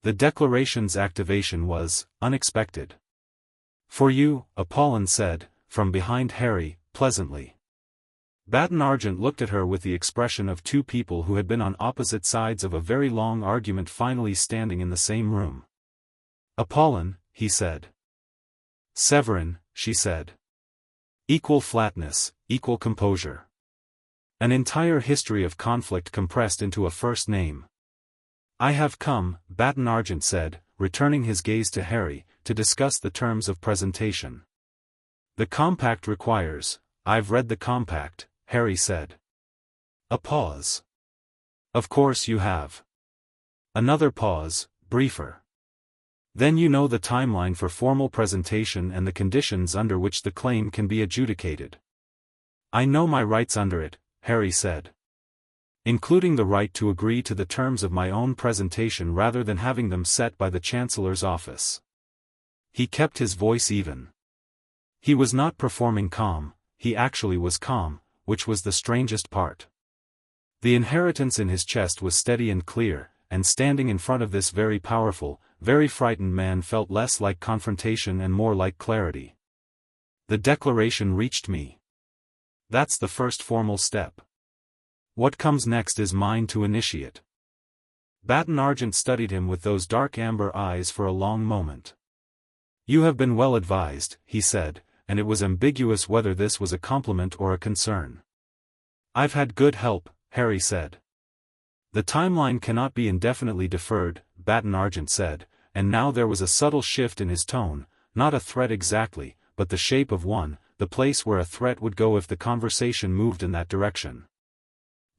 The declaration's activation was unexpected. "For you," Apolline said, from behind Harry, pleasantly. Baton Argent looked at her with the expression of two people who had been on opposite sides of a very long argument finally standing in the same room. "Apolline," he said. "Severin," she said. Equal flatness, equal composure. An entire history of conflict compressed into a first name. "I have come," Baton Argent said, returning his gaze to Harry, "to discuss the terms of presentation." "The compact requires—" "I've read the compact," Harry said. A pause. "Of course you have." Another pause, briefer. "Then you know the timeline for formal presentation and the conditions under which the claim can be adjudicated." "I know my rights under it," Harry said. "Including the right to agree to the terms of my own presentation rather than having them set by the Chancellor's office." He kept his voice even. He was not performing calm, he actually was calm, which was the strangest part. The inheritance in his chest was steady and clear, and standing in front of this very powerful, very frightened man felt less like confrontation and more like clarity. "The declaration reached me. That's the first formal step. What comes next is mine to initiate." Baton Argent studied him with those dark amber eyes for a long moment. "You have been well advised," he said, and it was ambiguous whether this was a compliment or a concern. "I've had good help," Harry said. "The timeline cannot be indefinitely deferred," Baton Argent said, and now there was a subtle shift in his tone, not a threat exactly, but the shape of one, the place where a threat would go if the conversation moved in that direction.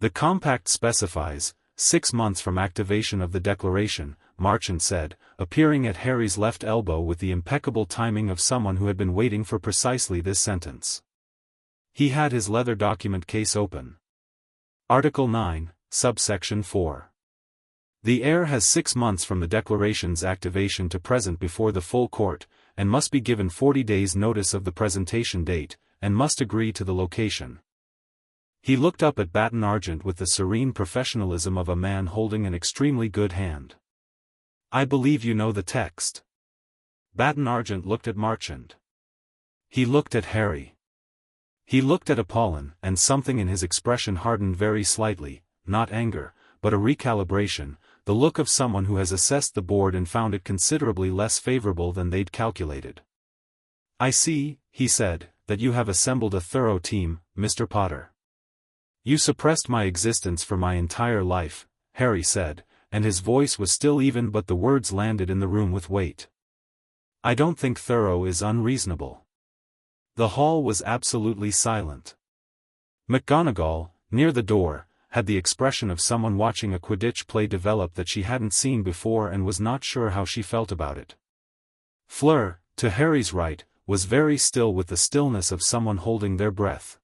"The compact specifies 6 months from activation of the declaration," Marchand said, appearing at Harry's left elbow with the impeccable timing of someone who had been waiting for precisely this sentence. He had his leather document case open. Article 9, subsection 4. "The heir has 6 months from the declaration's activation to present before the full court, and must be given 40 days' notice of the presentation date, and must agree to the location." He looked up at Baton Argent with the serene professionalism of a man holding an extremely good hand. "I believe you know the text." Baton Argent looked at Marchand. He looked at Harry. He looked at Apolline, and something in his expression hardened very slightly, not anger, but a recalibration, the look of someone who has assessed the board and found it considerably less favorable than they'd calculated. "I see," he said, "that you have assembled a thorough team, Mr. Potter." "You suppressed my existence for my entire life," Harry said, and his voice was still even but the words landed in the room with weight. "I don't think thorough is unreasonable." The hall was absolutely silent. McGonagall, near the door, had the expression of someone watching a Quidditch play develop that she hadn't seen before and was not sure how she felt about it. Fleur, to Harry's right, was very still with the stillness of someone holding their breath.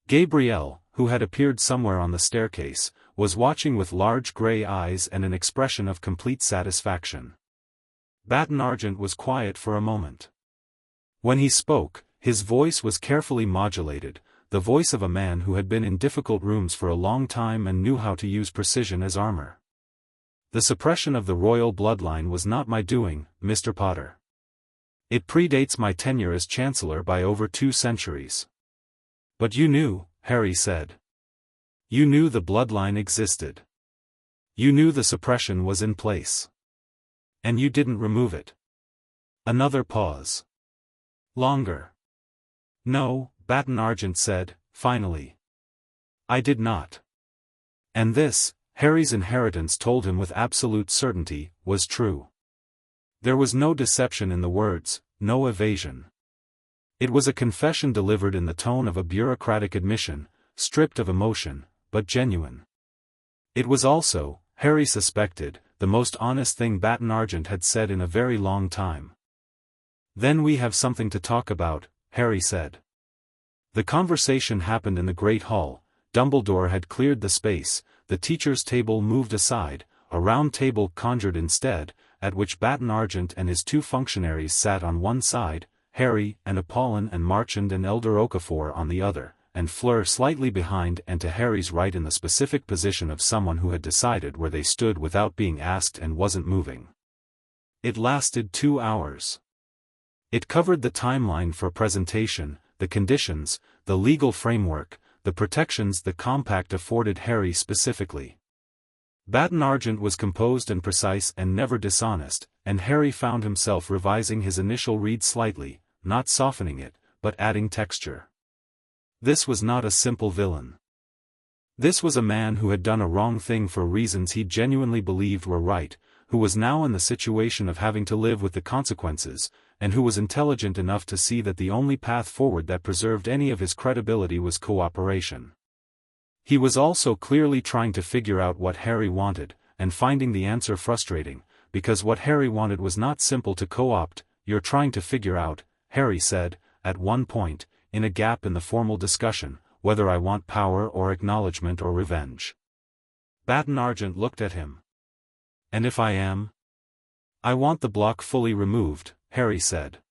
Gabrielle, who had appeared somewhere on the staircase, was watching with large grey eyes and an expression of complete satisfaction. Baton Argent was quiet for a moment. When he spoke, his voice was carefully modulated, the voice of a man who had been in difficult rooms for a long time and knew how to use precision as armor. "The suppression of the royal bloodline was not my doing, Mr. Potter. It predates my tenure as Chancellor by over 2 centuries. But you knew," Harry said. "You knew the bloodline existed. You knew the suppression was in place. And you didn't remove it." Another pause. Longer. "No," Baton Argent said, finally. "I did not." And this, Harry's inheritance told him with absolute certainty, was true. There was no deception in the words, no evasion. It was a confession delivered in the tone of a bureaucratic admission, stripped of emotion, but genuine. It was also, Harry suspected, the most honest thing Baton Argent had said in a very long time. "Then we have something to talk about," Harry said. The conversation happened in the Great Hall. Dumbledore had cleared the space, the teacher's table moved aside, a round table conjured instead, at which Baton Argent and his 2 functionaries sat on one side, Harry and Apolline and Marchand and Elder Okafor on the other, and Fleur slightly behind and to Harry's right in the specific position of someone who had decided where they stood without being asked and wasn't moving. It lasted 2 hours. It covered the timeline for presentation, the conditions, the legal framework, the protections the compact afforded Harry specifically. Baton Argent was composed and precise and never dishonest, and Harry found himself revising his initial read slightly, not softening it, but adding texture. This was not a simple villain. This was a man who had done a wrong thing for reasons he genuinely believed were right, who was now in the situation of having to live with the consequences, and who was intelligent enough to see that the only path forward that preserved any of his credibility was cooperation. He was also clearly trying to figure out what Harry wanted, and finding the answer frustrating, because what Harry wanted was not simple to co-opt. "You're trying to figure out," Harry said, at one point, in a gap in the formal discussion, "whether I want power or acknowledgement or revenge." Baton Argent looked at him. "And if I am?" "I want the block fully removed," Harry said.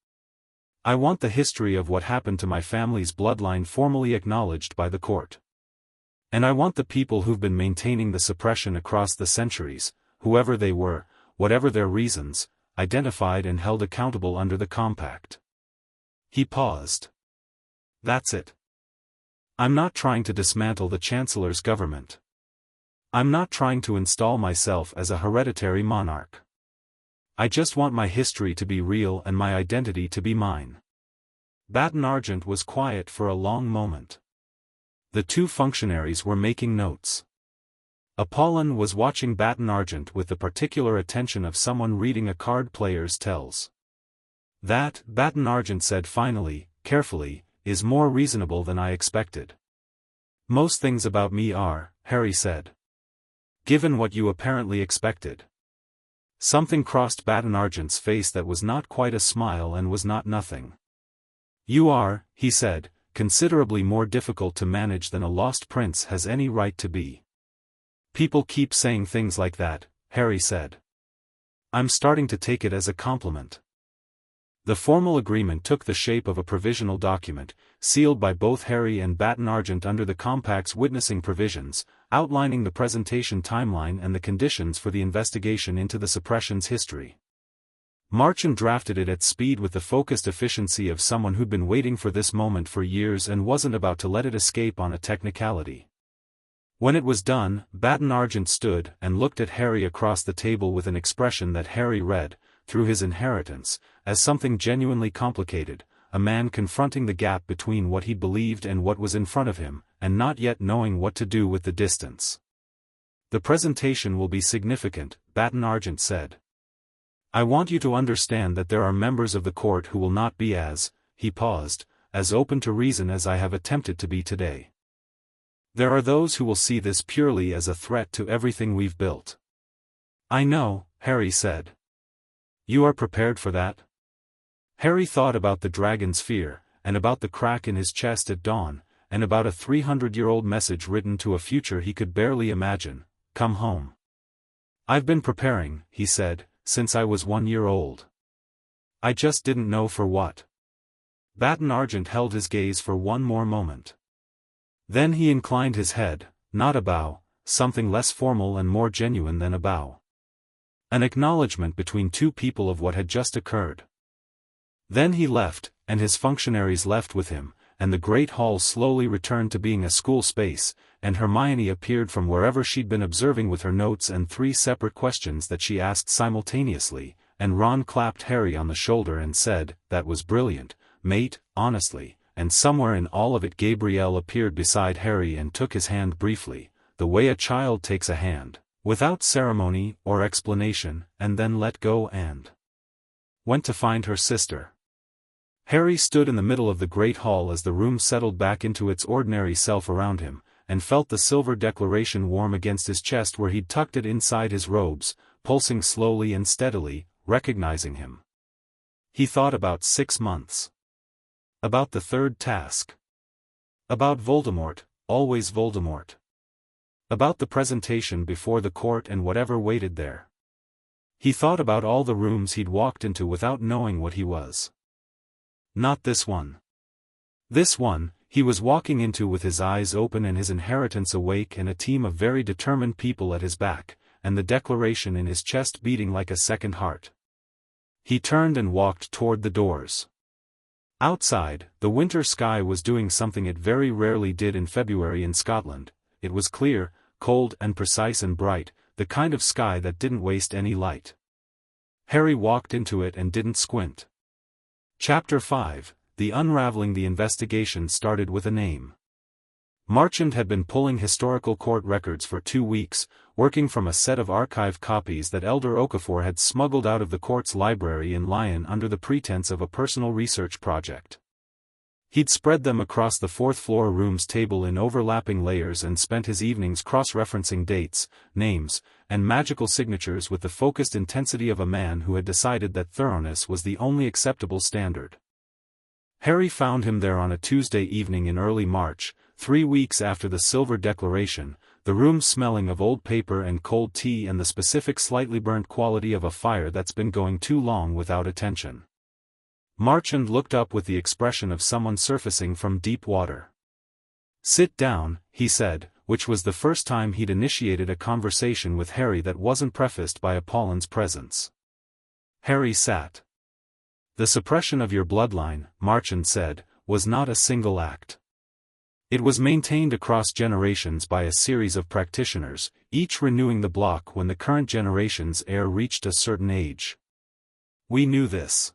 "I want the history of what happened to my family's bloodline formally acknowledged by the court. And I want the people who've been maintaining the suppression across the centuries, whoever they were, whatever their reasons, identified and held accountable under the compact." He paused. "That's it. I'm not trying to dismantle the Chancellor's government. I'm not trying to install myself as a hereditary monarch. I just want my history to be real and my identity to be mine." Baton Argent was quiet for a long moment. The two functionaries were making notes. Apolline was watching Baton Argent with the particular attention of someone reading a card player's tells. "That," Baton Argent said finally, carefully, "is more reasonable than I expected." "Most things about me are," Harry said. "Given what you apparently expected." Something crossed Baton Argent's face that was not quite a smile and was not nothing. "You are," he said, "considerably more difficult to manage than a lost prince has any right to be." "People keep saying things like that," Harry said. "I'm starting to take it as a compliment." The formal agreement took the shape of a provisional document, sealed by both Harry and Baton Argent under the compact's witnessing provisions, outlining the presentation timeline and the conditions for the investigation into the suppression's history. Marchand drafted it at speed with the focused efficiency of someone who'd been waiting for this moment for years and wasn't about to let it escape on a technicality. When it was done, Baton Argent stood and looked at Harry across the table with an expression that Harry read, through his inheritance, as something genuinely complicated, a man confronting the gap between what he believed and what was in front of him, and not yet knowing what to do with the distance. "The presentation will be significant," Baton Argent said. "I want you to understand that there are members of the court who will not be as," he paused, "as open to reason as I have attempted to be today. There are those who will see this purely as a threat to everything we've built." "I know," Harry said. "You are prepared for that?" Harry thought about the dragon's fear, and about the crack in his chest at dawn, and about a 300-year-old message written to a future he could barely imagine, "Come home." "I've been preparing," he said, "since I was 1 year old. I just didn't know for what." Baton Argent held his gaze for one more moment. Then he inclined his head, not a bow, something less formal and more genuine than a bow. An acknowledgement between two people of what had just occurred. Then he left, and his functionaries left with him, and the great hall slowly returned to being a school space, and Hermione appeared from wherever she'd been observing with her notes and 3 separate questions that she asked simultaneously, and Ron clapped Harry on the shoulder and said, "That was brilliant, mate, honestly," and somewhere in all of it Gabrielle appeared beside Harry and took his hand briefly, the way a child takes a hand, without ceremony or explanation, and then let go and went to find her sister. Harry stood in the middle of the great hall as the room settled back into its ordinary self around him, and felt the silver declaration warm against his chest where he'd tucked it inside his robes, pulsing slowly and steadily, recognizing him. He thought about 6 months. About the third task. About Voldemort, always Voldemort. About the presentation before the court and whatever waited there. He thought about all the rooms he'd walked into without knowing what he was. Not this one. This one, he was walking into with his eyes open and his inheritance awake and a team of very determined people at his back, and the declaration in his chest beating like a second heart. He turned and walked toward the doors. Outside, the winter sky was doing something it very rarely did in February in Scotland. It was clear, cold and precise and bright, the kind of sky that didn't waste any light. Harry walked into it and didn't squint. Chapter 5, The Unraveling. The investigation started with a name. Marchand had been pulling historical court records for 2 weeks, working from a set of archive copies that Elder Okafor had smuggled out of the court's library in Lyon under the pretense of a personal research project. He'd spread them across the fourth-floor room's table in overlapping layers and spent his evenings cross-referencing dates, names, and magical signatures with the focused intensity of a man who had decided that thoroughness was the only acceptable standard. Harry found him there on a Tuesday evening in early March, 3 weeks after the Silver Declaration, the room smelling of old paper and cold tea and the specific slightly burnt quality of a fire that's been going too long without attention. Marchand looked up with the expression of someone surfacing from deep water. "Sit down," he said, which was the first time he'd initiated a conversation with Harry that wasn't prefaced by Apolline's presence. Harry sat. "The suppression of your bloodline," Marchand said, "was not a single act. It was maintained across generations by a series of practitioners, each renewing the block when the current generation's heir reached a certain age. We knew this."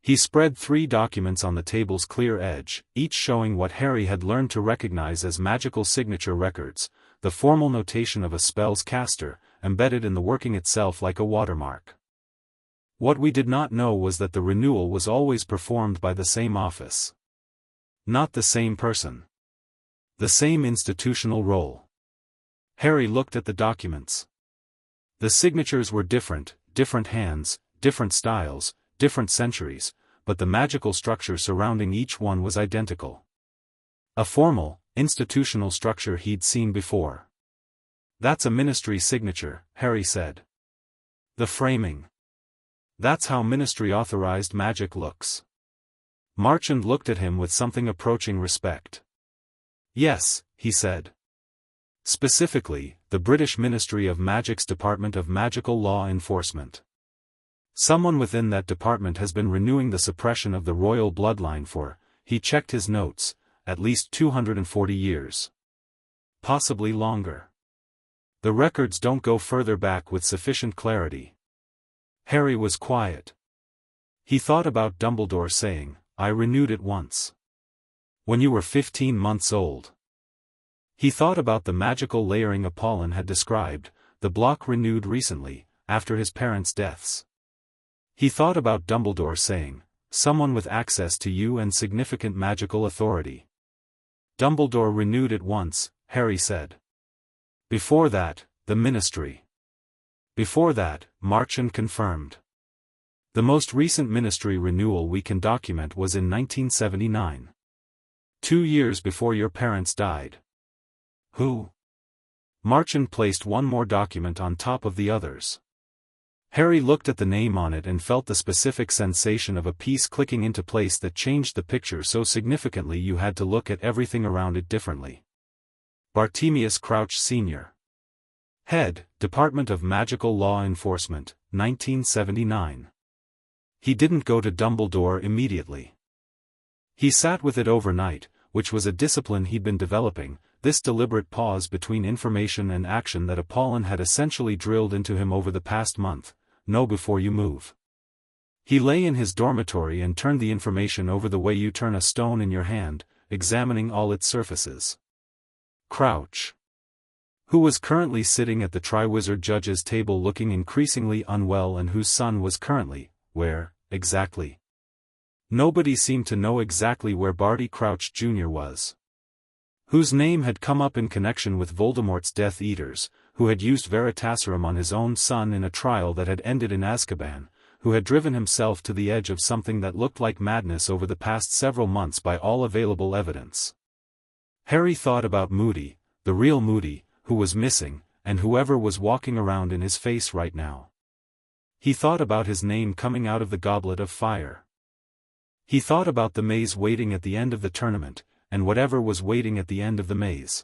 He spread 3 documents on the table's clear edge, each showing what Harry had learned to recognize as magical signature records, the formal notation of a spell's caster, embedded in the working itself like a watermark. What we did not know was that the renewal was always performed by the same office. Not the same person. The same institutional role. Harry looked at the documents. The signatures were different hands, different styles, different centuries, but the magical structure surrounding each one was identical. A formal, institutional structure he'd seen before. "That's a ministry signature," Harry said. "The framing. That's how ministry-authorized magic looks." Marchand looked at him with something approaching respect. "Yes," he said. "Specifically, the British Ministry of Magic's Department of Magical Law Enforcement. Someone within that department has been renewing the suppression of the royal bloodline for," he checked his notes, "at least 240 years. Possibly longer. The records don't go further back with sufficient clarity." Harry was quiet. He thought about Dumbledore saying, "I renewed it once. When you were 15 months old." He thought about the magical layering Apolline had described, the block renewed recently, after his parents' deaths. He thought about Dumbledore saying, "Someone with access to you and significant magical authority." "Dumbledore renewed it once," Harry said. "Before that, the ministry." "Before that," Marchand confirmed. "The most recent ministry renewal we can document was in 1979. 2 years before your parents died." "Who?" Marchand placed one more document on top of the others. Harry looked at the name on it and felt the specific sensation of a piece clicking into place that changed the picture so significantly you had to look at everything around it differently. Bartemius Crouch Sr. Head, Department of Magical Law Enforcement, 1979. He didn't go to Dumbledore immediately. He sat with it overnight, which was a discipline he'd been developing, this deliberate pause between information and action that Apolline had essentially drilled into him over the past month. Know before you move. He lay in his dormitory and turned the information over the way you turn a stone in your hand, examining all its surfaces. Crouch, who was currently sitting at the Triwizard judge's table looking increasingly unwell and whose son was currently, where, exactly? Nobody seemed to know exactly where Barty Crouch Jr. was. Whose name had come up in connection with Voldemort's Death Eaters, who had used Veritaserum on his own son in a trial that had ended in Azkaban, who had driven himself to the edge of something that looked like madness over the past several months by all available evidence. Harry thought about Moody, the real Moody, who was missing, and whoever was walking around in his face right now. He thought about his name coming out of the goblet of fire. He thought about the maze waiting at the end of the tournament, and whatever was waiting at the end of the maze.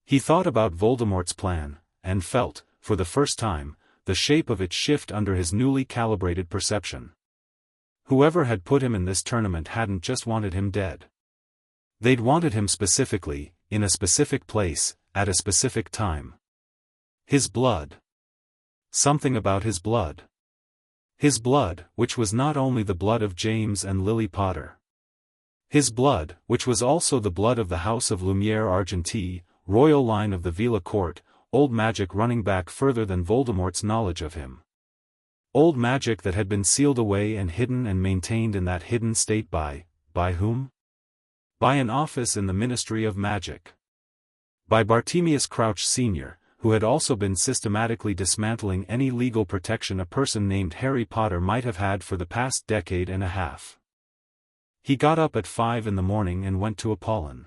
He thought about Voldemort's plan, and felt, for the first time, the shape of it shift under his newly calibrated perception. Whoever had put him in this tournament hadn't just wanted him dead. They'd wanted him specifically, in a specific place, at a specific time. His blood. Something about his blood. His blood, which was not only the blood of James and Lily Potter. His blood, which was also the blood of the House of Lumiere Argentée, royal line of the Veela Court, old magic running back further than Voldemort's knowledge of him. Old magic that had been sealed away and hidden and maintained in that hidden state by whom? By an office in the Ministry of Magic. By Bartemius Crouch Sr., who had also been systematically dismantling any legal protection a person named Harry Potter might have had for the past decade and a half. He got up at 5 in the morning and went to Apolline.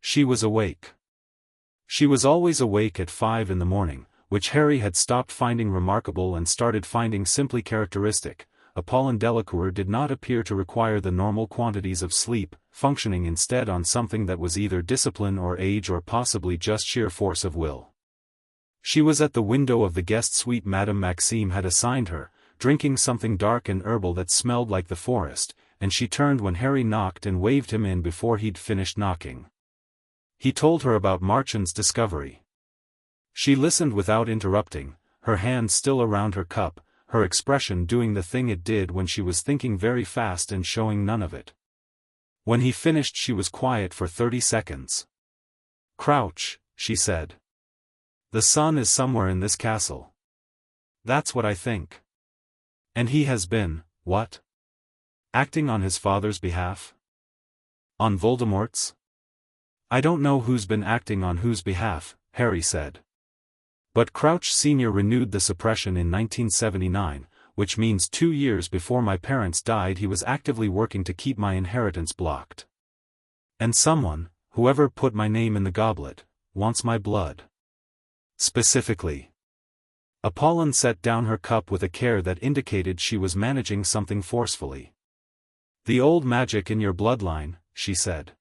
She was awake. She was always awake at 5 in the morning, which Harry had stopped finding remarkable and started finding simply characteristic. Apolline Delacour did not appear to require the normal quantities of sleep, functioning instead on something that was either discipline or age or possibly just sheer force of will. She was at the window of the guest suite Madame Maxime had assigned her, drinking something dark and herbal that smelled like the forest, and she turned when Harry knocked and waved him in before he'd finished knocking. He told her about Marchand's discovery. She listened without interrupting, her hand still around her cup, her expression doing the thing it did when she was thinking very fast and showing none of it. When he finished she was quiet for 30 seconds. "Crouch," she said. "The son is somewhere in this castle. That's what I think. And he has been, what? Acting on his father's behalf? On Voldemort's? I don't know who's been acting on whose behalf," Harry said. But Crouch Sr. renewed the suppression in 1979, which means 2 years before my parents died he was actively working to keep my inheritance blocked. And someone, whoever put my name in the goblet, wants my blood. Specifically. Apolline set down her cup with a care that indicated she was managing something forcefully. "The old magic in your bloodline," she said.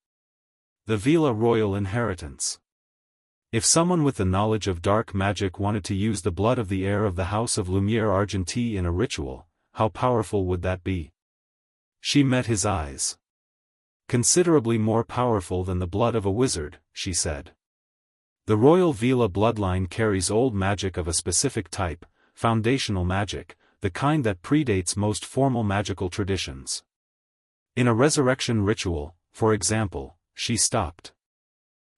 "The Veela royal inheritance. If someone with the knowledge of dark magic wanted to use the blood of the heir of the House of Lumiere Argentée in a ritual, how powerful would that be?" She met his eyes. "Considerably more powerful than the blood of a wizard," she said. "The royal Veela bloodline carries old magic of a specific type, foundational magic, the kind that predates most formal magical traditions. In a resurrection ritual, for example," she stopped.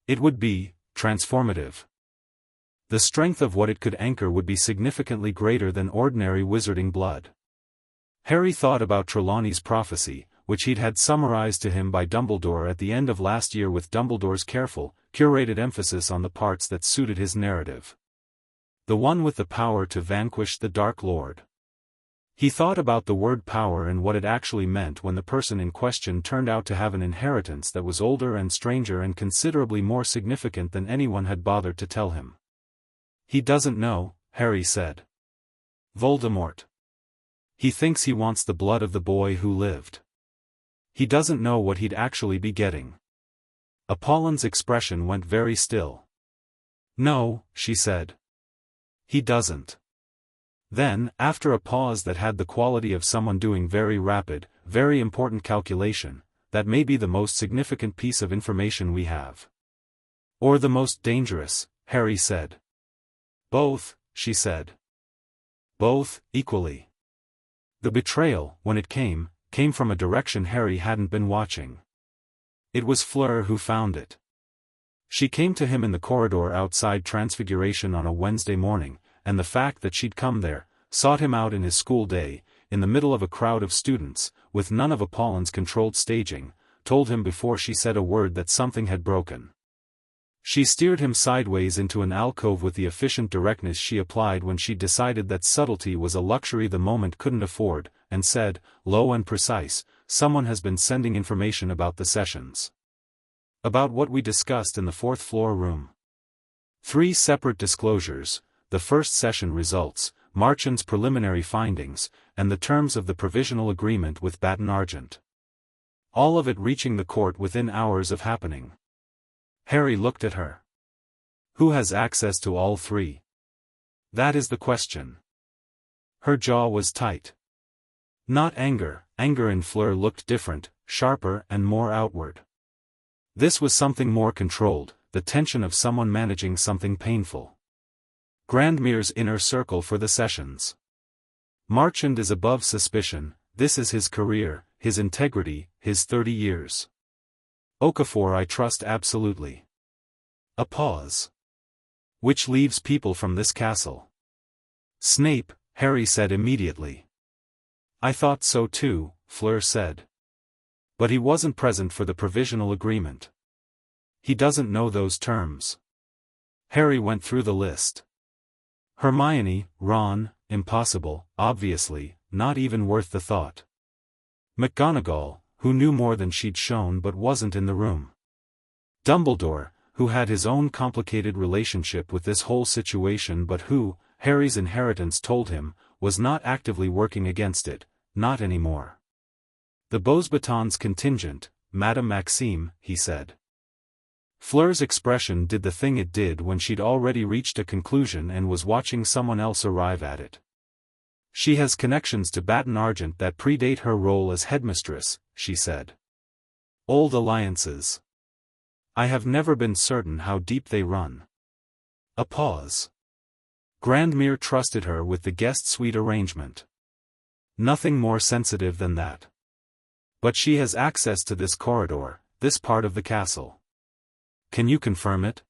"It would be transformative. The strength of what it could anchor would be significantly greater than ordinary wizarding blood." Harry thought about Trelawney's prophecy, which he'd had summarized to him by Dumbledore at the end of last year with Dumbledore's careful, curated emphasis on the parts that suited his narrative. The one with the power to vanquish the Dark Lord. He thought about the word power and what it actually meant when the person in question turned out to have an inheritance that was older and stranger and considerably more significant than anyone had bothered to tell him. "He doesn't know," Harry said. "Voldemort. He thinks he wants the blood of the boy who lived. He doesn't know what he'd actually be getting." Apolline's expression went very still. "No," she said. "He doesn't." Then, after a pause that had the quality of someone doing very rapid, very important calculation, "that may be the most significant piece of information we have." "Or the most dangerous," Harry said. "Both," she said. "Both, equally." The betrayal, when it came from a direction Harry hadn't been watching. It was Fleur who found it. She came to him in the corridor outside Transfiguration on a Wednesday morning, and the fact that she'd come there, sought him out in his school day, in the middle of a crowd of students, with none of Apolline's controlled staging, told him before she said a word that something had broken. She steered him sideways into an alcove with the efficient directness she applied when she decided that subtlety was a luxury the moment couldn't afford, and said, low and precise, "Someone has been sending information about the sessions. About what we discussed in the 4th floor room. 3 separate disclosures, the first session results, Marchand's preliminary findings, and the terms of the provisional agreement with Baton Argent. all of it reaching the court within hours of happening. Harry looked at her. Who has access to all three? That is the question. Her jaw was tight. Not anger, anger in Fleur looked different, sharper and more outward. This was something more controlled, the tension of someone managing something painful. Grandmere's inner circle for the sessions. Marchand is above suspicion, this is his career, his integrity, his 30 years. Okafor I trust absolutely. A pause. Which leaves people from this castle. Snape, Harry said immediately. I thought so too, Fleur said. But he wasn't present for the provisional agreement. He doesn't know those terms. Harry went through the list. Hermione, Ron, impossible, obviously, not even worth the thought. McGonagall, who knew more than she'd shown but wasn't in the room. Dumbledore, who had his own complicated relationship with this whole situation but who, Harry's inheritance told him, was not actively working against it, not anymore. The Beauxbatons contingent, Madame Maxime, he said. Fleur's expression did the thing it did when she'd already reached a conclusion and was watching someone else arrive at it. She has connections to Baton Argent that predate her role as headmistress, she said. Old alliances. I have never been certain how deep they run. A pause. Grandmere trusted her with the guest suite arrangement. Nothing more sensitive than that. But she has access to this corridor, this part of the castle. Can you confirm it?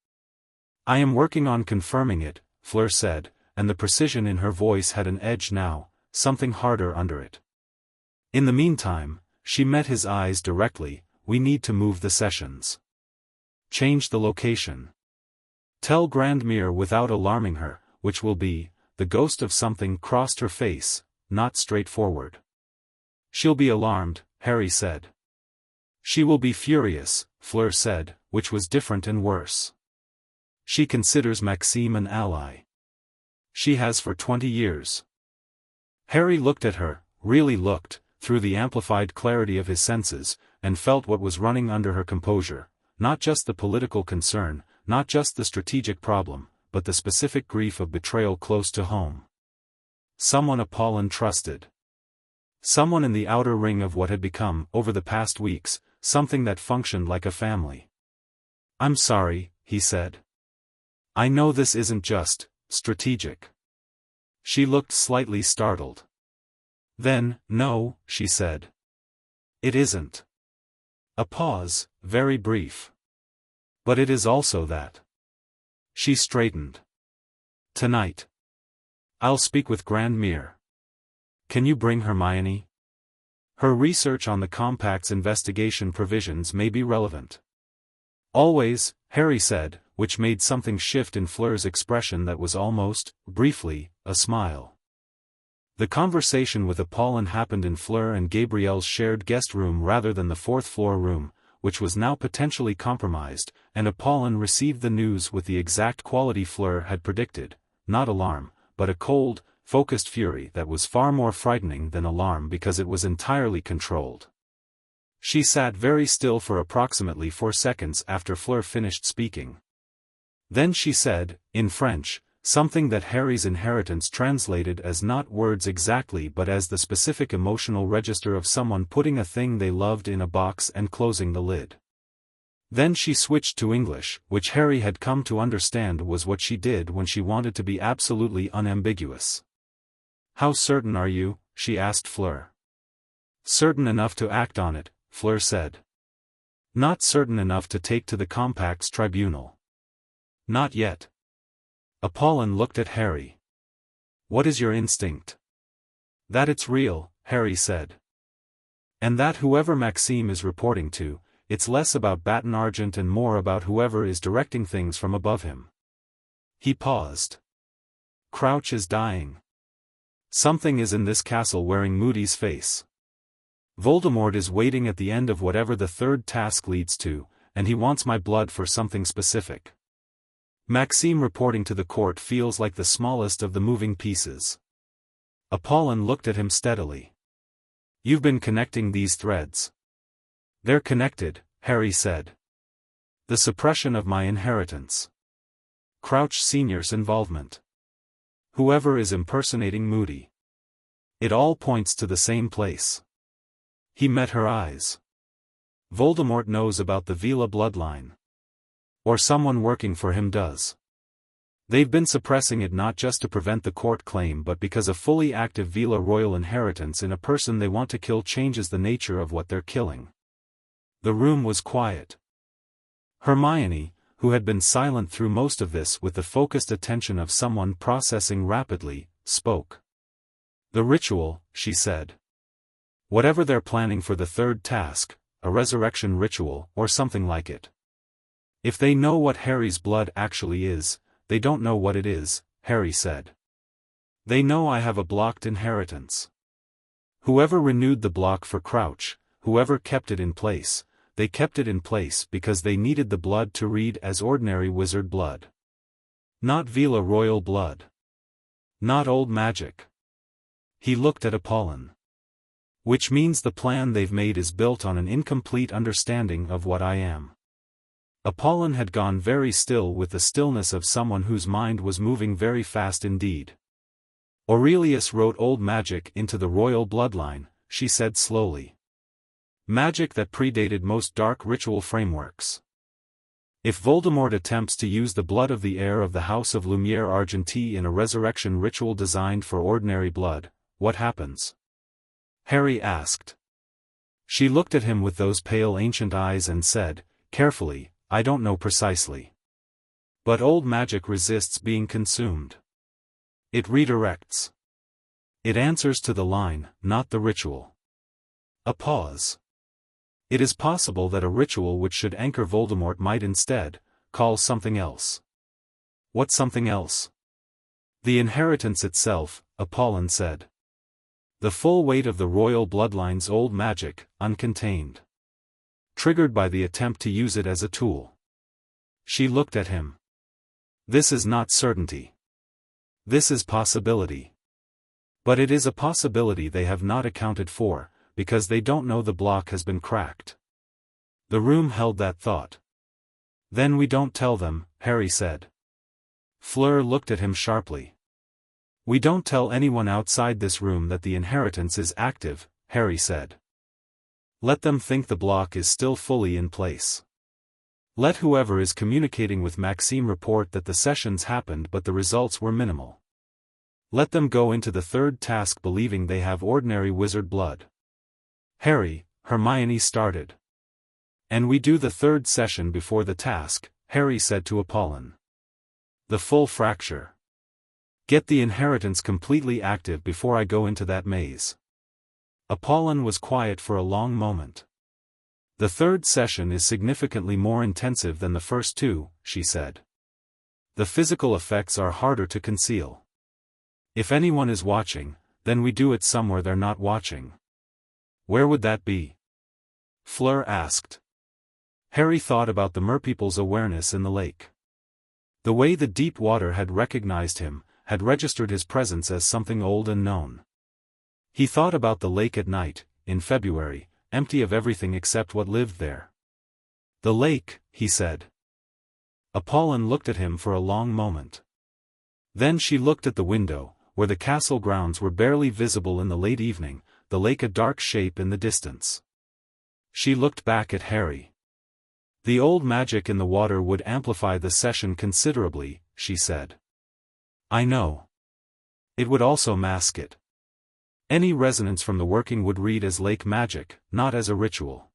I am working on confirming it, Fleur said, and the precision in her voice had an edge now, something harder under it. In the meantime, she met his eyes directly, we need to move the sessions. Change the location. Tell Grandmere without alarming her, which will be, the ghost of something crossed her face, not straightforward. She'll be alarmed, Harry said. She will be furious, Fleur said, which was different and worse. She considers Maxime an ally. She has for 20 years. Harry looked at her, really looked, through the amplified clarity of his senses, and felt what was running under her composure, not just the political concern, not just the strategic problem, but the specific grief of betrayal close to home. Someone Apolline trusted. Someone in the outer ring of what had become, over the past weeks, something that functioned like a family. I'm sorry, he said. I know this isn't just strategic. She looked slightly startled. Then, no, she said. It isn't. A pause, very brief. But it is also that. She straightened. Tonight. I'll speak with Grandmere. Can you bring Hermione? Her research on the Compact's investigation provisions may be relevant. Always, Harry said, which made something shift in Fleur's expression that was almost, briefly, a smile. The conversation with Apolline happened in Fleur and Gabrielle's shared guest room rather than the fourth-floor room, which was now potentially compromised, and Apolline received the news with the exact quality Fleur had predicted, not alarm, but a cold, focused fury that was far more frightening than alarm because it was entirely controlled. She sat very still for approximately 4 seconds after Fleur finished speaking. Then she said, in French, something that Harry's inheritance translated as not words exactly but as the specific emotional register of someone putting a thing they loved in a box and closing the lid. Then she switched to English, which Harry had come to understand was what she did when she wanted to be absolutely unambiguous. How certain are you? She asked Fleur. Certain enough to act on it, Fleur said. Not certain enough to take to the Compact's tribunal. Not yet. Apolline looked at Harry. What is your instinct? That it's real, Harry said. And that whoever Maxime is reporting to, it's less about Baton Argent and more about whoever is directing things from above him. He paused. Crouch is dying. Something is in this castle wearing Moody's face. Voldemort is waiting at the end of whatever the third task leads to, and he wants my blood for something specific. Maxime reporting to the court feels like the smallest of the moving pieces. Apolline looked at him steadily. You've been connecting these threads. They're connected, Harry said. The suppression of my inheritance. Crouch Sr.'s involvement. Whoever is impersonating Moody. It all points to the same place. He met her eyes. Voldemort knows about the Veela bloodline. Or someone working for him does. They've been suppressing it not just to prevent the court claim but because a fully active Veela royal inheritance in a person they want to kill changes the nature of what they're killing. The room was quiet. Hermione, who had been silent through most of this with the focused attention of someone processing rapidly, spoke. The ritual, she said. Whatever they're planning for the third task, a resurrection ritual or something like it. If they know what Harry's blood actually is, they don't know what it is, Harry said. They know I have a blocked inheritance. Whoever renewed the block for Crouch, whoever kept it in place, they kept it in place because they needed the blood to read as ordinary wizard blood. Not Veela royal blood. Not old magic. He looked at Apolline. Which means the plan they've made is built on an incomplete understanding of what I am. Apolline had gone very still with the stillness of someone whose mind was moving very fast indeed. Aurelius wrote old magic into the royal bloodline, she said slowly. Magic that predated most dark ritual frameworks. If Voldemort attempts to use the blood of the heir of the House of Lumiere Argentée in a resurrection ritual designed for ordinary blood, what happens? Harry asked. She looked at him with those pale ancient eyes and said, carefully, I don't know precisely. But old magic resists being consumed. It redirects. It answers to the line, not the ritual. A pause. It is possible that a ritual which should anchor Voldemort might instead call something else. What something else? The inheritance itself, Apolline said. The full weight of the royal bloodline's old magic, uncontained. Triggered by the attempt to use it as a tool. She looked at him. This is not certainty. This is possibility. But it is a possibility they have not accounted for, because they don't know the block has been cracked. The room held that thought. Then we don't tell them, Harry said. Fleur looked at him sharply. We don't tell anyone outside this room that the inheritance is active, Harry said. Let them think the block is still fully in place. Let whoever is communicating with Maxime report that the sessions happened but the results were minimal. Let them go into the third task believing they have ordinary wizard blood. Harry, Hermione started. And we do the third session before the task, Harry said to Apolline. The full fracture. Get the inheritance completely active before I go into that maze. Apolline was quiet for a long moment. The third session is significantly more intensive than the first two, she said. The physical effects are harder to conceal. If anyone is watching, then we do it somewhere they're not watching. Where would that be? Fleur asked. Harry thought about the merpeople's awareness in the lake. The way the deep water had recognized him, had registered his presence as something old and known. He thought about the lake at night, in February, empty of everything except what lived there. The lake, he said. Apolline looked at him for a long moment. Then she looked at the window, where the castle grounds were barely visible in the late evening, the lake a dark shape in the distance. She looked back at Harry. The old magic in the water would amplify the session considerably, she said. I know. It would also mask it. Any resonance from the working would read as lake magic, not as a ritual.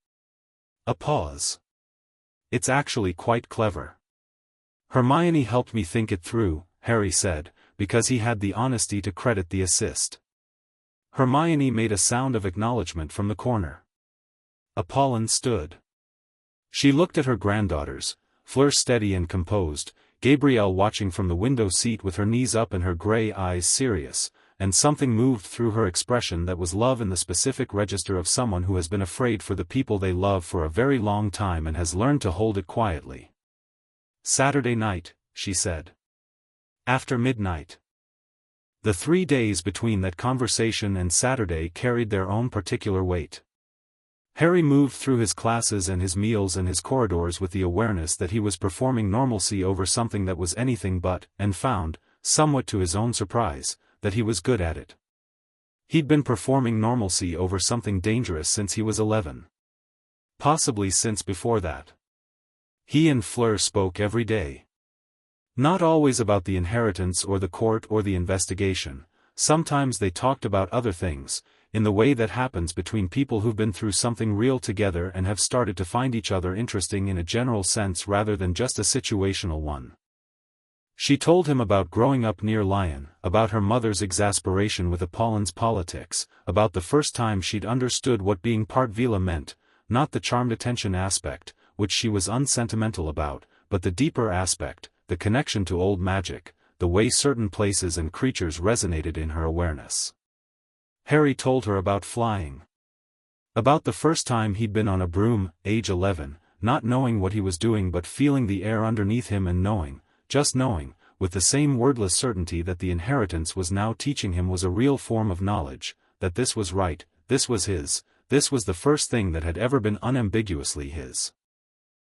A pause. It's actually quite clever. Hermione helped me think it through, Harry said, because he had the honesty to credit the assist. Hermione made a sound of acknowledgement from the corner. Apolline stood. She looked at her granddaughters, Fleur steady and composed, Gabrielle watching from the window seat with her knees up and her grey eyes serious, and something moved through her expression that was love in the specific register of someone who has been afraid for the people they love for a very long time and has learned to hold it quietly. Saturday night, she said. After midnight. The 3 days between that conversation and Saturday carried their own particular weight. Harry moved through his classes and his meals and his corridors with the awareness that he was performing normalcy over something that was anything but, and found, somewhat to his own surprise, that he was good at it. He'd been performing normalcy over something dangerous since he was 11. Possibly since before that. He and Fleur spoke every day. Not always about the inheritance or the court or the investigation, sometimes they talked about other things, in the way that happens between people who've been through something real together and have started to find each other interesting in a general sense rather than just a situational one. She told him about growing up near Lyon, about her mother's exasperation with Apolline's politics, about the first time she'd understood what being part Veela meant, not the charmed attention aspect, which she was unsentimental about, but the deeper aspect, the connection to old magic, the way certain places and creatures resonated in her awareness. Harry told her about flying. About the first time he'd been on a broom, age 11, not knowing what he was doing but feeling the air underneath him and knowing, just knowing, with the same wordless certainty that the inheritance was now teaching him was a real form of knowledge, that this was right, this was his, this was the first thing that had ever been unambiguously his.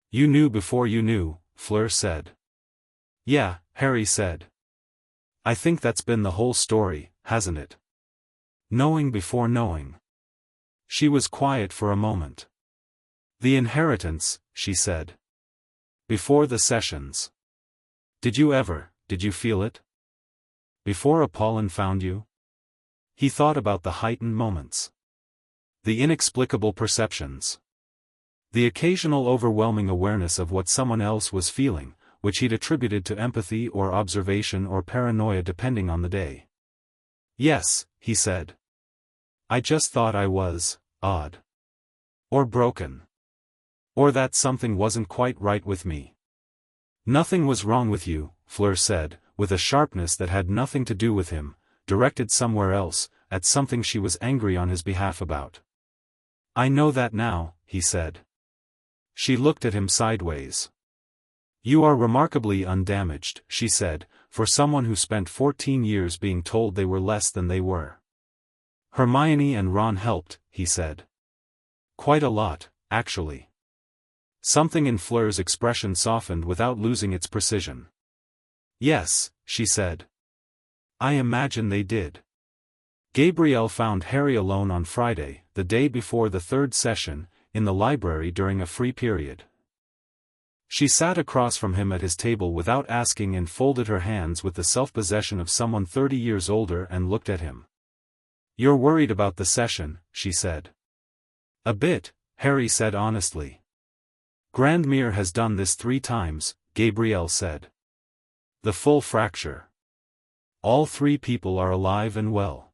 You knew before you knew, Fleur said. Yeah, Harry said. I think that's been the whole story, hasn't it? Knowing before knowing. She was quiet for a moment. The inheritance, she said. Before the sessions. Did you feel it? Before Apolline found you? He thought about the heightened moments. The inexplicable perceptions. The occasional overwhelming awareness of what someone else was feeling, which he'd attributed to empathy or observation or paranoia depending on the day. Yes, he said. I just thought I was, odd. Or broken. Or that something wasn't quite right with me. Nothing was wrong with you, Fleur said, with a sharpness that had nothing to do with him, directed somewhere else, at something she was angry on his behalf about. I know that now, he said. She looked at him sideways. You are remarkably undamaged, she said, for someone who spent 14 years being told they were less than they were. Hermione and Ron helped, he said. Quite a lot, actually. Something in Fleur's expression softened without losing its precision. Yes, she said. I imagine they did. Gabrielle found Harry alone on Friday, the day before the third session, in the library during a free period. She sat across from him at his table without asking and folded her hands with the self-possession of someone 30 years older and looked at him. You're worried about the session, she said. A bit, Harry said honestly. Grandmere has done this 3 times, Gabrielle said. The full fracture. All 3 people are alive and well.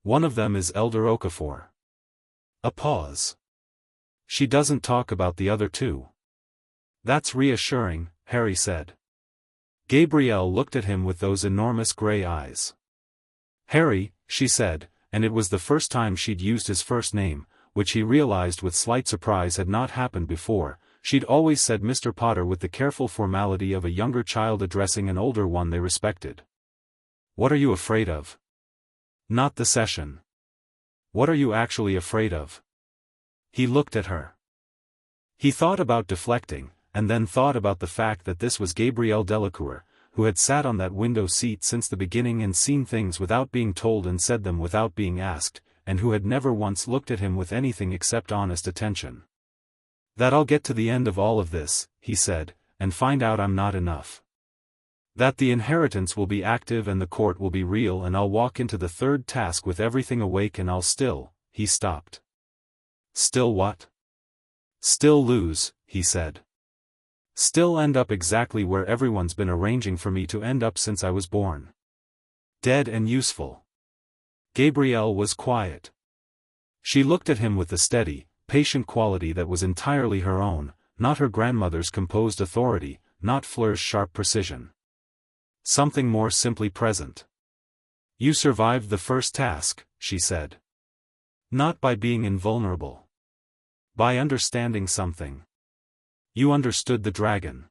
One of them is Elder Okafor. A pause. She doesn't talk about the other 2. That's reassuring, Harry said. Gabrielle looked at him with those enormous grey eyes. Harry, she said, and it was the first time she'd used his first name, which he realized with slight surprise had not happened before. She'd always said Mr. Potter with the careful formality of a younger child addressing an older one they respected. What are you afraid of? Not the session. What are you actually afraid of? He looked at her. He thought about deflecting, and then thought about the fact that this was Gabrielle Delacour, who had sat on that window seat since the beginning and seen things without being told and said them without being asked, and who had never once looked at him with anything except honest attention. That I'll get to the end of all of this, he said, and find out I'm not enough. That the inheritance will be active and the court will be real and I'll walk into the third task with everything awake and I'll still, he stopped. Still what? Still lose, he said. Still end up exactly where everyone's been arranging for me to end up since I was born. Dead and useful. Gabrielle was quiet. She looked at him with the steady, patient quality that was entirely her own, not her grandmother's composed authority, not Fleur's sharp precision. Something more simply present. You survived the first task, she said. Not by being invulnerable. By understanding something. You understood the dragon.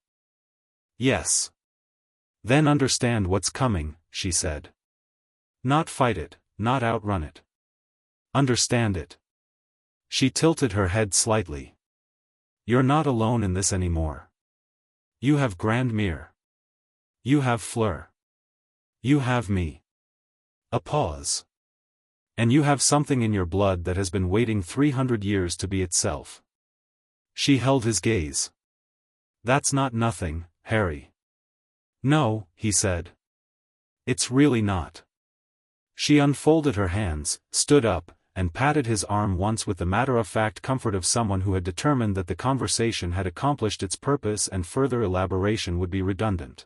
Yes. Then understand what's coming, she said. Not fight it, not outrun it. Understand it. She tilted her head slightly. You're not alone in this anymore. You have Grandmere. You have Fleur. You have me. A pause. And you have something in your blood that has been waiting 300 years to be itself. She held his gaze. That's not nothing, Harry. No, he said. It's really not. She unfolded her hands, stood up, and patted his arm once with the matter-of-fact comfort of someone who had determined that the conversation had accomplished its purpose and further elaboration would be redundant.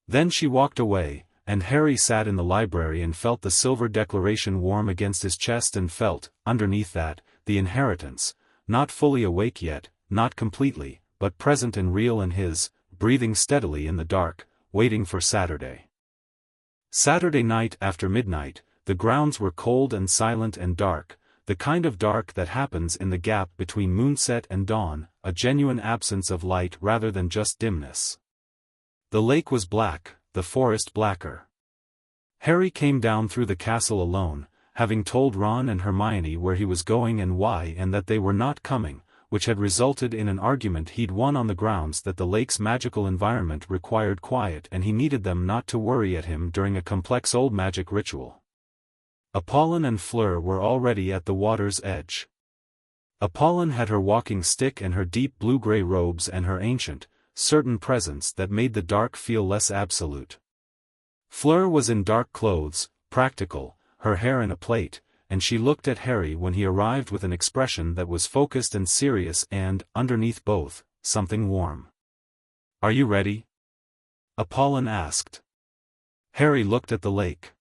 Then she walked away, and Harry sat in the library and felt the silver declaration warm against his chest and felt, underneath that, the inheritance, not fully awake yet, not completely, but present and real in his, breathing steadily in the dark, waiting for Saturday. Saturday night after midnight, the grounds were cold and silent and dark, the kind of dark that happens in the gap between moonset and dawn, a genuine absence of light rather than just dimness. The lake was black, the forest blacker. Harry came down through the castle alone, having told Ron and Hermione where he was going and why and that they were not coming, which had resulted in an argument he'd won on the grounds that the lake's magical environment required quiet and he needed them not to worry at him during a complex old magic ritual. Apolline and Fleur were already at the water's edge. Apolline had her walking stick and her deep blue-gray robes and her ancient, certain presence that made the dark feel less absolute. Fleur was in dark clothes, practical, her hair in a plait, and she looked at Harry when he arrived with an expression that was focused and serious and, underneath both, something warm. "Are you ready?" Apolline asked. Harry looked at the lake.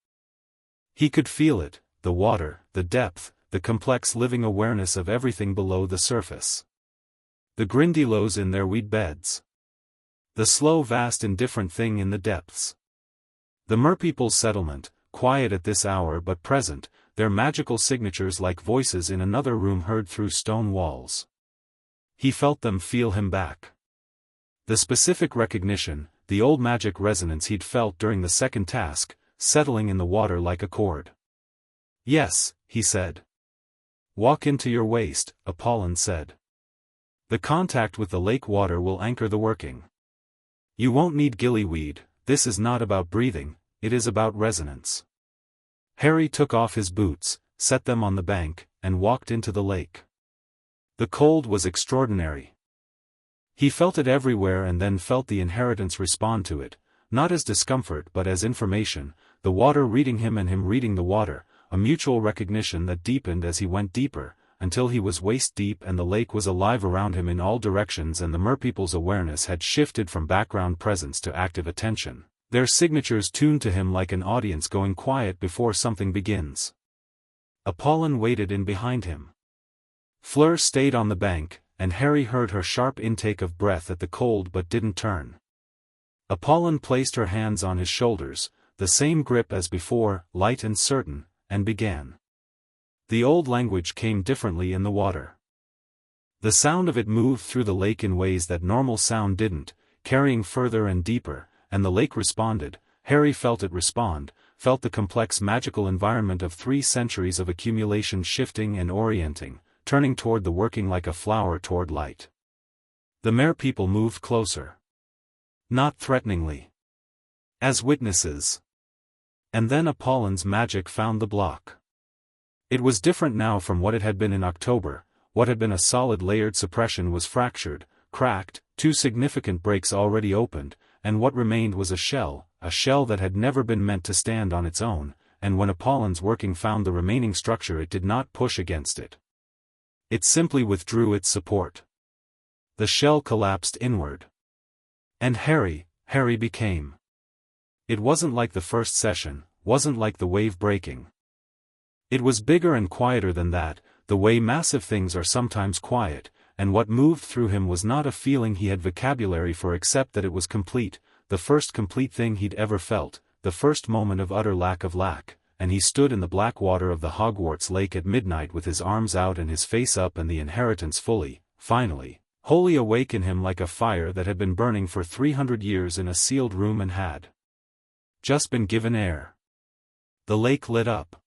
He could feel it, the water, the depth, the complex living awareness of everything below the surface. The Grindylows in their weed beds. The slow vast indifferent thing in the depths. The merpeople's settlement, quiet at this hour but present, their magical signatures like voices in another room heard through stone walls. He felt them feel him back. The specific recognition, the old magic resonance he'd felt during the second task, settling in the water like a chord. "Yes," he said. "Walk into your waist," Apolline said. "The contact with the lake water will anchor the working. You won't need gillyweed, this is not about breathing, it is about resonance." Harry took off his boots, set them on the bank, and walked into the lake. The cold was extraordinary. He felt it everywhere and then felt the inheritance respond to it, not as discomfort but as information, the water reading him and him reading the water, a mutual recognition that deepened as he went deeper, until he was waist-deep and the lake was alive around him in all directions and the merpeople's awareness had shifted from background presence to active attention, their signatures tuned to him like an audience going quiet before something begins. Apolline waited in behind him. Fleur stayed on the bank, and Harry heard her sharp intake of breath at the cold but didn't turn. Apolline placed her hands on his shoulders, the same grip as before, light and certain, and began. The old language came differently in the water. The sound of it moved through the lake in ways that normal sound didn't, carrying further and deeper, and the lake responded. Harry felt it respond, felt the complex magical environment of 3 centuries of accumulation shifting and orienting, turning toward the working like a flower toward light. The merpeople moved closer. Not threateningly. As witnesses. And then Apolline's magic found the block. It was different now from what it had been in October. What had been a solid layered suppression was fractured, cracked, 2 significant breaks already opened, and what remained was a shell that had never been meant to stand on its own, and when Apolline's working found the remaining structure it did not push against it. It simply withdrew its support. The shell collapsed inward. And Harry became. It wasn't like the first session, wasn't like the wave breaking. It was bigger and quieter than that, the way massive things are sometimes quiet, and what moved through him was not a feeling he had vocabulary for except that it was complete, the first complete thing he'd ever felt, the first moment of utter lack of lack, and he stood in the black water of the Hogwarts lake at midnight with his arms out and his face up and the inheritance fully, finally, wholly awake in him like a fire that had been burning for 300 years in a sealed room and had just been given air. The lake lit up.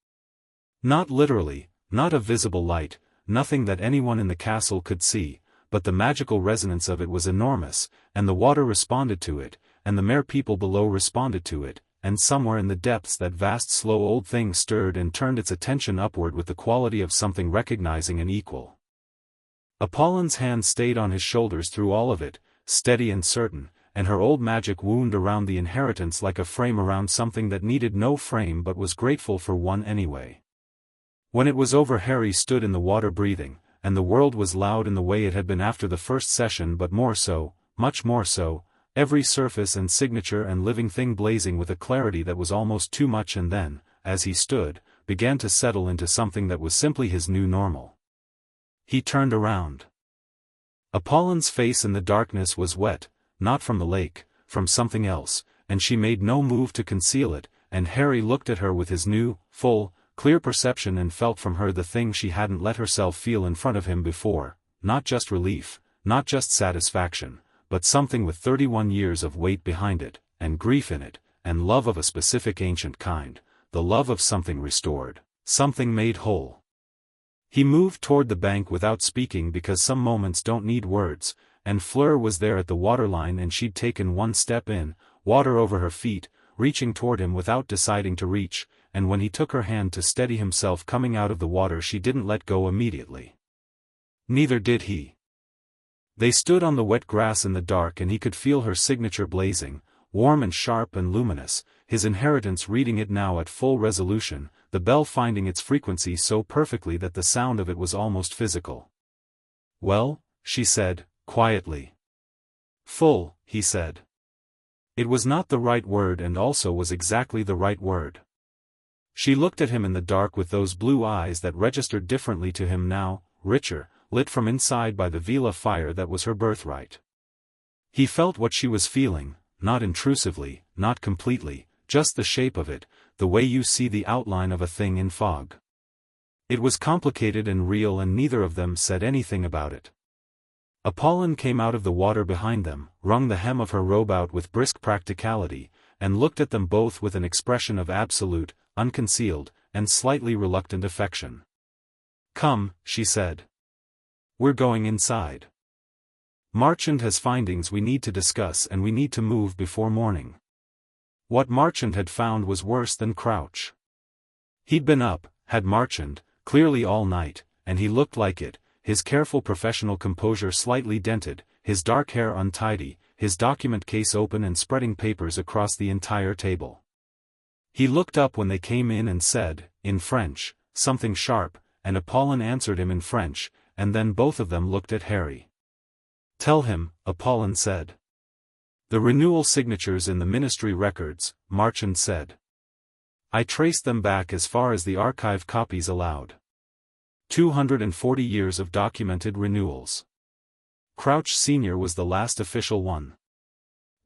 Not literally, not a visible light, nothing that anyone in the castle could see, but the magical resonance of it was enormous, and the water responded to it, and the mere people below responded to it, and somewhere in the depths that vast slow old thing stirred and turned its attention upward with the quality of something recognizing an equal. Apolline's hand stayed on his shoulders through all of it, steady and certain, and her old magic wound around the inheritance like a frame around something that needed no frame but was grateful for one anyway. When it was over, Harry stood in the water breathing, and the world was loud in the way it had been after the first session, but more so, much more so, every surface and signature and living thing blazing with a clarity that was almost too much, and then, as he stood, began to settle into something that was simply his new normal. He turned around. Apolline's face in the darkness was wet, not from the lake, from something else, and she made no move to conceal it, and Harry looked at her with his new, full, clear perception and felt from her the thing she hadn't let herself feel in front of him before, not just relief, not just satisfaction, but something with 31 years of weight behind it, and grief in it, and love of a specific ancient kind, the love of something restored, something made whole. He moved toward the bank without speaking because some moments don't need words, and Fleur was there at the waterline and she'd taken one step in, water over her feet, reaching toward him without deciding to reach, and when he took her hand to steady himself coming out of the water she didn't let go immediately. Neither did he. They stood on the wet grass in the dark and he could feel her signature blazing, warm and sharp and luminous, his inheritance reading it now at full resolution, the bell finding its frequency so perfectly that the sound of it was almost physical. "Well?" she said, quietly. "Full," he said. It was not the right word and also was exactly the right word. She looked at him in the dark with those blue eyes that registered differently to him now, richer, lit from inside by the Veela fire that was her birthright. He felt what she was feeling, not intrusively, not completely, just the shape of it, the way you see the outline of a thing in fog. It was complicated and real and neither of them said anything about it. Apolline came out of the water behind them, wrung the hem of her robe out with brisk practicality, and looked at them both with an expression of absolute, unconcealed, and slightly reluctant affection. "Come," she said. "We're going inside. Marchand has findings we need to discuss and we need to move before morning." What Marchand had found was worse than Crouch. He'd been up, had Marchand, clearly all night, and he looked like it, his careful professional composure slightly dented, his dark hair untidy, his document case open and spreading papers across the entire table. He looked up when they came in and said, in French, something sharp, and Apolline answered him in French, and then both of them looked at Harry. "Tell him," Apolline said. "The renewal signatures in the ministry records," Marchand said. "I traced them back as far as the archive copies allowed. 240 years of documented renewals. Crouch Sr. was the last official one.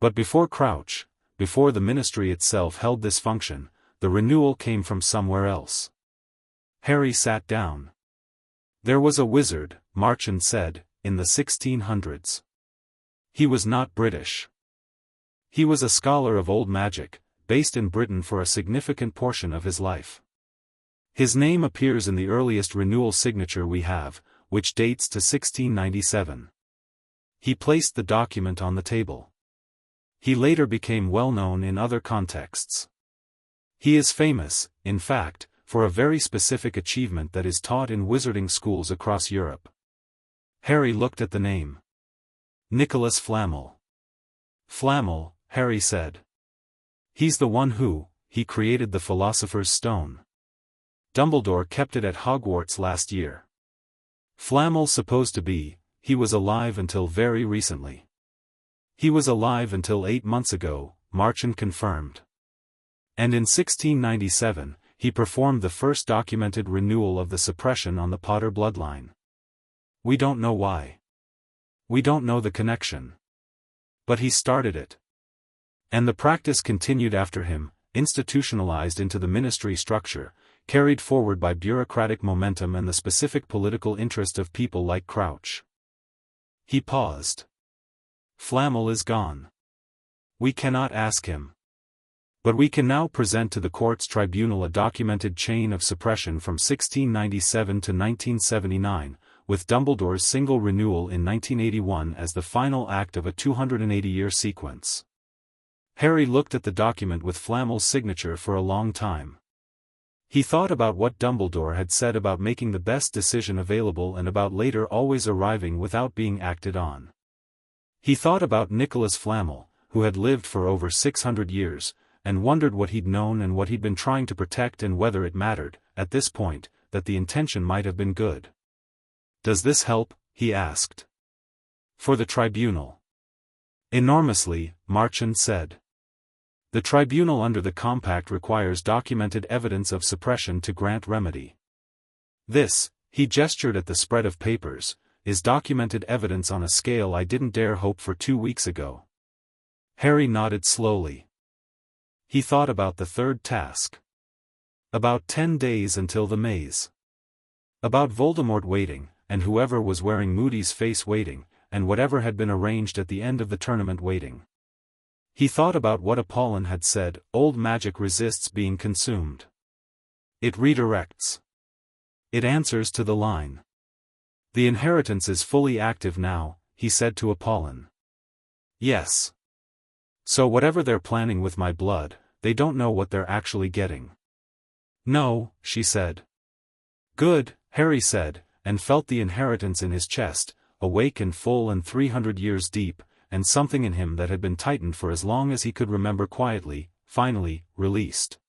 But before Crouch, before the ministry itself held this function, the renewal came from somewhere else." Harry sat down. "There was a wizard," Marchand said, "in the 1600s. He was not British. He was a scholar of old magic, based in Britain for a significant portion of his life. His name appears in the earliest renewal signature we have, which dates to 1697. He placed the document on the table. He later became well known in other contexts. He is famous, in fact, for a very specific achievement that is taught in wizarding schools across Europe." Harry looked at the name. "Nicholas Flamel." "Flamel," Harry said. "He's the one who, he created the Philosopher's Stone. Dumbledore kept it at Hogwarts last year. Flamel's supposed to be, he was alive until very recently." "He was alive until 8 months ago," Marchand confirmed. "And in 1697, he performed the first documented renewal of the suppression on the Potter bloodline. We don't know why. We don't know the connection. But he started it. And the practice continued after him, institutionalized into the ministry structure, carried forward by bureaucratic momentum and the specific political interest of people like Crouch." He paused. "Flamel is gone. We cannot ask him. But we can now present to the court's tribunal a documented chain of suppression from 1697 to 1979, with Dumbledore's single renewal in 1981 as the final act of a 280-year sequence. Harry looked at the document with Flamel's signature for a long time. He thought about what Dumbledore had said about making the best decision available and about later always arriving without being acted on. He thought about Nicholas Flamel, who had lived for over 600 years, and wondered what he'd known and what he'd been trying to protect and whether it mattered, at this point, that the intention might have been good. "Does this help?" he asked. "For the tribunal." "Enormously," Marchand said. "The tribunal under the compact requires documented evidence of suppression to grant remedy. This," he gestured at the spread of papers, "is documented evidence on a scale I didn't dare hope for 2 weeks ago." Harry nodded slowly. He thought about the third task. About 10 days until the maze. About Voldemort waiting, and whoever was wearing Moody's face waiting, and whatever had been arranged at the end of the tournament waiting. He thought about what Apolline had said, "Old magic resists being consumed. It redirects. It answers to the line." "The inheritance is fully active now," he said to Apolline. "Yes. So whatever they're planning with my blood, they don't know what they're actually getting." "No," she said. "Good," Harry said, and felt the inheritance in his chest, awake and full and 300 years deep, and something in him that had been tightened for as long as he could remember quietly, finally, released.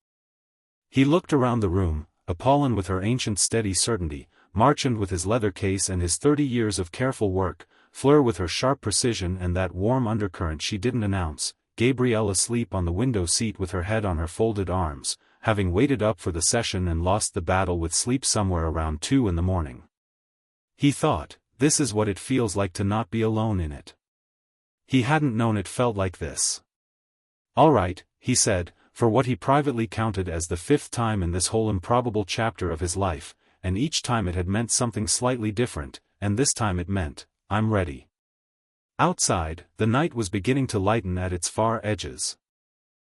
He looked around the room, Apolline with her ancient steady certainty, Marchand with his leather case and his 30 years of careful work, Fleur with her sharp precision and that warm undercurrent she didn't announce, Gabrielle asleep on the window seat with her head on her folded arms, having waited up for the session and lost the battle with sleep somewhere around 2 in the morning. He thought, this is what it feels like to not be alone in it. He hadn't known it felt like this. "All right," he said, for what he privately counted as the 5th time in this whole improbable chapter of his life, and each time it had meant something slightly different, and this time it meant, "I'm ready." Outside, the night was beginning to lighten at its far edges.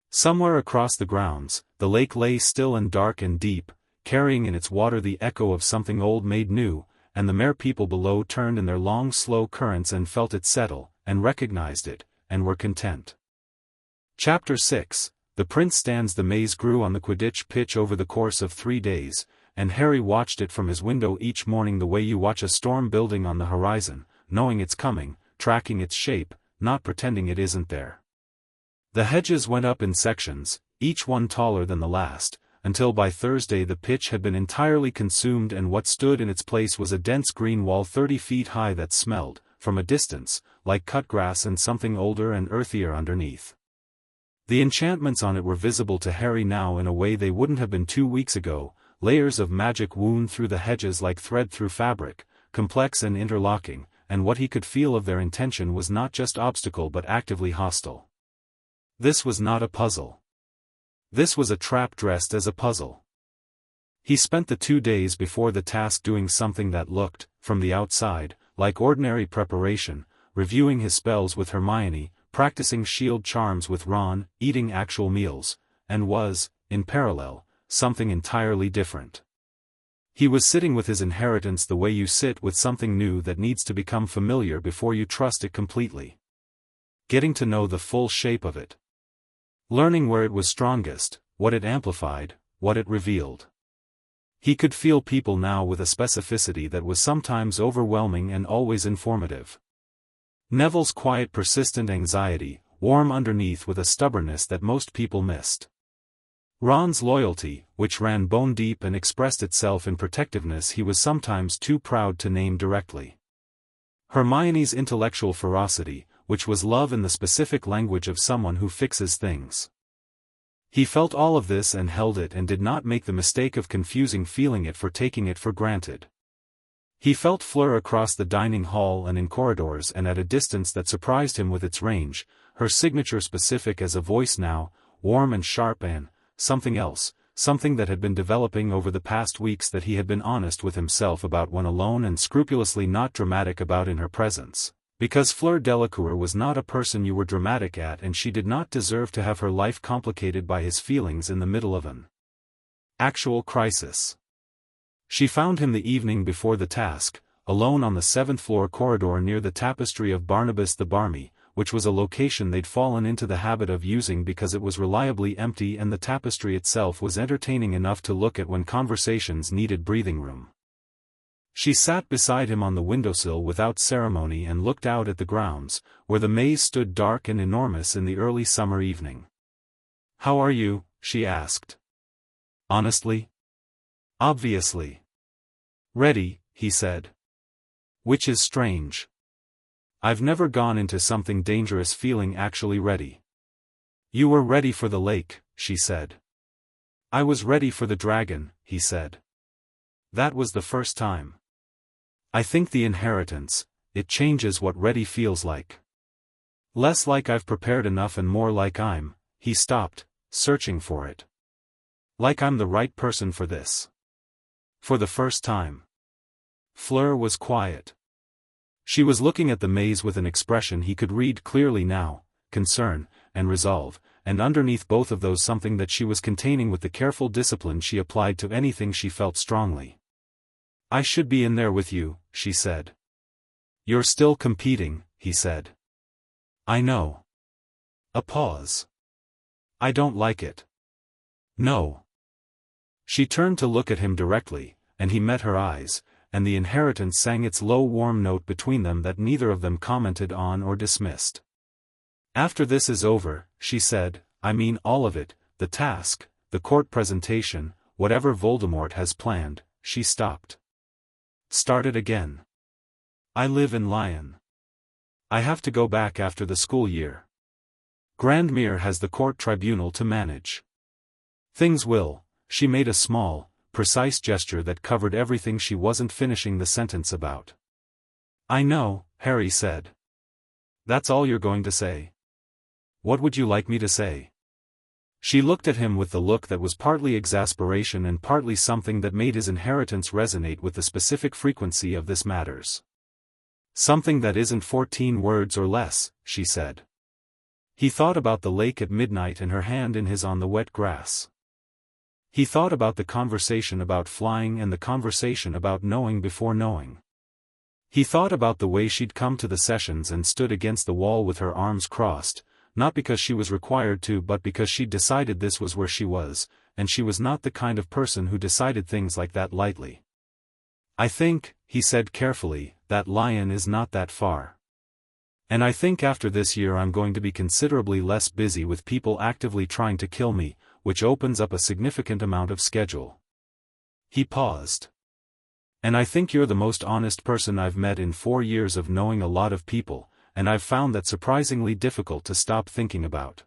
Somewhere across the grounds, the lake lay still and dark and deep, carrying in its water the echo of something old made new, and the mere people below turned in their long slow currents and felt it settle, and recognized it, and were content. Chapter 6, The Prince Stands. The maze grew on the Quidditch pitch over the course of 3 days, and Harry watched it from his window each morning the way you watch a storm building on the horizon, knowing it's coming, tracking its shape, not pretending it isn't there. The hedges went up in sections, each one taller than the last, until by Thursday the pitch had been entirely consumed and what stood in its place was a dense green wall 30 feet high that smelled, from a distance, like cut grass and something older and earthier underneath. The enchantments on it were visible to Harry now in a way they wouldn't have been 2 weeks ago, layers of magic wound through the hedges like thread through fabric, complex and interlocking, and what he could feel of their intention was not just obstacle but actively hostile. This was not a puzzle. This was a trap dressed as a puzzle. He spent the 2 days before the task doing something that looked, from the outside, like ordinary preparation, reviewing his spells with Hermione, practicing shield charms with Ron, eating actual meals, and was, in parallel, something entirely different. He was sitting with his inheritance the way you sit with something new that needs to become familiar before you trust it completely. Getting to know the full shape of it. Learning where it was strongest, what it amplified, what it revealed. He could feel people now with a specificity that was sometimes overwhelming and always informative. Neville's quiet persistent anxiety, warm underneath with a stubbornness that most people missed. Ron's loyalty, which ran bone deep and expressed itself in protectiveness he was sometimes too proud to name directly. Hermione's intellectual ferocity, which was love in the specific language of someone who fixes things. He felt all of this and held it and did not make the mistake of confusing feeling it for taking it for granted. He felt Fleur across the dining hall and in corridors and at a distance that surprised him with its range, her signature specific as a voice now, warm and sharp and, something else, something that had been developing over the past weeks that he had been honest with himself about when alone and scrupulously not dramatic about in her presence, Because Fleur Delacour was not a person you were dramatic at, and she did not deserve to have her life complicated by his feelings in the middle of an actual crisis. She found him the evening before the task, alone on the 7th-floor corridor near the tapestry of Barnabas the Barmy, which was a location they'd fallen into the habit of using because it was reliably empty and the tapestry itself was entertaining enough to look at when conversations needed breathing room. She sat beside him on the windowsill without ceremony and looked out at the grounds, where the maze stood dark and enormous in the early summer evening. "How are you?" she asked. "Honestly?" "Obviously." "Ready," he said. "Which is strange. I've never gone into something dangerous feeling actually ready." "You were ready for the lake," she said. "I was ready for the dragon," he said. "That was the first time. I think the inheritance, it changes what ready feels like. Less like I've prepared enough and more like he stopped, searching for it. Like I'm the right person for this. For the first time." Fleur was quiet. She was looking at the maze with an expression he could read clearly now, concern, and resolve, and underneath both of those something that she was containing with the careful discipline she applied to anything she felt strongly. "I should be in there with you," she said. "You're still competing," he said. "I know." A pause. "I don't like it." "No." She turned to look at him directly, and he met her eyes, and the inheritance sang its low warm note between them that neither of them commented on or dismissed. "After this is over," she said, "I mean all of it, the task, the court presentation, whatever Voldemort has planned," she stopped. Started again. "I live in Lyon. I have to go back after the school year. Grandmere has the court tribunal to manage. Things will," she made a small, precise gesture that covered everything she wasn't finishing the sentence about. "I know," Harry said. "That's all you're going to say? What would you like me to say?" She looked at him with the look that was partly exasperation and partly something that made his inheritance resonate with the specific frequency of this matters. "Something that isn't 14 words or less," she said. He thought about the lake at midnight and her hand in his on the wet grass. He thought about the conversation about flying and the conversation about knowing before knowing. He thought about the way she'd come to the sessions and stood against the wall with her arms crossed, not because she was required to but because she'd decided this was where she was, and she was not the kind of person who decided things like that lightly. "I think," he said carefully, "that Lyon is not that far. And I think after this year I'm going to be considerably less busy with people actively trying to kill me, which opens up a significant amount of schedule." He paused. "And I think you're the most honest person I've met in 4 years of knowing a lot of people, and I've found that surprisingly difficult to stop thinking about."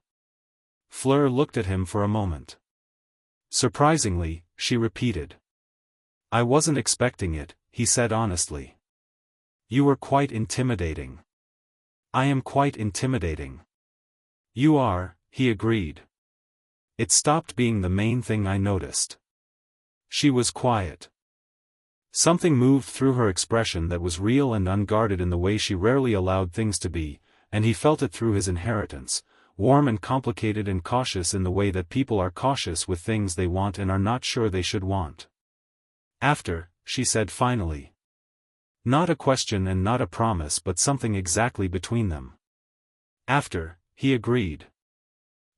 Fleur looked at him for a moment. "Surprisingly," she repeated. "I wasn't expecting it," he said honestly. "You were quite intimidating." "I am quite intimidating." "You are," he agreed. "It stopped being the main thing I noticed." She was quiet. Something moved through her expression that was real and unguarded in the way she rarely allowed things to be, and he felt it through his inheritance, warm and complicated and cautious in the way that people are cautious with things they want and are not sure they should want. "After," she said finally. Not a question and not a promise but something exactly between them. "After," he agreed.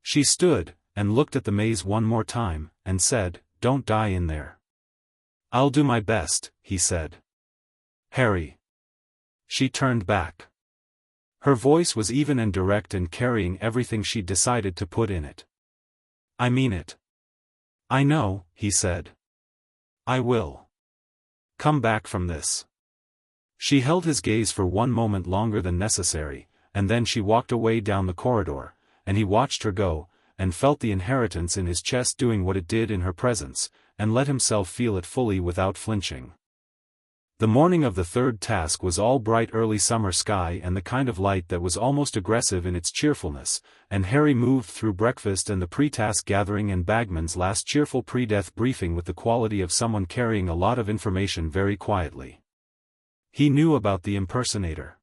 She stood, and looked at the maze one more time, and said, "Don't die in there." "I'll do my best," he said. "Harry." She turned back. Her voice was even and direct and carrying everything she'd decided to put in it. "I mean it." "I know," he said. "I will. Come back from this." She held his gaze for one moment longer than necessary, and then she walked away down the corridor, and he watched her go, and felt the inheritance in his chest doing what it did in her presence, and let himself feel it fully without flinching. The morning of the third task was all bright early summer sky and the kind of light that was almost aggressive in its cheerfulness, and Harry moved through breakfast and the pre-task gathering and Bagman's last cheerful pre-death briefing with the quality of someone carrying a lot of information very quietly. He knew about the impersonator.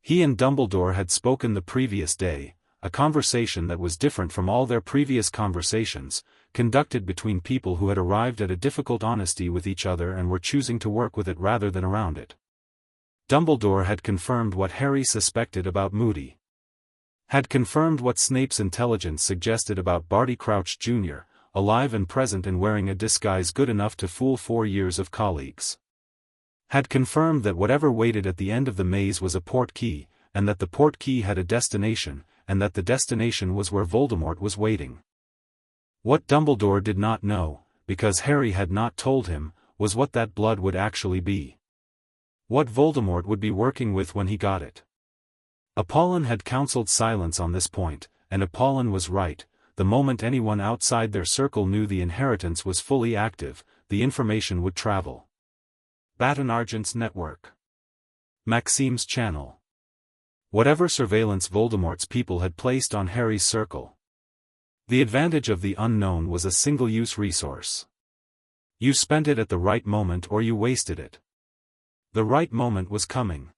He and Dumbledore had spoken the previous day, a conversation that was different from all their previous conversations, conducted between people who had arrived at a difficult honesty with each other and were choosing to work with it rather than around it. Dumbledore had confirmed what Harry suspected about Moody. Had confirmed what Snape's intelligence suggested about Barty Crouch Jr., alive and present and wearing a disguise good enough to fool 4 years of colleagues. Had confirmed that whatever waited at the end of the maze was a portkey, and that the portkey had a destination, and that the destination was where Voldemort was waiting. What Dumbledore did not know, because Harry had not told him, was what that blood would actually be. What Voldemort would be working with when he got it. Apolline had counseled silence on this point, and Apolline was right. The moment anyone outside their circle knew the inheritance was fully active, the information would travel. Baton Argent's network. Maxime's channel. Whatever surveillance Voldemort's people had placed on Harry's circle. The advantage of the unknown was a single-use resource. You spent it at the right moment or you wasted it. The right moment was coming.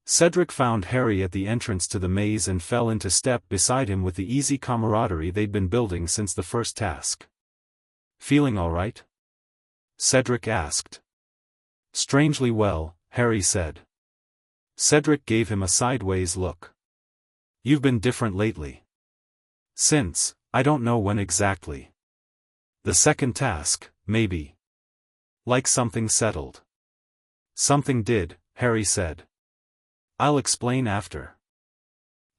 Cedric found Harry at the entrance to the maze and fell into step beside him with the easy camaraderie they'd been building since the first task. "Feeling all right?" Cedric asked. "Strangely well," Harry said. Cedric gave him a sideways look. "You've been different lately." "Since, I don't know when exactly. The second task, maybe. Like something settled." "Something did," Harry said. "I'll explain after."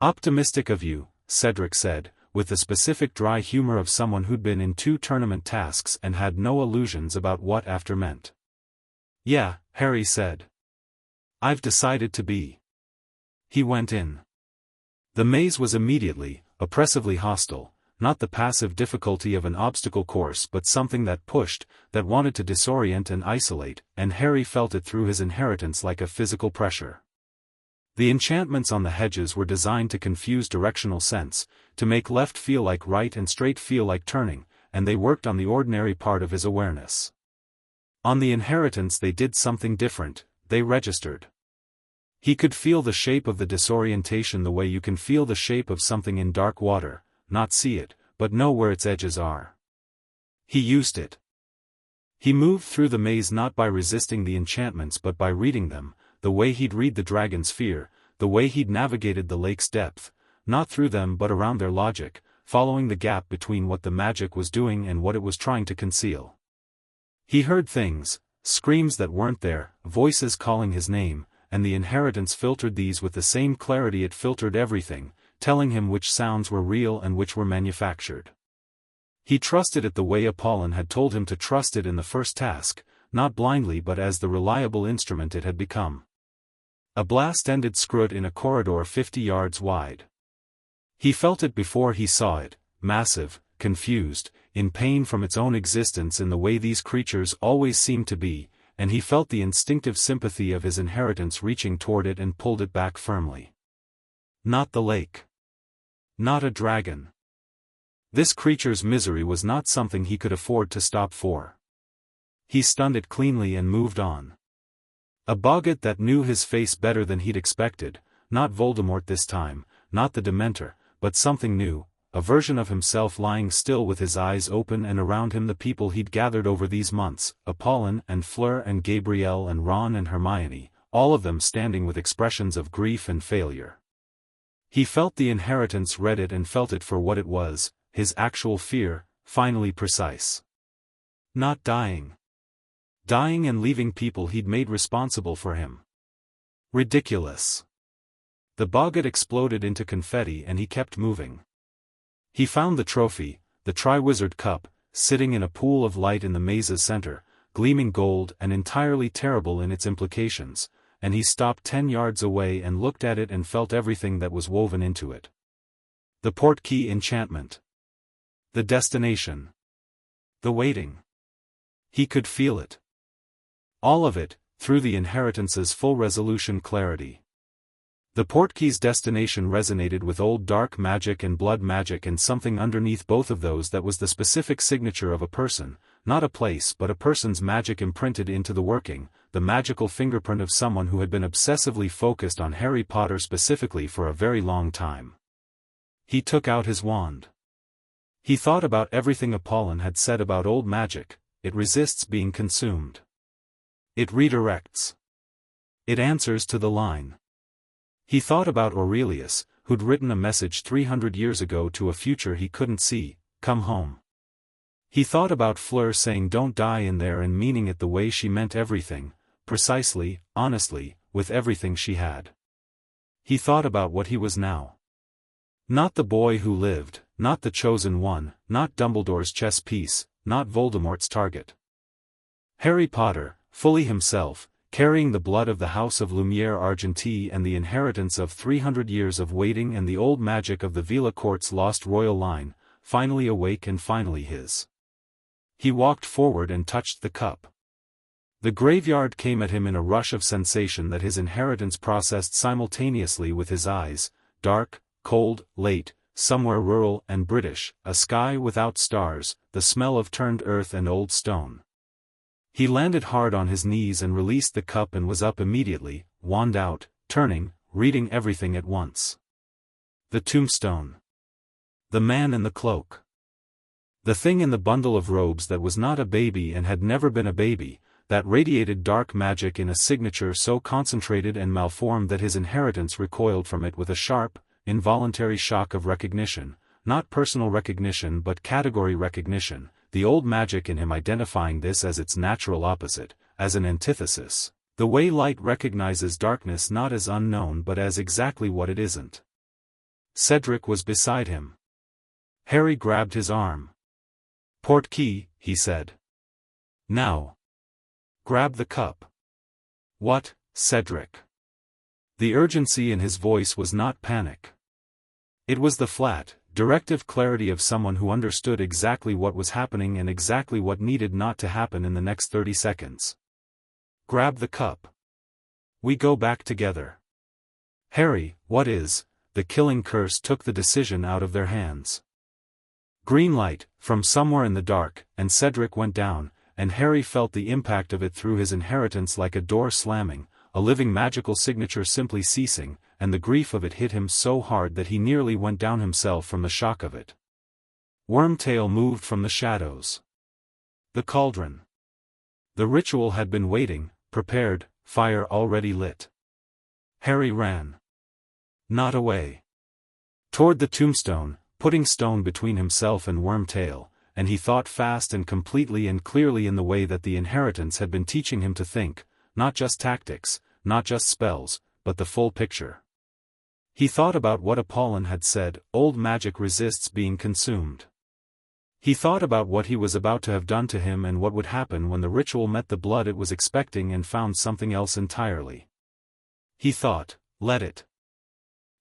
"Optimistic of you," Cedric said, with the specific dry humor of someone who'd been in 2 tournament tasks and had no illusions about what after meant. "Yeah," Harry said. "I've decided to be." He went in. The maze was immediately, oppressively hostile, not the passive difficulty of an obstacle course but something that pushed, that wanted to disorient and isolate, and Harry felt it through his inheritance like a physical pressure. The enchantments on the hedges were designed to confuse directional sense, to make left feel like right and straight feel like turning, and they worked on the ordinary part of his awareness. On the inheritance they did something different, they registered. He could feel the shape of the disorientation the way you can feel the shape of something in dark water, not see it, but know where its edges are. He used it. He moved through the maze not by resisting the enchantments but by reading them, the way he'd read the dragon's fear, the way he'd navigated the lake's depth, not through them but around their logic, following the gap between what the magic was doing and what it was trying to conceal. He heard things, screams that weren't there, voices calling his name, and the inheritance filtered these with the same clarity it filtered everything, telling him which sounds were real and which were manufactured. He trusted it the way Apolline had told him to trust it in the first task, not blindly but as the reliable instrument it had become. A blast ended Scrut in a corridor 50 yards wide. He felt it before he saw it, massive, confused, in pain from its own existence in the way these creatures always seemed to be, and he felt the instinctive sympathy of his inheritance reaching toward it and pulled it back firmly. Not the lake. Not a dragon. This creature's misery was not something he could afford to stop for. He stunned it cleanly and moved on. A boggart that knew his face better than he'd expected, not Voldemort this time, not the Dementor, but something new, a version of himself lying still with his eyes open and around him the people he'd gathered over these months, Apolline and Fleur and Gabrielle and Ron and Hermione, all of them standing with expressions of grief and failure. He felt the inheritance read it and felt it for what it was, his actual fear, finally precise. Not dying. Dying and leaving people he'd made responsible for him. Ridiculous. The boggart exploded into confetti and he kept moving. He found the trophy, the Triwizard Cup, sitting in a pool of light in the maze's center, gleaming gold and entirely terrible in its implications, and he stopped 10 yards away and looked at it and felt everything that was woven into it. The portkey enchantment. The destination. The waiting. He could feel it. All of it, through the inheritance's full resolution clarity. The portkey's destination resonated with old dark magic and blood magic and something underneath both of those that was the specific signature of a person, not a place but a person's magic imprinted into the working, the magical fingerprint of someone who had been obsessively focused on Harry Potter specifically for a very long time. He took out his wand. He thought about everything Apolline had said about old magic. It resists being consumed. It redirects. It answers to the line. He thought about Aurelius, who'd written a message 300 years ago to a future he couldn't see, "Come home." He thought about Fleur saying "don't die in there" and meaning it the way she meant everything, precisely, honestly, with everything she had. He thought about what he was now. Not the boy who lived, not the chosen one, not Dumbledore's chess piece, not Voldemort's target. Harry Potter, fully himself, carrying the blood of the House of Lumiere Argentée and the inheritance of 300 years of waiting and the old magic of the Veela Court's lost royal line, finally awake and finally his. He walked forward and touched the cup. The graveyard came at him in a rush of sensation that his inheritance processed simultaneously with his eyes: dark, cold, late, somewhere rural and British, a sky without stars, the smell of turned earth and old stone. He landed hard on his knees and released the cup and was up immediately, wand out, turning, reading everything at once. The tombstone. The man in the cloak. The thing in the bundle of robes that was not a baby and had never been a baby, that radiated dark magic in a signature so concentrated and malformed that his inheritance recoiled from it with a sharp, involuntary shock of recognition, not personal recognition but category recognition, the old magic in him identifying this as its natural opposite, as an antithesis, the way light recognizes darkness not as unknown but as exactly what it isn't. Cedric was beside him. Harry grabbed his arm. "Portkey," he said. "Now. Grab the cup." "What, Cedric?" The urgency in his voice was not panic. It was the flat, directive clarity of someone who understood exactly what was happening and exactly what needed not to happen in the next 30 seconds. "Grab the cup. We go back together." "Harry, what is?" The killing curse took the decision out of their hands. Green light, from somewhere in the dark, and Cedric went down, and Harry felt the impact of it through his inheritance like a door slamming, a living magical signature simply ceasing, and the grief of it hit him so hard that he nearly went down himself from the shock of it. Wormtail moved from the shadows. The cauldron. The ritual had been waiting, prepared, fire already lit. Harry ran. Not away. Toward the tombstone, putting stone between himself and Wormtail, and he thought fast and completely and clearly in the way that the inheritance had been teaching him to think, not just tactics, not just spells, but the full picture. He thought about what Apolline had said: old magic resists being consumed. He thought about what he was about to have done to him and what would happen when the ritual met the blood it was expecting and found something else entirely. He thought, let it.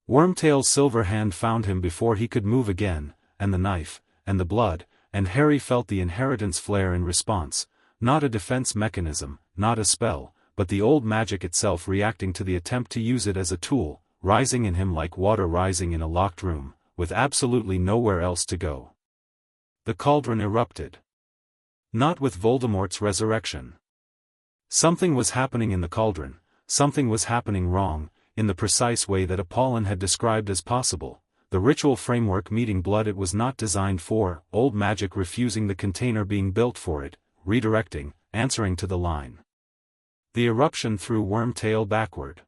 Wormtail's silver hand found him before he could move again, and the knife, and the blood, and Harry felt the inheritance flare in response, not a defense mechanism, not a spell, but the old magic itself reacting to the attempt to use it as a tool, rising in him like water rising in a locked room, with absolutely nowhere else to go. The cauldron erupted. Not with Voldemort's resurrection. Something was happening in the cauldron, something was happening wrong, in the precise way that Apolline had described as possible, the ritual framework meeting blood it was not designed for, old magic refusing the container being built for it, redirecting, answering to the line. The eruption threw Wormtail backward.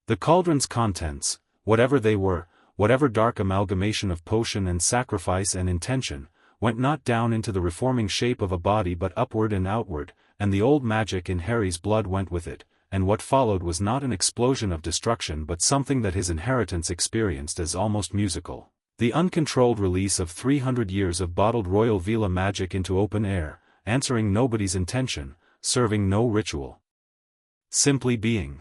The cauldron's contents, whatever they were, whatever dark amalgamation of potion and sacrifice and intention, went not down into the reforming shape of a body but upward and outward, and the old magic in Harry's blood went with it, and what followed was not an explosion of destruction but something that his inheritance experienced as almost musical, the uncontrolled release of 300 years of bottled royal Veela magic into open air, answering nobody's intention, serving no ritual. Simply being.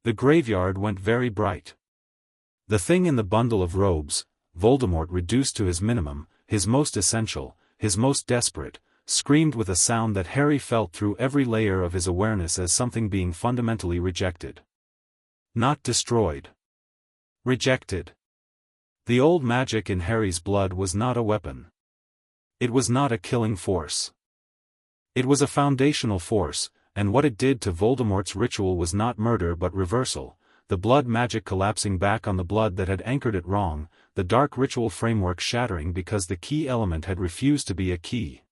The graveyard went very bright. The thing in the bundle of robes, Voldemort reduced to his minimum, his most essential, his most desperate, screamed with a sound that Harry felt through every layer of his awareness as something being fundamentally rejected. Not destroyed. Rejected. The old magic in Harry's blood was not a weapon. It was not a killing force. It was a foundational force, and what it did to Voldemort's ritual was not murder but reversal, the blood magic collapsing back on the blood that had anchored it wrong, the dark ritual framework shattering because the key element had refused to be a key.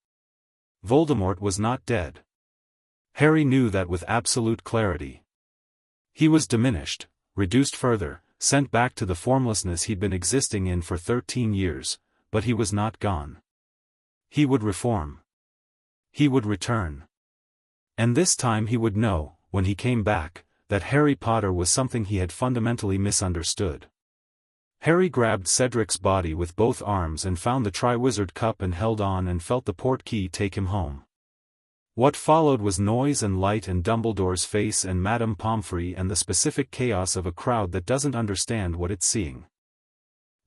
Voldemort was not dead. Harry knew that with absolute clarity. He was diminished, reduced further, sent back to the formlessness he'd been existing in for 13 years, but he was not gone. He would reform. He would return. And this time he would know, when he came back, that Harry Potter was something he had fundamentally misunderstood. Harry grabbed Cedric's body with both arms and found the Triwizard Cup and held on and felt the portkey take him home. What followed was noise and light and Dumbledore's face and Madame Pomfrey and the specific chaos of a crowd that doesn't understand what it's seeing.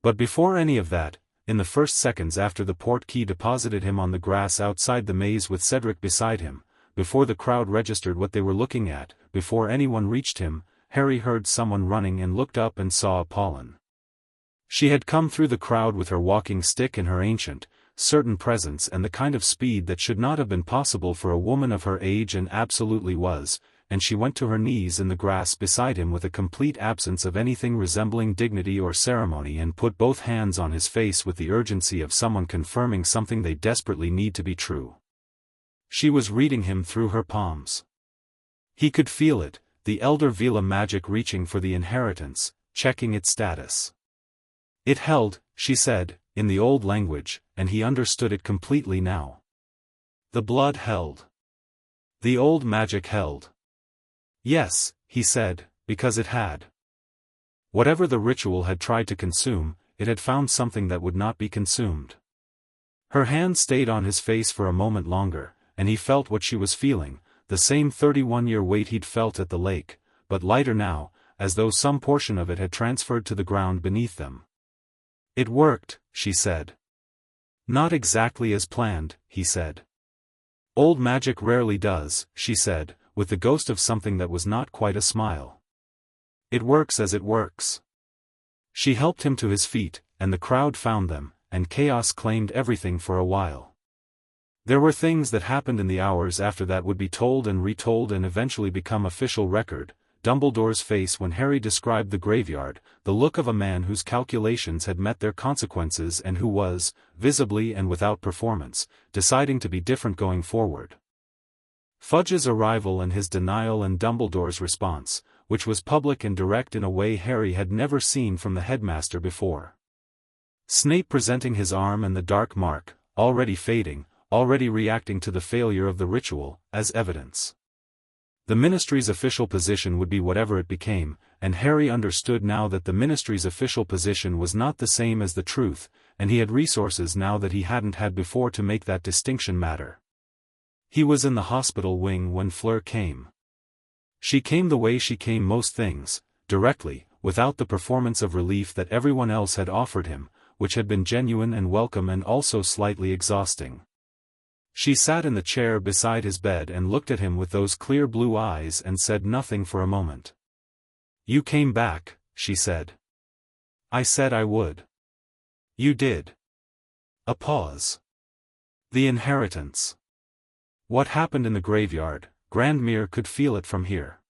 But before any of that, in the first seconds after the portkey deposited him on the grass outside the maze with Cedric beside him, before the crowd registered what they were looking at, before anyone reached him, Harry heard someone running and looked up and saw Apolline. She had come through the crowd with her walking stick and her ancient, certain presence and the kind of speed that should not have been possible for a woman of her age and absolutely was, and she went to her knees in the grass beside him with a complete absence of anything resembling dignity or ceremony and put both hands on his face with the urgency of someone confirming something they desperately need to be true. She was reading him through her palms. He could feel it, the elder Veela magic reaching for the inheritance, checking its status. It held, she said, in the old language, and he understood it completely now. The blood held. The old magic held. Yes, he said, because it had. Whatever the ritual had tried to consume, it had found something that would not be consumed. Her hand stayed on his face for a moment longer, and he felt what she was feeling, the same 31-year weight he'd felt at the lake, but lighter now, as though some portion of it had transferred to the ground beneath them. It worked, she said. Not exactly as planned, he said. Old magic rarely does, she said, with the ghost of something that was not quite a smile. It works as it works. She helped him to his feet, and the crowd found them, and chaos claimed everything for a while. There were things that happened in the hours after that would be told and retold and eventually become official record. Dumbledore's face when Harry described the graveyard, the look of a man whose calculations had met their consequences and who was, visibly and without performance, deciding to be different going forward. Fudge's arrival and his denial and Dumbledore's response, which was public and direct in a way Harry had never seen from the headmaster before. Snape presenting his arm and the dark mark, already fading, already reacting to the failure of the ritual, as evidence. The Ministry's official position would be whatever it became, and Harry understood now that the Ministry's official position was not the same as the truth, and he had resources now that he hadn't had before to make that distinction matter. He was in the hospital wing when Fleur came. She came the way she came most things, directly, without the performance of relief that everyone else had offered him, which had been genuine and welcome and also slightly exhausting. She sat in the chair beside his bed and looked at him with those clear blue eyes and said nothing for a moment. "You came back," she said. "I said I would." "You did." A pause. "The inheritance. What happened in the graveyard, Grandmere could feel it from here.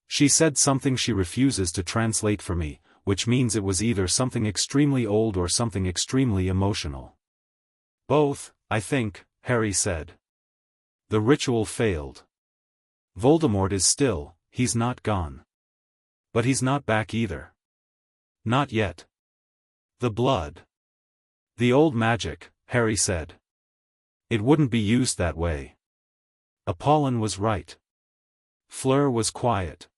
She said something she refuses to translate for me, which means it was either something extremely old or something extremely emotional." "Both, I think," Harry said. "The ritual failed. Voldemort is still, he's not gone. But he's not back either. Not yet. The blood. The old magic," Harry said. "It wouldn't be used that way." Apolline was right. Fleur was quiet.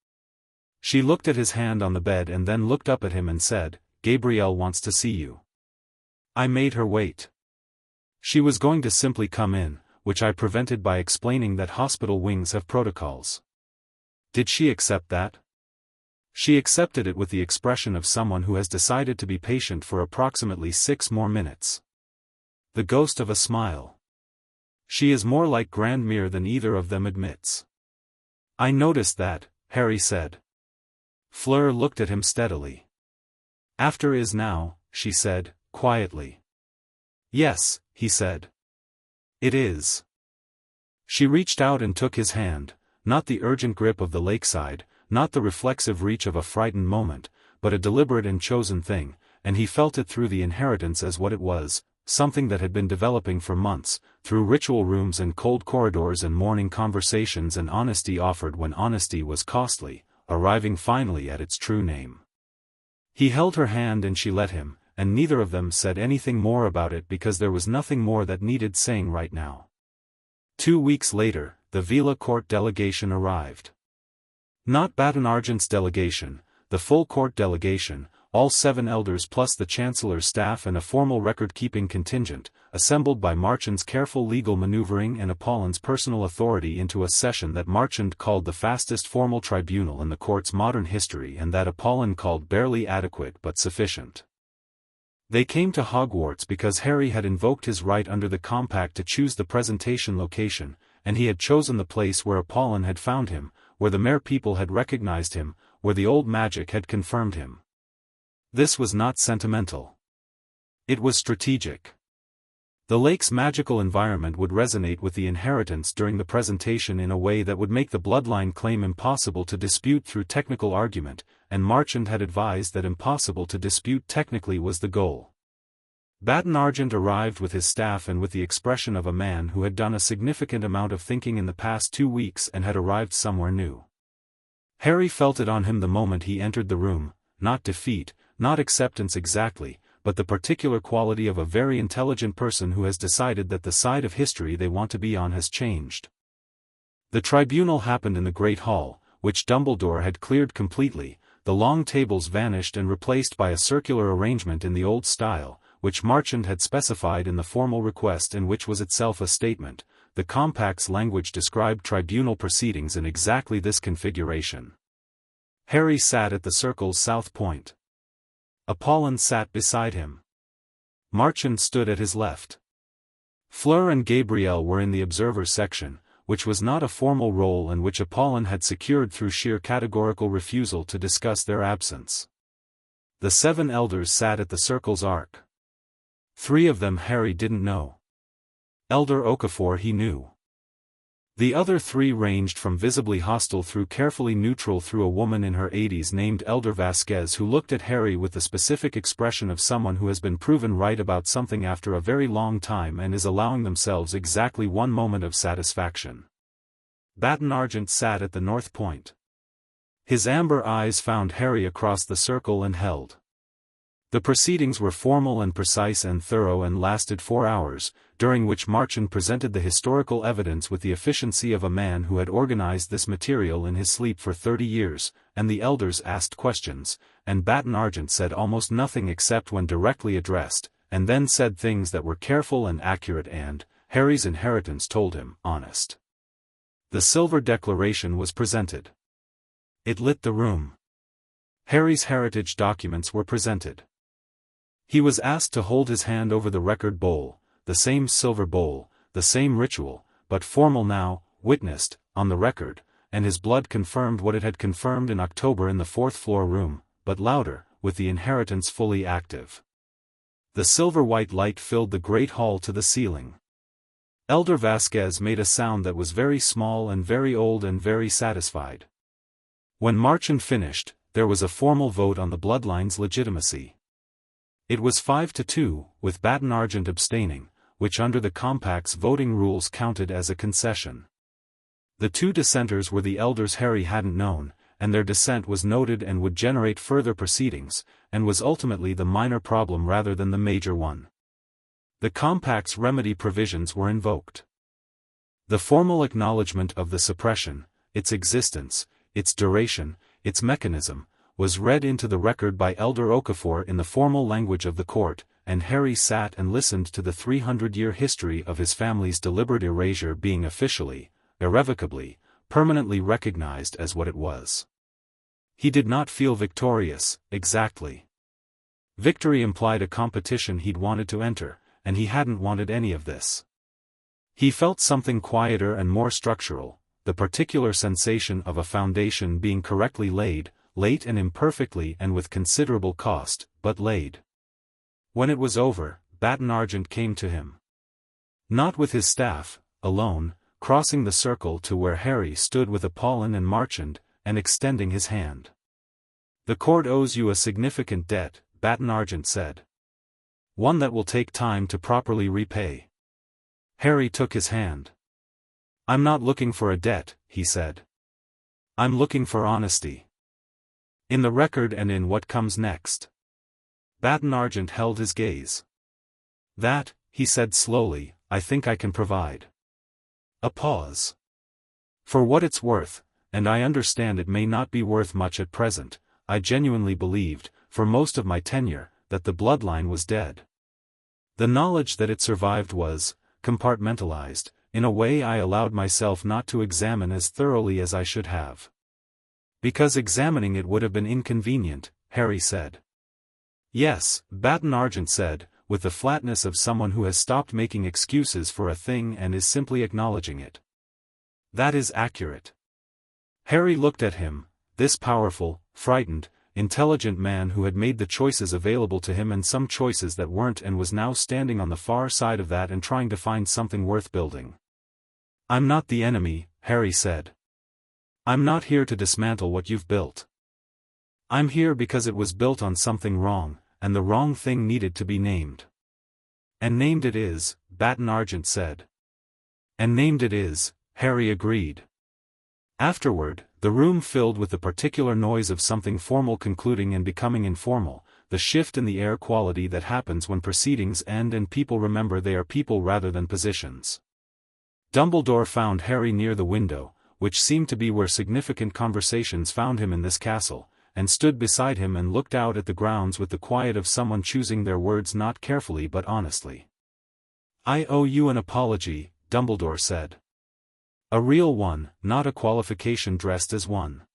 She looked at his hand on the bed and then looked up at him and said, "Gabrielle wants to see you." I made her wait. She was going to simply come in, which I prevented by explaining that hospital wings have protocols. Did she accept that? She accepted it with the expression of someone who has decided to be patient for approximately 6 more minutes. The ghost of a smile. She is more like Grandmere than either of them admits. "I noticed that," Harry said. Fleur looked at him steadily. "After is now," she said, quietly. "Yes," he said. "It is." She reached out and took his hand, not the urgent grip of the lakeside, not the reflexive reach of a frightened moment, but a deliberate and chosen thing, and he felt it through the inheritance as what it was, something that had been developing for months, through ritual rooms and cold corridors and morning conversations and honesty offered when honesty was costly, arriving finally at its true name. He held her hand and she let him, and neither of them said anything more about it because there was nothing more that needed saying right now. 2 weeks later, the Veela Court delegation arrived. Not Baton Argent's delegation, the full court delegation, all 7 elders plus the chancellor's staff and a formal record-keeping contingent, assembled by Marchand's careful legal maneuvering and Apolline's personal authority into a session that Marchand called the fastest formal tribunal in the court's modern history and that Apolline called barely adequate but sufficient. They came to Hogwarts because Harry had invoked his right under the compact to choose the presentation location, and he had chosen the place where Apolline had found him, where the Mere people had recognized him, where the old magic had confirmed him. This was not sentimental. It was strategic. The lake's magical environment would resonate with the inheritance during the presentation in a way that would make the bloodline claim impossible to dispute through technical argument, and Marchand had advised that impossible to dispute technically was the goal. Baton Argent arrived with his staff and with the expression of a man who had done a significant amount of thinking in the past 2 weeks and had arrived somewhere new. Harry felt it on him the moment he entered the room, not defeat, not acceptance exactly, but the particular quality of a very intelligent person who has decided that the side of history they want to be on has changed. The tribunal happened in the Great Hall, which Dumbledore had cleared completely, the long tables vanished and replaced by a circular arrangement in the old style, which Marchand had specified in the formal request and which was itself a statement. The compact's language described tribunal proceedings in exactly this configuration. Harry sat at the circle's south point. Apolline sat beside him. Marchand stood at his left. Fleur and Gabrielle were in the observer section, which was not a formal role and which Apolline had secured through sheer categorical refusal to discuss their absence. The 7 elders sat at the circle's arc. 3 of them Harry didn't know. Elder Okafor he knew. The other 3 ranged from visibly hostile through carefully neutral through a woman in her 80s named Elder Vasquez who looked at Harry with the specific expression of someone who has been proven right about something after a very long time and is allowing themselves exactly one moment of satisfaction. Baton Argent sat at the north point. His amber eyes found Harry across the circle and held. The proceedings were formal and precise and thorough and lasted 4 hours, during which Marchand presented the historical evidence with the efficiency of a man who had organized this material in his sleep for 30 years, and the elders asked questions, and Baton Argent said almost nothing except when directly addressed, and then said things that were careful and accurate and, Harry's inheritance told him, honest. The silver declaration was presented. It lit the room. Harry's heritage documents were presented. He was asked to hold his hand over the record bowl, the same silver bowl, the same ritual, but formal now, witnessed, on the record, and his blood confirmed what it had confirmed in October in the 4th floor room, but louder, with the inheritance fully active. The silver-white light filled the great hall to the ceiling. Elder Vasquez made a sound that was very small and very old and very satisfied. When Marchand finished, there was a formal vote on the bloodline's legitimacy. It was 5-2, with Baton Argent abstaining, which under the compact's voting rules counted as a concession. The 2 dissenters were the elders Harry hadn't known, and their dissent was noted and would generate further proceedings, and was ultimately the minor problem rather than the major one. The compact's remedy provisions were invoked. The formal acknowledgement of the suppression, its existence, its duration, its mechanism, was read into the record by Elder Okafor in the formal language of the court, and Harry sat and listened to the 300-year history of his family's deliberate erasure being officially, irrevocably, permanently recognized as what it was. He did not feel victorious, exactly. Victory implied a competition he'd wanted to enter, and he hadn't wanted any of this. He felt something quieter and more structural, the particular sensation of a foundation being correctly laid, late and imperfectly and with considerable cost, but laid. When it was over, Baton Argent came to him. Not with his staff, alone, crossing the circle to where Harry stood with Apolline and Marchand, and extending his hand. "The court owes you a significant debt," Beauxbatons said. "One that will take time to properly repay." Harry took his hand. "I'm not looking for a debt," he said. "I'm looking for honesty. In the record and in what comes next." Beauxbatons held his gaze. "That," he said slowly, "I think I can provide." A pause. "For what it's worth, and I understand it may not be worth much at present, I genuinely believed, for most of my tenure, that the bloodline was dead. The knowledge that it survived was compartmentalized, in a way I allowed myself not to examine as thoroughly as I should have. Because examining it would have been inconvenient," Harry said. "Yes," Beauxbatons said, with the flatness of someone who has stopped making excuses for a thing and is simply acknowledging it. "That is accurate." Harry looked at him, this powerful, frightened, intelligent man who had made the choices available to him and some choices that weren't, and was now standing on the far side of that and trying to find something worth building. "I'm not the enemy," Harry said. "I'm not here to dismantle what you've built. I'm here because it was built on something wrong, and the wrong thing needed to be named." "And named it is," Beauxbatons said. "And named it is," Harry agreed. Afterward, the room filled with the particular noise of something formal concluding and becoming informal, the shift in the air quality that happens when proceedings end and people remember they are people rather than positions. Dumbledore found Harry near the window, which seemed to be where significant conversations found him in this castle, and stood beside him and looked out at the grounds with the quiet of someone choosing their words not carefully but honestly. "I owe you an apology," Dumbledore said. "A real one, not a qualification dressed as one."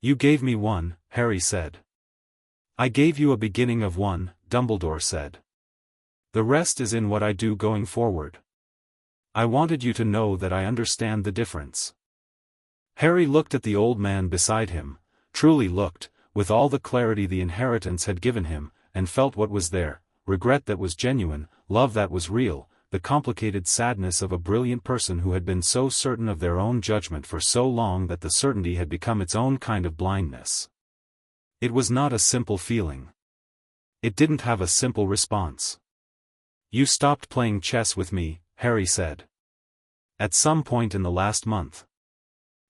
"You gave me one," Harry said. "I gave you a beginning of one," Dumbledore said. "The rest is in what I do going forward. I wanted you to know that I understand the difference." Harry looked at the old man beside him, truly looked, with all the clarity the inheritance had given him, and felt what was there, regret that was genuine, love that was real, the complicated sadness of a brilliant person who had been so certain of their own judgment for so long that the certainty had become its own kind of blindness. It was not a simple feeling. It didn't have a simple response. "You stopped playing chess with me," Harry said. "At some point in the last month.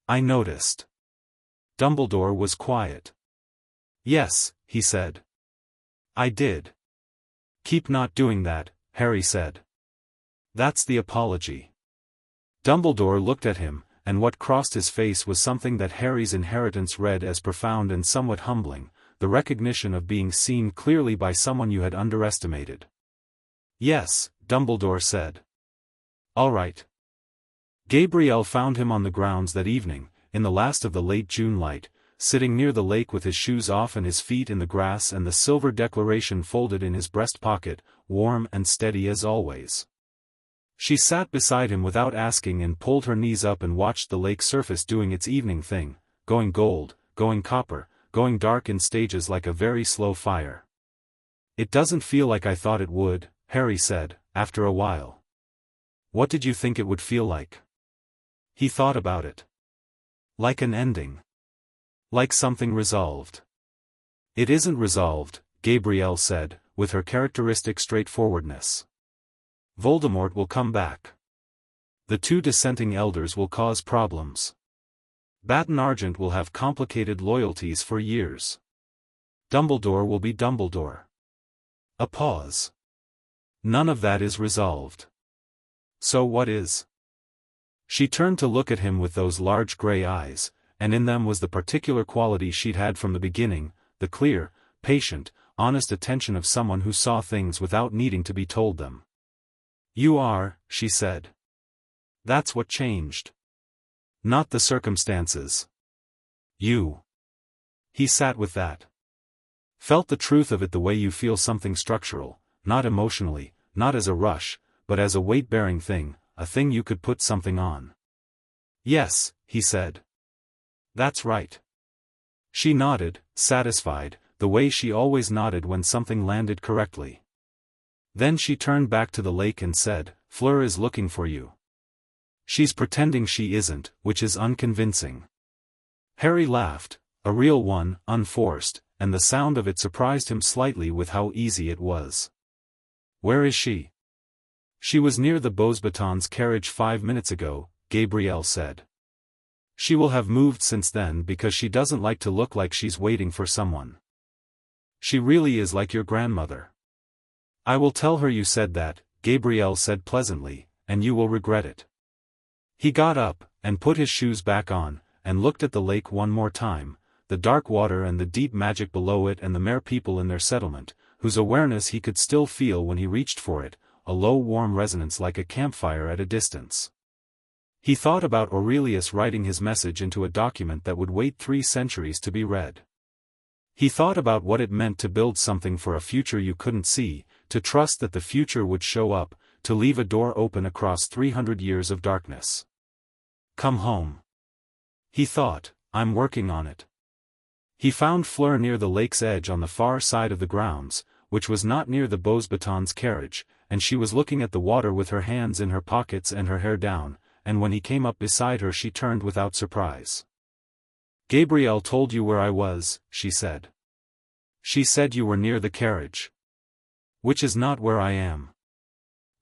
I noticed." Dumbledore was quiet. "Yes," he said. "I did." "Keep not doing that," Harry said. "That's the apology." Dumbledore looked at him, and what crossed his face was something that Harry's inheritance read as profound and somewhat humbling, the recognition of being seen clearly by someone you had underestimated. "Yes," Dumbledore said. "All right." Gabrielle found him on the grounds that evening, in the last of the late June light, sitting near the lake with his shoes off and his feet in the grass and the silver declaration folded in his breast pocket, warm and steady as always. She sat beside him without asking and pulled her knees up and watched the lake surface doing its evening thing, going gold, going copper, going dark in stages like a very slow fire. "It doesn't feel like I thought it would," Harry said, after a while. "What did you think it would feel like?" He thought about it. "Like an ending. Like something resolved." "It isn't resolved," Gabrielle said, with her characteristic straightforwardness. "Voldemort will come back. The two dissenting elders will cause problems. Beauxbatons will have complicated loyalties for years. Dumbledore will be Dumbledore." A pause. "None of that is resolved." "So what is?" She turned to look at him with those large grey eyes, and in them was the particular quality she'd had from the beginning, the clear, patient, honest attention of someone who saw things without needing to be told them. "You are," she said. "That's what changed. Not the circumstances. You." He sat with that. "Felt the truth of it the way you feel something structural, not emotionally, not as a rush, but as a weight-bearing thing, a thing you could put something on." "Yes," he said. "That's right." She nodded, satisfied, the way she always nodded when something landed correctly. Then she turned back to the lake and said, "Fleur is looking for you." She's pretending she isn't, which is unconvincing. Harry laughed, a real one, unforced, and the sound of it surprised him slightly with how easy it was. Where is she? She was near the Beauxbatons carriage 5 minutes ago, Gabrielle said. She will have moved since then because she doesn't like to look like she's waiting for someone. She really is like your grandmother. I will tell her you said that, Gabrielle said pleasantly, and you will regret it. He got up, and put his shoes back on, and looked at the lake one more time, the dark water and the deep magic below it and the mere people in their settlement, whose awareness he could still feel when he reached for it, a low warm resonance like a campfire at a distance. He thought about Aurelius writing his message into a document that would wait 3 centuries to be read. He thought about what it meant to build something for a future you couldn't see, to trust that the future would show up, to leave a door open across 300 years of darkness. Come home. He thought, I'm working on it. He found Fleur near the lake's edge on the far side of the grounds, which was not near the Beauxbatons carriage, and she was looking at the water with her hands in her pockets and her hair down, and when he came up beside her she turned without surprise. Gabrielle told you where I was, she said. She said you were near the carriage. Which is not where I am.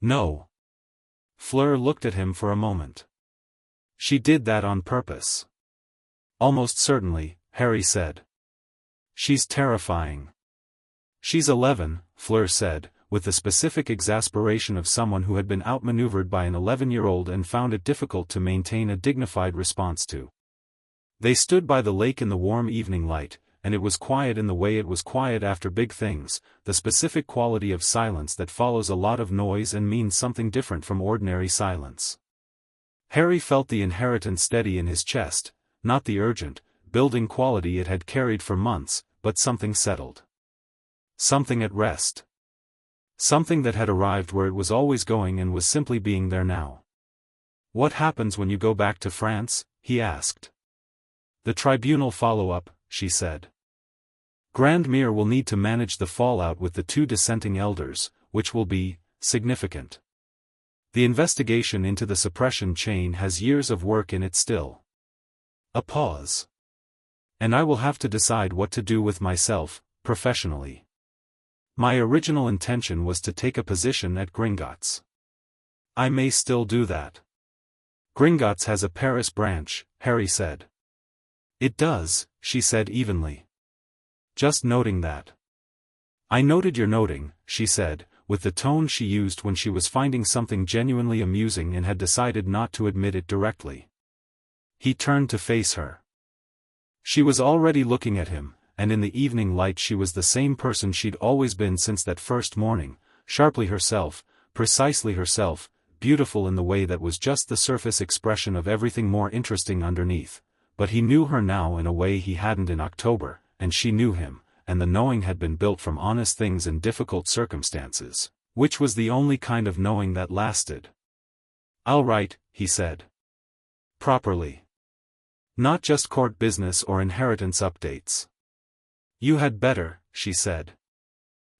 No. Fleur looked at him for a moment. She did that on purpose. Almost certainly, Harry said. She's terrifying. She's 11, Fleur said, with the specific exasperation of someone who had been outmaneuvered by an 11-year-old and found it difficult to maintain a dignified response to. They stood by the lake in the warm evening light, and it was quiet in the way it was quiet after big things, the specific quality of silence that follows a lot of noise and means something different from ordinary silence. Harry felt the inheritance steady in his chest, not the urgent, building quality it had carried for months, but something settled. Something at rest. Something that had arrived where it was always going and was simply being there now. What happens when you go back to France? He asked. The tribunal follow-up, she said. Grandmere will need to manage the fallout with the 2 dissenting elders, which will be significant. The investigation into the suppression chain has years of work in it still. A pause. And I will have to decide what to do with myself, professionally. My original intention was to take a position at Gringotts. I may still do that. Gringotts has a Paris branch, Harry said. It does, she said evenly. Just noting that. I noted your noting, she said, with the tone she used when she was finding something genuinely amusing and had decided not to admit it directly. He turned to face her. She was already looking at him, and in the evening light she was the same person she'd always been since that first morning, sharply herself, precisely herself, beautiful in the way that was just the surface expression of everything more interesting underneath. But he knew her now in a way he hadn't in October, and she knew him, and the knowing had been built from honest things in difficult circumstances, which was the only kind of knowing that lasted. I'll write, he said. Properly. Not just court business or inheritance updates. You had better, she said.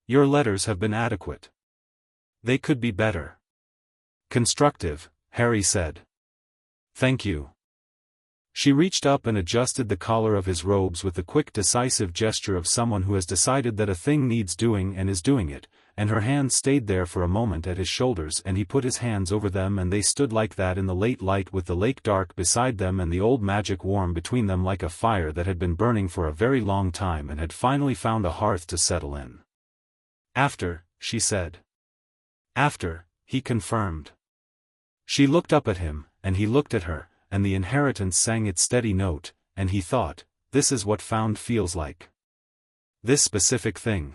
Your letters have been adequate. They could be better. Constructive, Harry said. Thank you. She reached up and adjusted the collar of his robes with the quick decisive gesture of someone who has decided that a thing needs doing and is doing it, and her hand stayed there for a moment at his shoulders and he put his hands over them and they stood like that in the late light with the lake dark beside them and the old magic warm between them like a fire that had been burning for a very long time and had finally found a hearth to settle in. After, she said. After, he confirmed. She looked up at him, and he looked at her, and the inheritance sang its steady note, and he thought, this is what found feels like. This specific thing.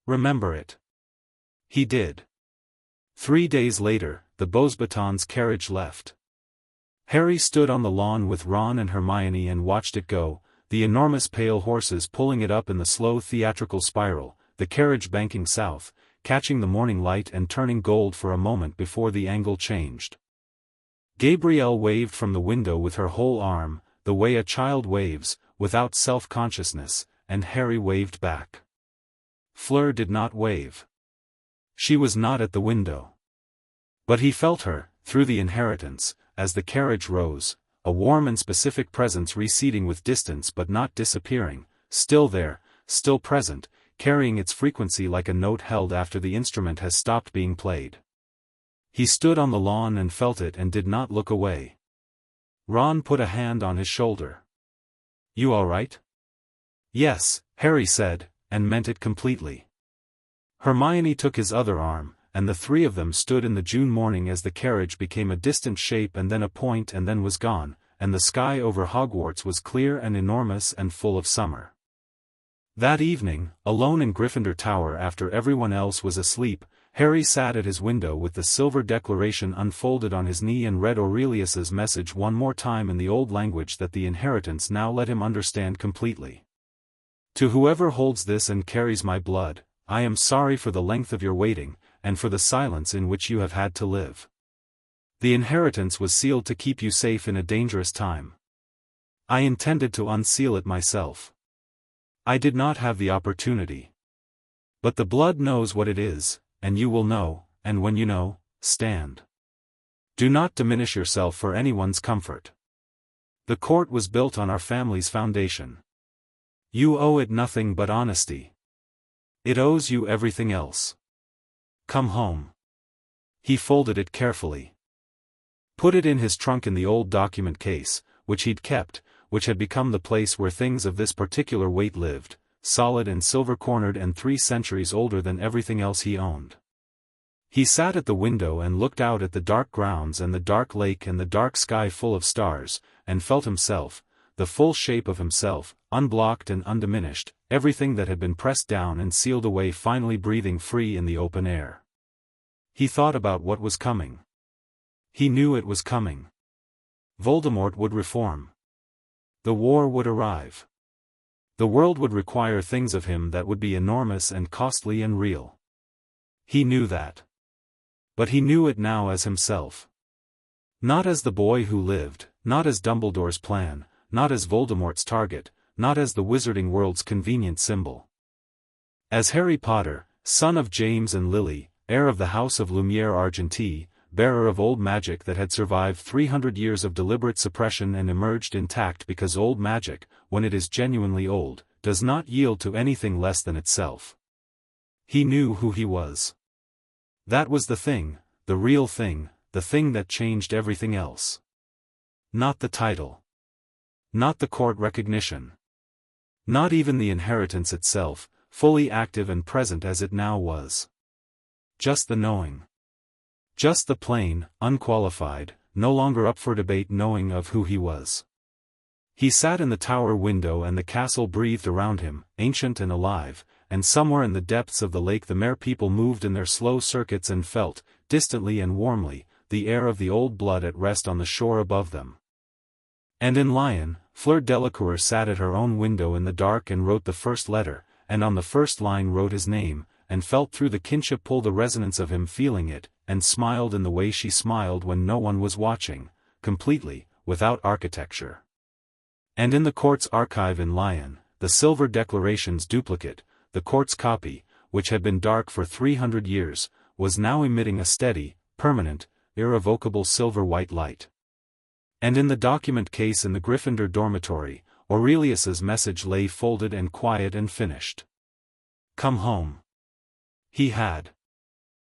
Remember it. He did. 3 days later, the Beauxbatons carriage left. Harry stood on the lawn with Ron and Hermione and watched it go, the enormous pale horses pulling it up in the slow theatrical spiral, the carriage banking south, catching the morning light and turning gold for a moment before the angle changed. Gabrielle waved from the window with her whole arm, the way a child waves, without self-consciousness, and Harry waved back. Fleur did not wave. She was not at the window. But he felt her, through the inheritance, as the carriage rose, a warm and specific presence receding with distance but not disappearing, still there, still present, carrying its frequency like a note held after the instrument has stopped being played. He stood on the lawn and felt it and did not look away. Ron put a hand on his shoulder. "You all right?" "Yes," Harry said, and meant it completely. Hermione took his other arm, and the three of them stood in the June morning as the carriage became a distant shape and then a point and then was gone, and the sky over Hogwarts was clear and enormous and full of summer. That evening, alone in Gryffindor Tower after everyone else was asleep, Harry sat at his window with the silver declaration unfolded on his knee and read Aurelius's message one more time in the old language that the inheritance now let him understand completely. "To whoever holds this and carries my blood, I am sorry for the length of your waiting, and for the silence in which you have had to live. The inheritance was sealed to keep you safe in a dangerous time. I intended to unseal it myself. I did not have the opportunity. But the blood knows what it is, and you will know, and when you know, stand. Do not diminish yourself for anyone's comfort. The court was built on our family's foundation. You owe it nothing but honesty. It owes you everything else. Come home." He folded it carefully. Put it in his trunk in the old document case, which he'd kept, which had become the place where things of this particular weight lived, solid and silver-cornered and 3 centuries older than everything else he owned. He sat at the window and looked out at the dark grounds and the dark lake and the dark sky full of stars, and felt himself, the full shape of himself, unblocked and undiminished, everything that had been pressed down and sealed away finally breathing free in the open air. He thought about what was coming. He knew it was coming. Voldemort would reform. The war would arrive. The world would require things of him that would be enormous and costly and real. He knew that. But he knew it now as himself. Not as the boy who lived, not as Dumbledore's plan, not as Voldemort's target, not as the wizarding world's convenient symbol. As Harry Potter, son of James and Lily, heir of the House of Lumiere Argentée, bearer of old magic that had survived 300 years of deliberate suppression and emerged intact because old magic, when it is genuinely old, does not yield to anything less than itself. He knew who he was. That was the thing, the real thing, the thing that changed everything else. Not the title. Not the court recognition. Not even the inheritance itself, fully active and present as it now was. Just the knowing. Just the plain, unqualified, no longer up for debate knowing of who he was. He sat in the tower window and the castle breathed around him, ancient and alive, and somewhere in the depths of the lake the mere people moved in their slow circuits and felt, distantly and warmly, the air of the old blood at rest on the shore above them. And in Lyon, Fleur Delacour sat at her own window in the dark and wrote the first letter, and on the first line wrote his name, and felt through the kinship pull the resonance of him feeling it, and smiled in the way she smiled when no one was watching, completely, without architecture. And in the court's archive in Lyon, the silver declaration's duplicate, the court's copy, which had been dark for 300 years, was now emitting a steady, permanent, irrevocable silver-white light. And in the document case in the Gryffindor dormitory, Aurelius's message lay folded and quiet and finished. Come home. He had.